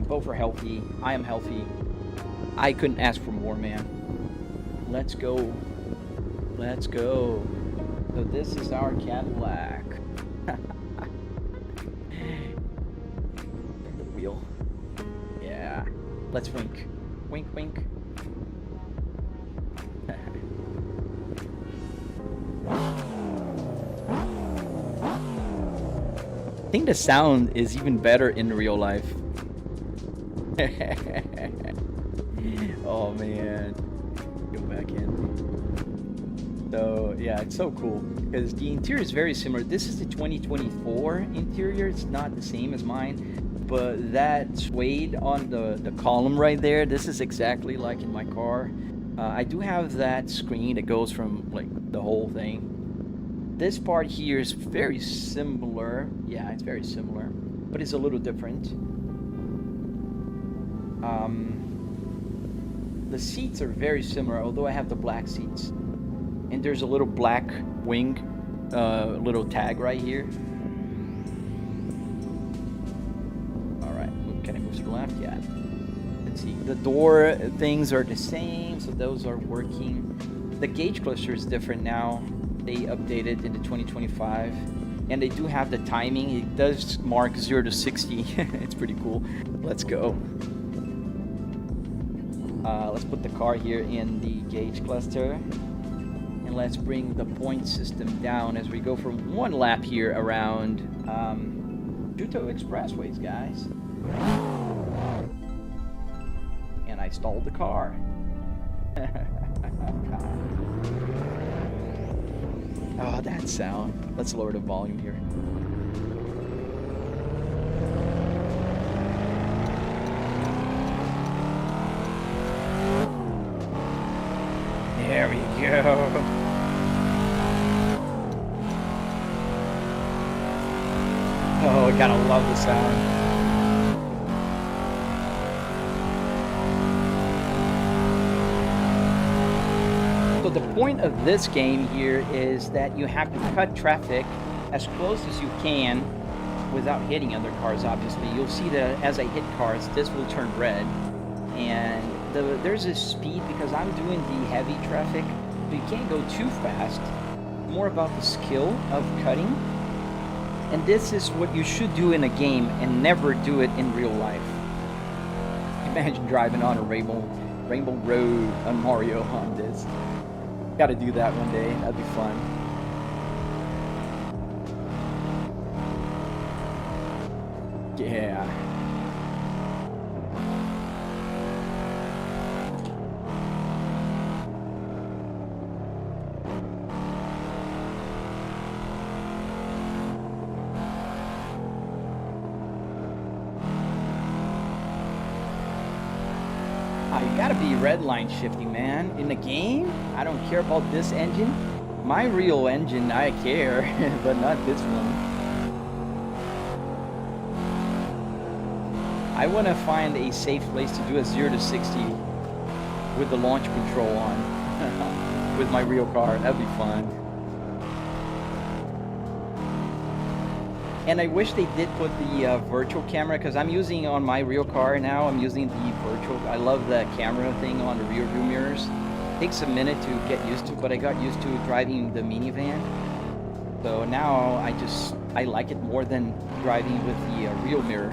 Both are healthy. I am healthy. I couldn't ask for more, man. Let's go. Let's go. So this is our Cadillac. The wheel. Yeah. Let's wink. Wink, wink. I think the sound is even better in real life. Oh man, go back in. So yeah, it's so cool because the interior is very similar. This is the 2024 interior. It's not the same as mine, but that suede on the column right there, this is exactly like in my car. I do have that screen that goes from like the whole thing. This part here is very similar. Yeah, it's very similar, but it's a little different. The seats are very similar, although I have the black seats. And there's a little black wing, little tag right here. All right, can I move to the left? Yeah. Let's see. The door things are the same, so those are working. The gauge cluster is different now. They updated into 2025, and they do have the timing. It does mark 0 to 60. It's pretty cool. Let's go. Let's put the car here in the gauge cluster, and let's bring the point system down as we go from one lap here around Juto expressways, guys. And I stalled the car. Oh, that sound. Let's lower the volume here. There we go. Oh, I gotta love the sound. So the point of this game here is that you have to cut traffic as close as you can without hitting other cars, obviously. You'll see that as I hit cars, this will turn red. And there's a speed because I'm doing the heavy traffic, so you can't go too fast. More about the skill of cutting. And this is what you should do in a game and never do it in real life. Imagine driving on a Rainbow Road on Mario on this. Gotta do that one day, that'd be fun. Yeah. You gotta be red line shifting, man. In the game, I don't care about this engine. My real engine, I care, but not this one. I want to find a safe place to do a 0 to 60 with the launch control on with my real car. That'd be fun. And I wish they did put the virtual camera, because I'm using on my real car now, I'm using the virtual. I love the camera thing on the rear view mirrors. It takes a minute to get used to, but I got used to driving the minivan. So now I like it more than driving with the rear mirror.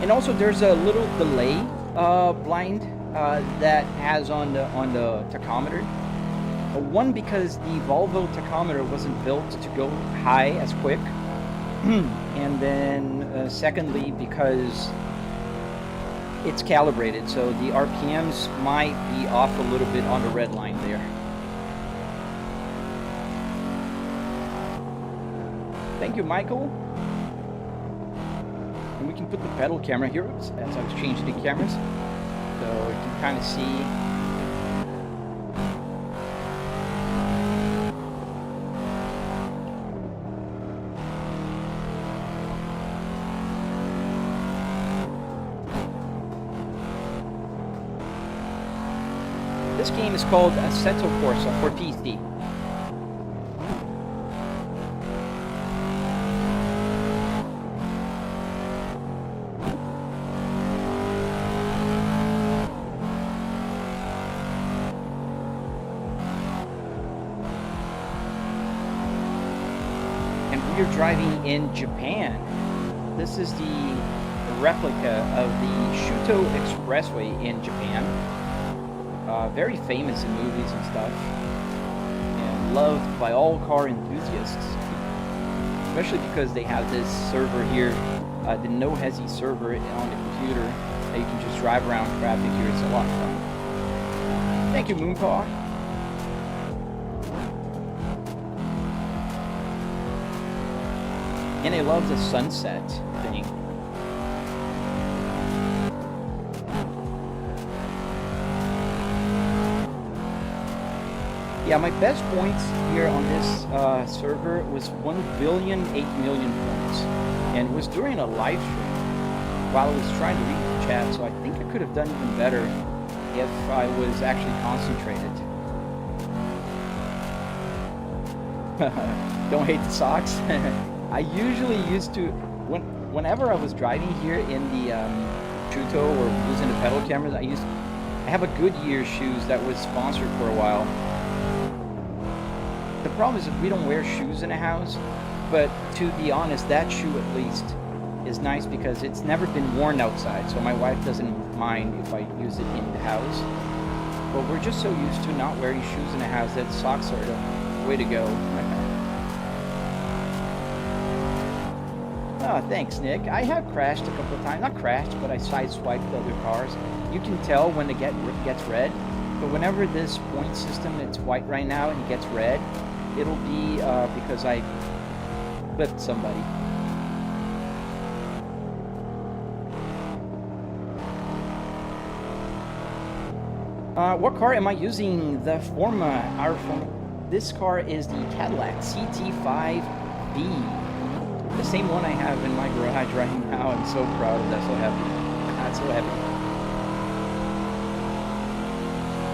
And also, there's a little delay blind that has on the tachometer. One, because the Volvo tachometer wasn't built to go high as quick, and then secondly, because it's calibrated, so the RPMs might be off a little bit on the red line there. Thank you, Michael. And we can put the pedal camera here as I was changing the cameras, so you can kind of see. This game is called Assetto Corsa for PC. We're driving in Japan. This is the replica of the Shuto Expressway in Japan. Very famous in movies and stuff, and loved by all car enthusiasts, especially because they have this server here, the No Hesi server on the computer, that you can just drive around traffic here. It's a lot of fun. Thank you, Moonpaw. And I love the sunset thing. Yeah, my best points here on this server was 1,008,000,000 points. And it was during a live stream while I was trying to read the chat, so I think I could have done even better if I was actually concentrated. Don't hate the socks. I usually used to, whenever I was driving here in the Shuto or using the pedal cameras, I have a Goodyear shoes that was sponsored for a while. The problem is that we don't wear shoes in the house, but to be honest, that shoe at least is nice because it's never been worn outside, so my wife doesn't mind if I use it in the house. But we're just so used to not wearing shoes in the house that socks are the way to go. Oh, thanks, Nick. I have crashed a couple of times. Not crashed, but I sideswiped other cars. You can tell when it gets red. So whenever this point system, it's white right now and it gets red, it'll be because I flipped somebody. What car am I using? The Forma, this car is the Cadillac CT5B. The same one I have in my garage right now. I'm so proud of that, so happy. Not so happy.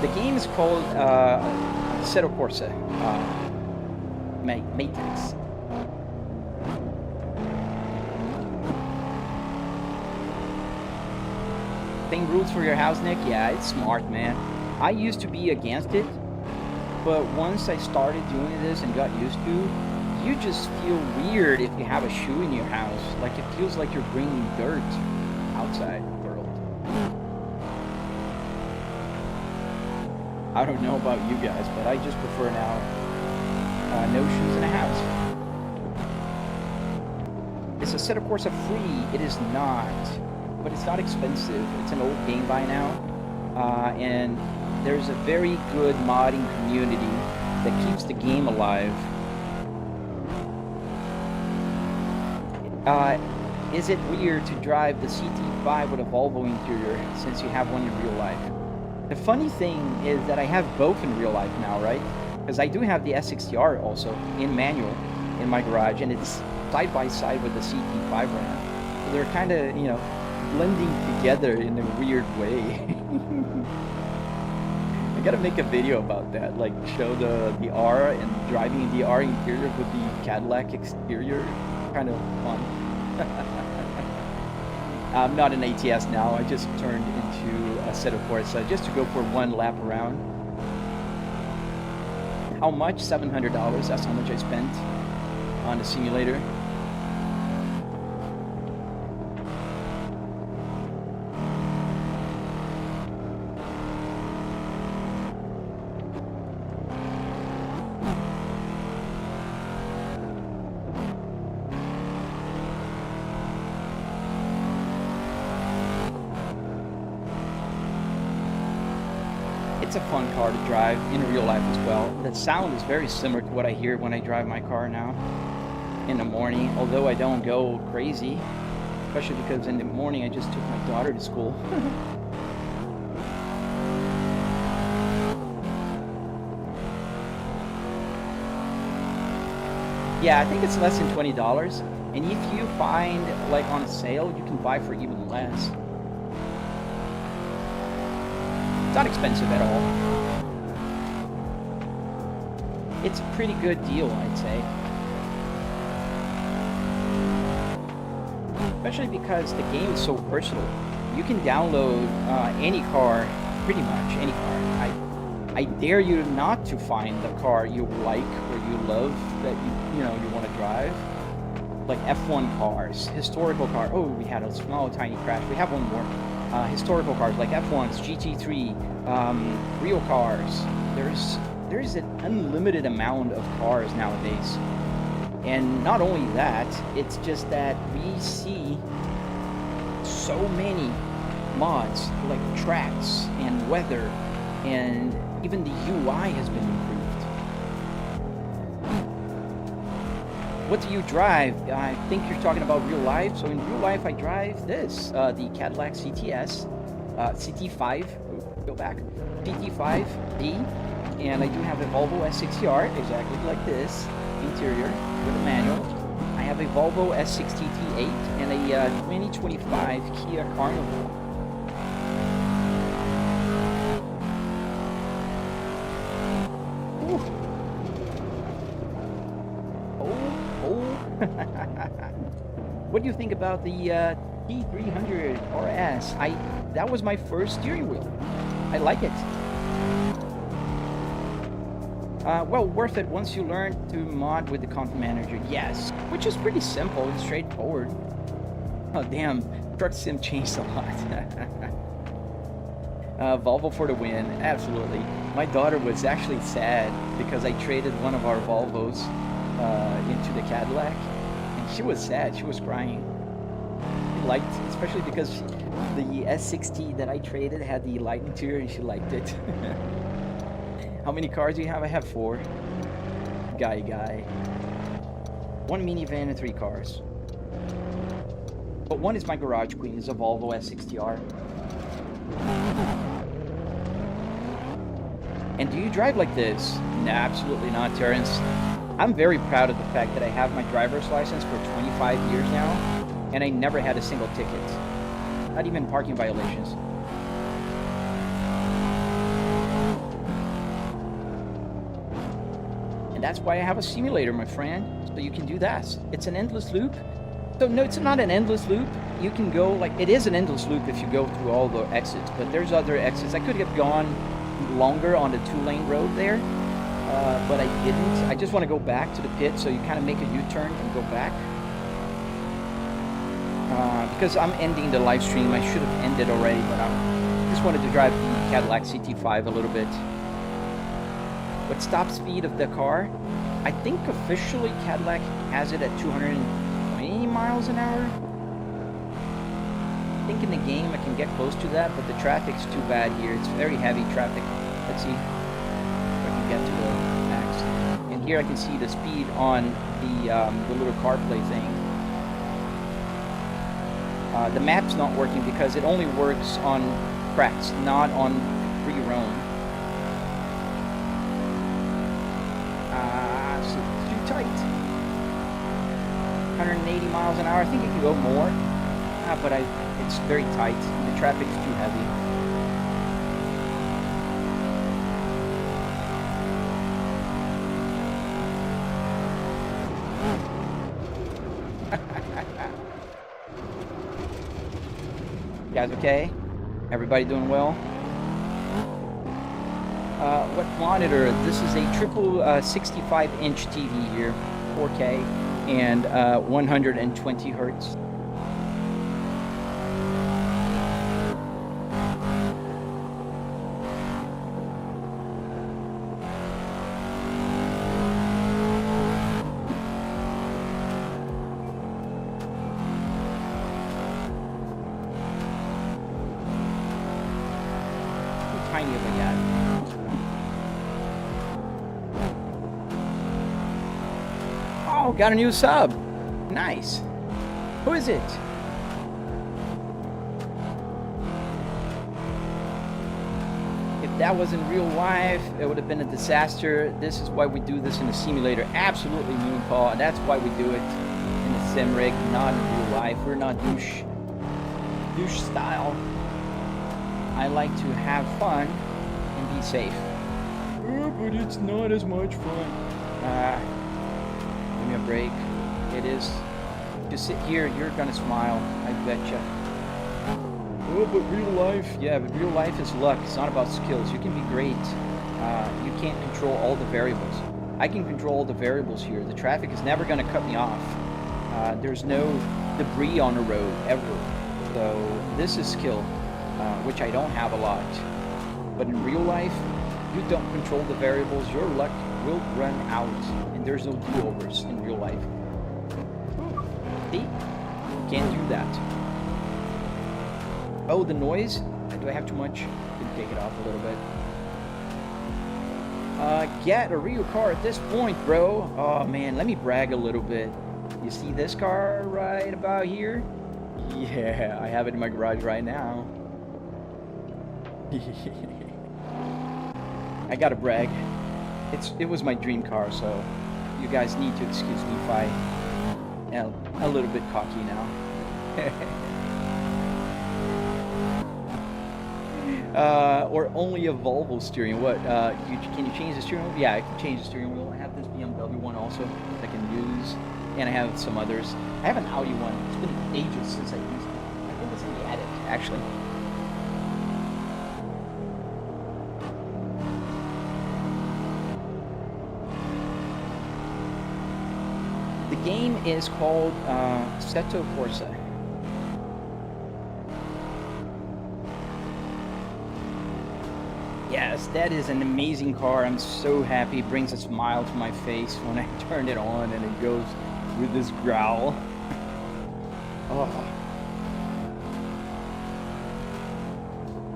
The game is called Assetto Corsa. Matrix. Same rules for your house, Nick? Yeah, it's smart, man. I used to be against it, but once I started doing this and got used to, you just feel weird if you have a shoe in your house. Like, it feels like you're bringing dirt outside the world. I don't know about you guys, but I just prefer now no shoes in a house. Is Assetto Corsa free? It is not, but it's not expensive. It's an old game by now, and there's a very good modding community that keeps the game alive. Is it weird to drive the CT5 with a Volvo interior since you have one in real life? The funny thing is that I have both in real life now, right? Because I do have the S60R also in manual in my garage, and it's side by side with the CT5 RAM. So they're kind of, you know, blending together in a weird way. I gotta make a video about that, like show the R and driving the R interior with the Cadillac exterior. Kind of fun. I'm not an ATS now. I just turned into Assetto Corsa just to go for one lap around. How much? $700. That's how much I spent on the simulator. It's a fun car to drive in real life as well. The sound is very similar to what I hear when I drive my car now in the morning, although I don't go crazy, especially because in the morning I just took my daughter to school. Yeah, I think it's less than $20, and if you find like on sale, you can buy for even less. It's not expensive at all. It's a pretty good deal, I'd say. Especially because the game is so versatile. You can download any car, pretty much any car. I dare you not to find the car you like or you love that you want to drive. Like F1 cars, historical cars. Oh, we had a small tiny crash. We have one more. Historical cars like F1s, GT3, real cars. There's an unlimited amount of cars nowadays. And not only that, it's just that we see so many mods like tracks and weather, and even the UI has been improved. What do you drive? I think you're talking about real life. So in real life, I drive this, the Cadillac CTS, CT5, go back, CT5B, and I do have a Volvo S60R, exactly like this, interior, with a manual. I have a Volvo S60T8 and a 2025 Kia Carnival. What do you think about the T300 RS? That was my first steering wheel. I like it. Well, worth it once you learn to mod with the Conf Manager. Yes, which is pretty simple and straightforward. Oh damn, Truck Sim changed a lot. Volvo for the win, absolutely. My daughter was actually sad because I traded one of our Volvos into the Cadillac, and she was sad. She was crying. She liked, especially because the S60 that I traded had the light interior, and she liked it. How many cars do you have? I have 4. Guy. 1 minivan and 3 cars. But one is my garage queen. It's a Volvo S60R. And do you drive like this? No, absolutely not, Terrence. I'm very proud of the fact that I have my driver's license for 25 years now, and I never had a single ticket. Not even parking violations. And that's why I have a simulator, my friend, so you can do that. It's an endless loop. So no, it's not an endless loop. You can go, like, it is an endless loop if you go through all the exits, but there's other exits. I could have gone longer on the 2-lane road there, but I didn't. I just want to go back to the pit, so you kind of make a U-turn and go back. Because I'm ending the live stream. I should have ended already, but I just wanted to drive the Cadillac CT5 a little bit. What stop speed of the car? I think officially Cadillac has it at 220 miles an hour. I think in the game I can get close to that, but the traffic's too bad here. It's very heavy traffic. Let's see if I can get to the max. And here I can see the speed on the little CarPlay thing. The map's not working because it only works on cracks, not on free roam. So it's too tight. 180 miles an hour. I think it can go more, but it's very tight. The traffic's too heavy. You guys okay? Everybody doing well? What monitor? This is a triple 65-inch TV here, 4K, and 120 hertz. Tiny of a guy. Oh, got a new sub. Nice. Who is it? If that was in real life, it would have been a disaster. This is why we do this in a simulator. Absolutely new call. And that's why we do it in a sim rig, not in real life. We're not douche style. I like to have fun and be safe. Oh, but it's not as much fun. Give me a break. It is. Just sit here, you're gonna smile. I betcha. Oh, but real life. Yeah, but real life is luck. It's not about skills. You can be great. You can't control all the variables. I can control all the variables here. The traffic is never gonna cut me off. There's no debris on the road, ever. So, this is skill. Which I don't have a lot. But in real life, you don't control the variables, your luck will run out, and there's no do-overs in real life. See? You can't do that. Oh, the noise? Do I have too much? Can take it off a little bit. Get a real car at this point, bro. Oh man, let me brag a little bit. You see this car right about here? Yeah, I have it in my garage right now. I gotta brag. It was my dream car, so you guys need to excuse me if I am a little bit cocky now. Or only a Volvo steering. What? Can you change the steering wheel? Yeah, I can change the steering wheel. I have this BMW one also that I can use, and I have some others. I have an Audi one. It's been ages since I used it. I think it's in the attic, actually. The game is called Assetto Corsa. Yes, that is an amazing car. I'm so happy. It brings a smile to my face when I turn it on and it goes with this growl. Oh.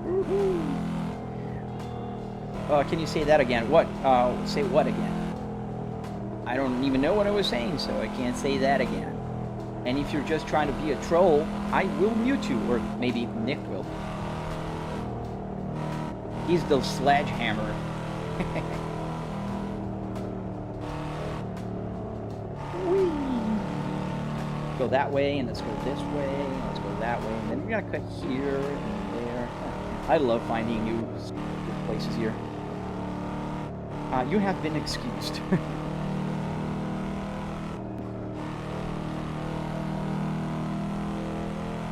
Woohoo. Can you say that again? What? Say what again? I don't even know what I was saying, so I can't say that again. And if you're just trying to be a troll, I will mute you, or maybe Nick will. He's the sledgehammer. Go that way, and let's go this way, and let's go that way, and then we're gonna cut here and there. I love finding new good places here. You have been excused.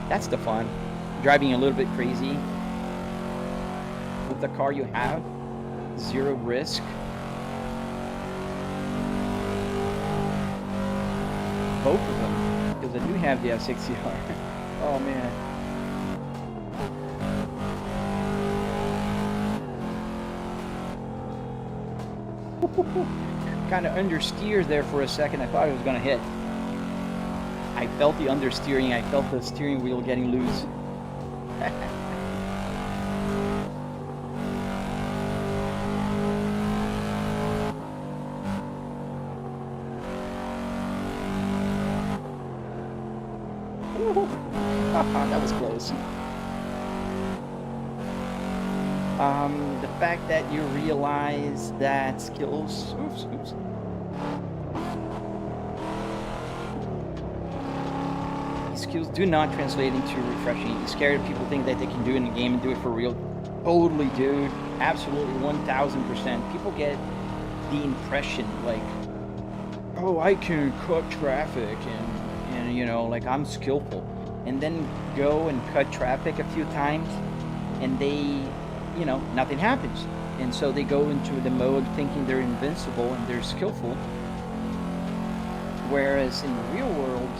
That's the fun. Driving a little bit crazy with the car you have. Zero risk. Both of them, because I do have the S60R. Oh man. Kind of understeered there for a second. I thought it was gonna hit. I felt the understeering. I felt the steering wheel getting loose. That was close. The fact that you realize that skills... Oops. Skills do not translate into refreshing. You're scared people think that they can do it in the game and do it for real. Totally, dude. Absolutely, 1000%. People get the impression like, oh, I can cut traffic and you know, like I'm skillful. And then go and cut traffic a few times and they, you know, nothing happens. And so they go into the mode thinking they're invincible and they're skillful. Whereas in the real world,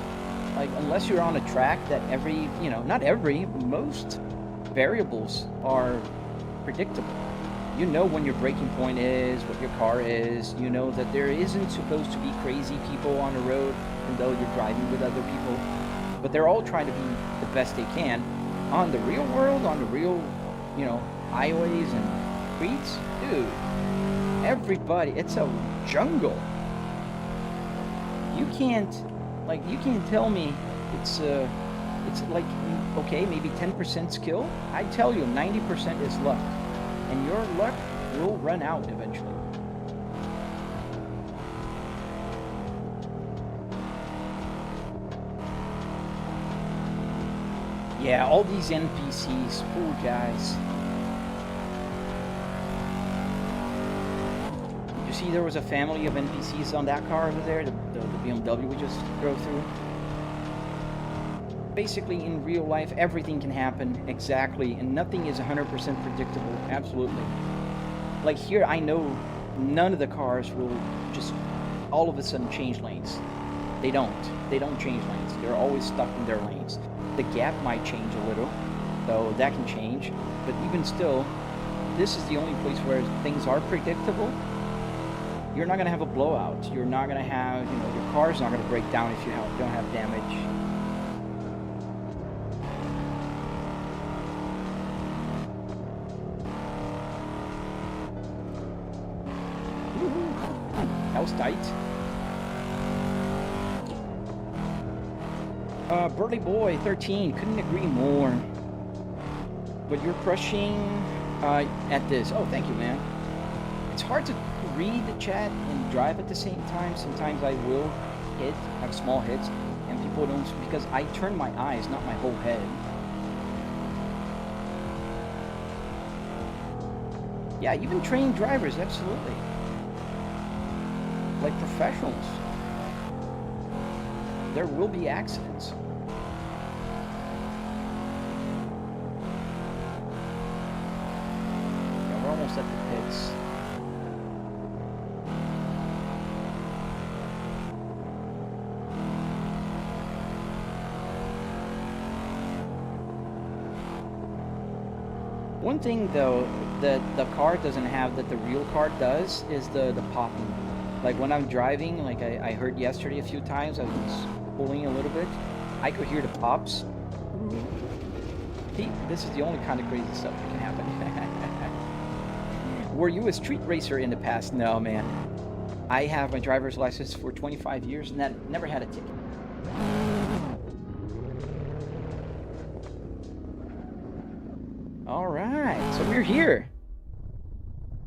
like, unless you're on a track that every, you know, not every, most variables are predictable. You know when your braking point is, what your car is. You know that there isn't supposed to be crazy people on the road, even though you're driving with other people. But they're all trying to be the best they can. On the real world, on the real, you know, highways and streets, dude, everybody, it's a jungle. You can't tell me it's like, okay, maybe 10% skill. I tell you 90% is luck, and your luck will run out eventually. Yeah, all these NPCs, poor guys. You see there was a family of NPCs on that car over there, the BMW we just drove through. Basically, in real life, everything can happen exactly, and nothing is 100% predictable, absolutely. Like here, I know none of the cars will just all of a sudden change lanes. They don't change lanes. They're always stuck in their lanes. The gap might change a little, though that can change, but even still, this is the only place where things are predictable. You're not going to have a blowout. You're not going to have, you know, your car's not going to break down if you don't have damage. That was tight. Burly Boy 13, couldn't agree more. But you're crushing at this. Oh, thank you, man. It's hard to read the chat and drive at the same time. Sometimes I will have small hits, and people don't, because I turn my eyes, not my whole head. Yeah, even trained drivers, absolutely. Like professionals. There will be accidents. Yeah, we're almost at the pits. One thing though that the car doesn't have that the real car does is the popping. Like when I'm driving, like I heard yesterday a few times, I was pulling a little bit, I could hear the pops. See, this is the only kind of crazy stuff that can happen. Were you a street racer in the past? No, man. I have my driver's license for 25 years and that never had a ticket. All right, so we're here.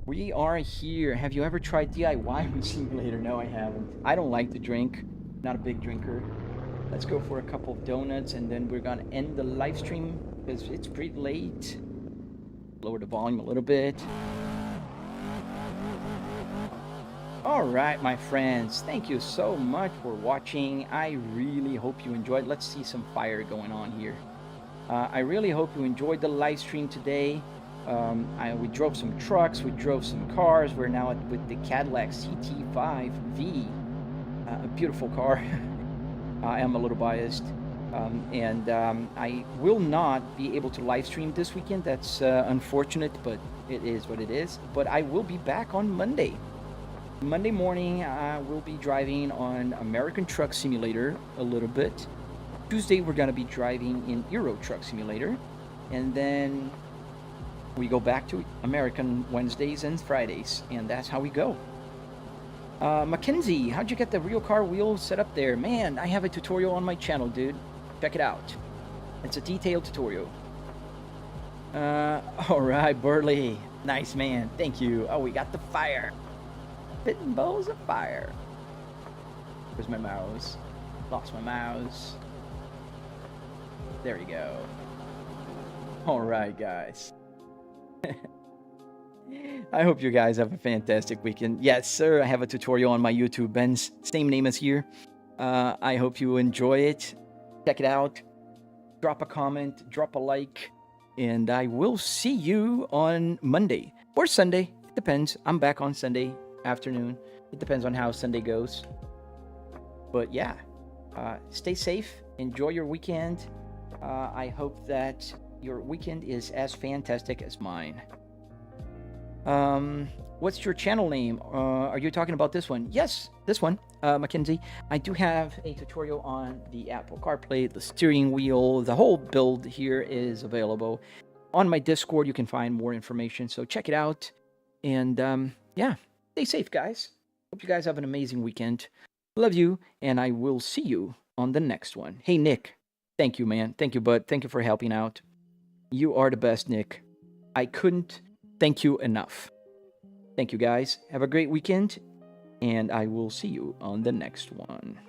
We are here. Have you ever tried DIY simulator? No, I haven't. I don't like to drink. Not a big drinker. Let's go for a couple of donuts and then we're gonna end the live stream because it's pretty late. Lower the volume a little bit. All right, my friends, thank you so much for watching. I really hope you enjoyed. Let's see some fire going on here. I really hope you enjoyed the live stream today. We drove some trucks, we drove some cars. We're now with the Cadillac CT5V, a beautiful car. I am a little biased, I will not be able to live stream this weekend. That's unfortunate, but it is what it is. But I will be back on Monday. Monday morning, I will be driving on American Truck Simulator a little bit. Tuesday, we're going to be driving in Euro Truck Simulator. And then we go back to American Wednesdays and Fridays. And that's how we go. Mackenzie, how'd you get the real car wheel set up there? Man, I have a tutorial on my channel, dude. Check it out. It's a detailed tutorial. All right, Burley. Nice, man. Thank you. Oh, we got the fire. Spitting balls of fire. Where's my mouse? Lost my mouse. There you go. All right, guys. I hope you guys have a fantastic weekend. Yes, sir. I have a tutorial on my YouTube. Ben's same name as here. I hope you enjoy it. Check it out. Drop a comment. Drop a like. And I will see you on Monday or Sunday. It depends. I'm back on Sunday afternoon. It depends on how Sunday goes. But yeah, stay safe. Enjoy your weekend. I hope that your weekend is as fantastic as mine. What's your channel name? Are you talking about this one? Yes, this one, Mackenzie. I do have a tutorial on the Apple CarPlay, the steering wheel. The whole build here is available on my Discord. You can find more information, so check it out. And yeah, stay safe, guys. Hope you guys have an amazing weekend. Love you, and I will see you on the next one. Hey, Nick. Thank you, man. Thank you, bud. Thank you for helping out. You are the best, Nick. I couldn't thank you enough. Thank you, guys. Have a great weekend, and I will see you on the next one.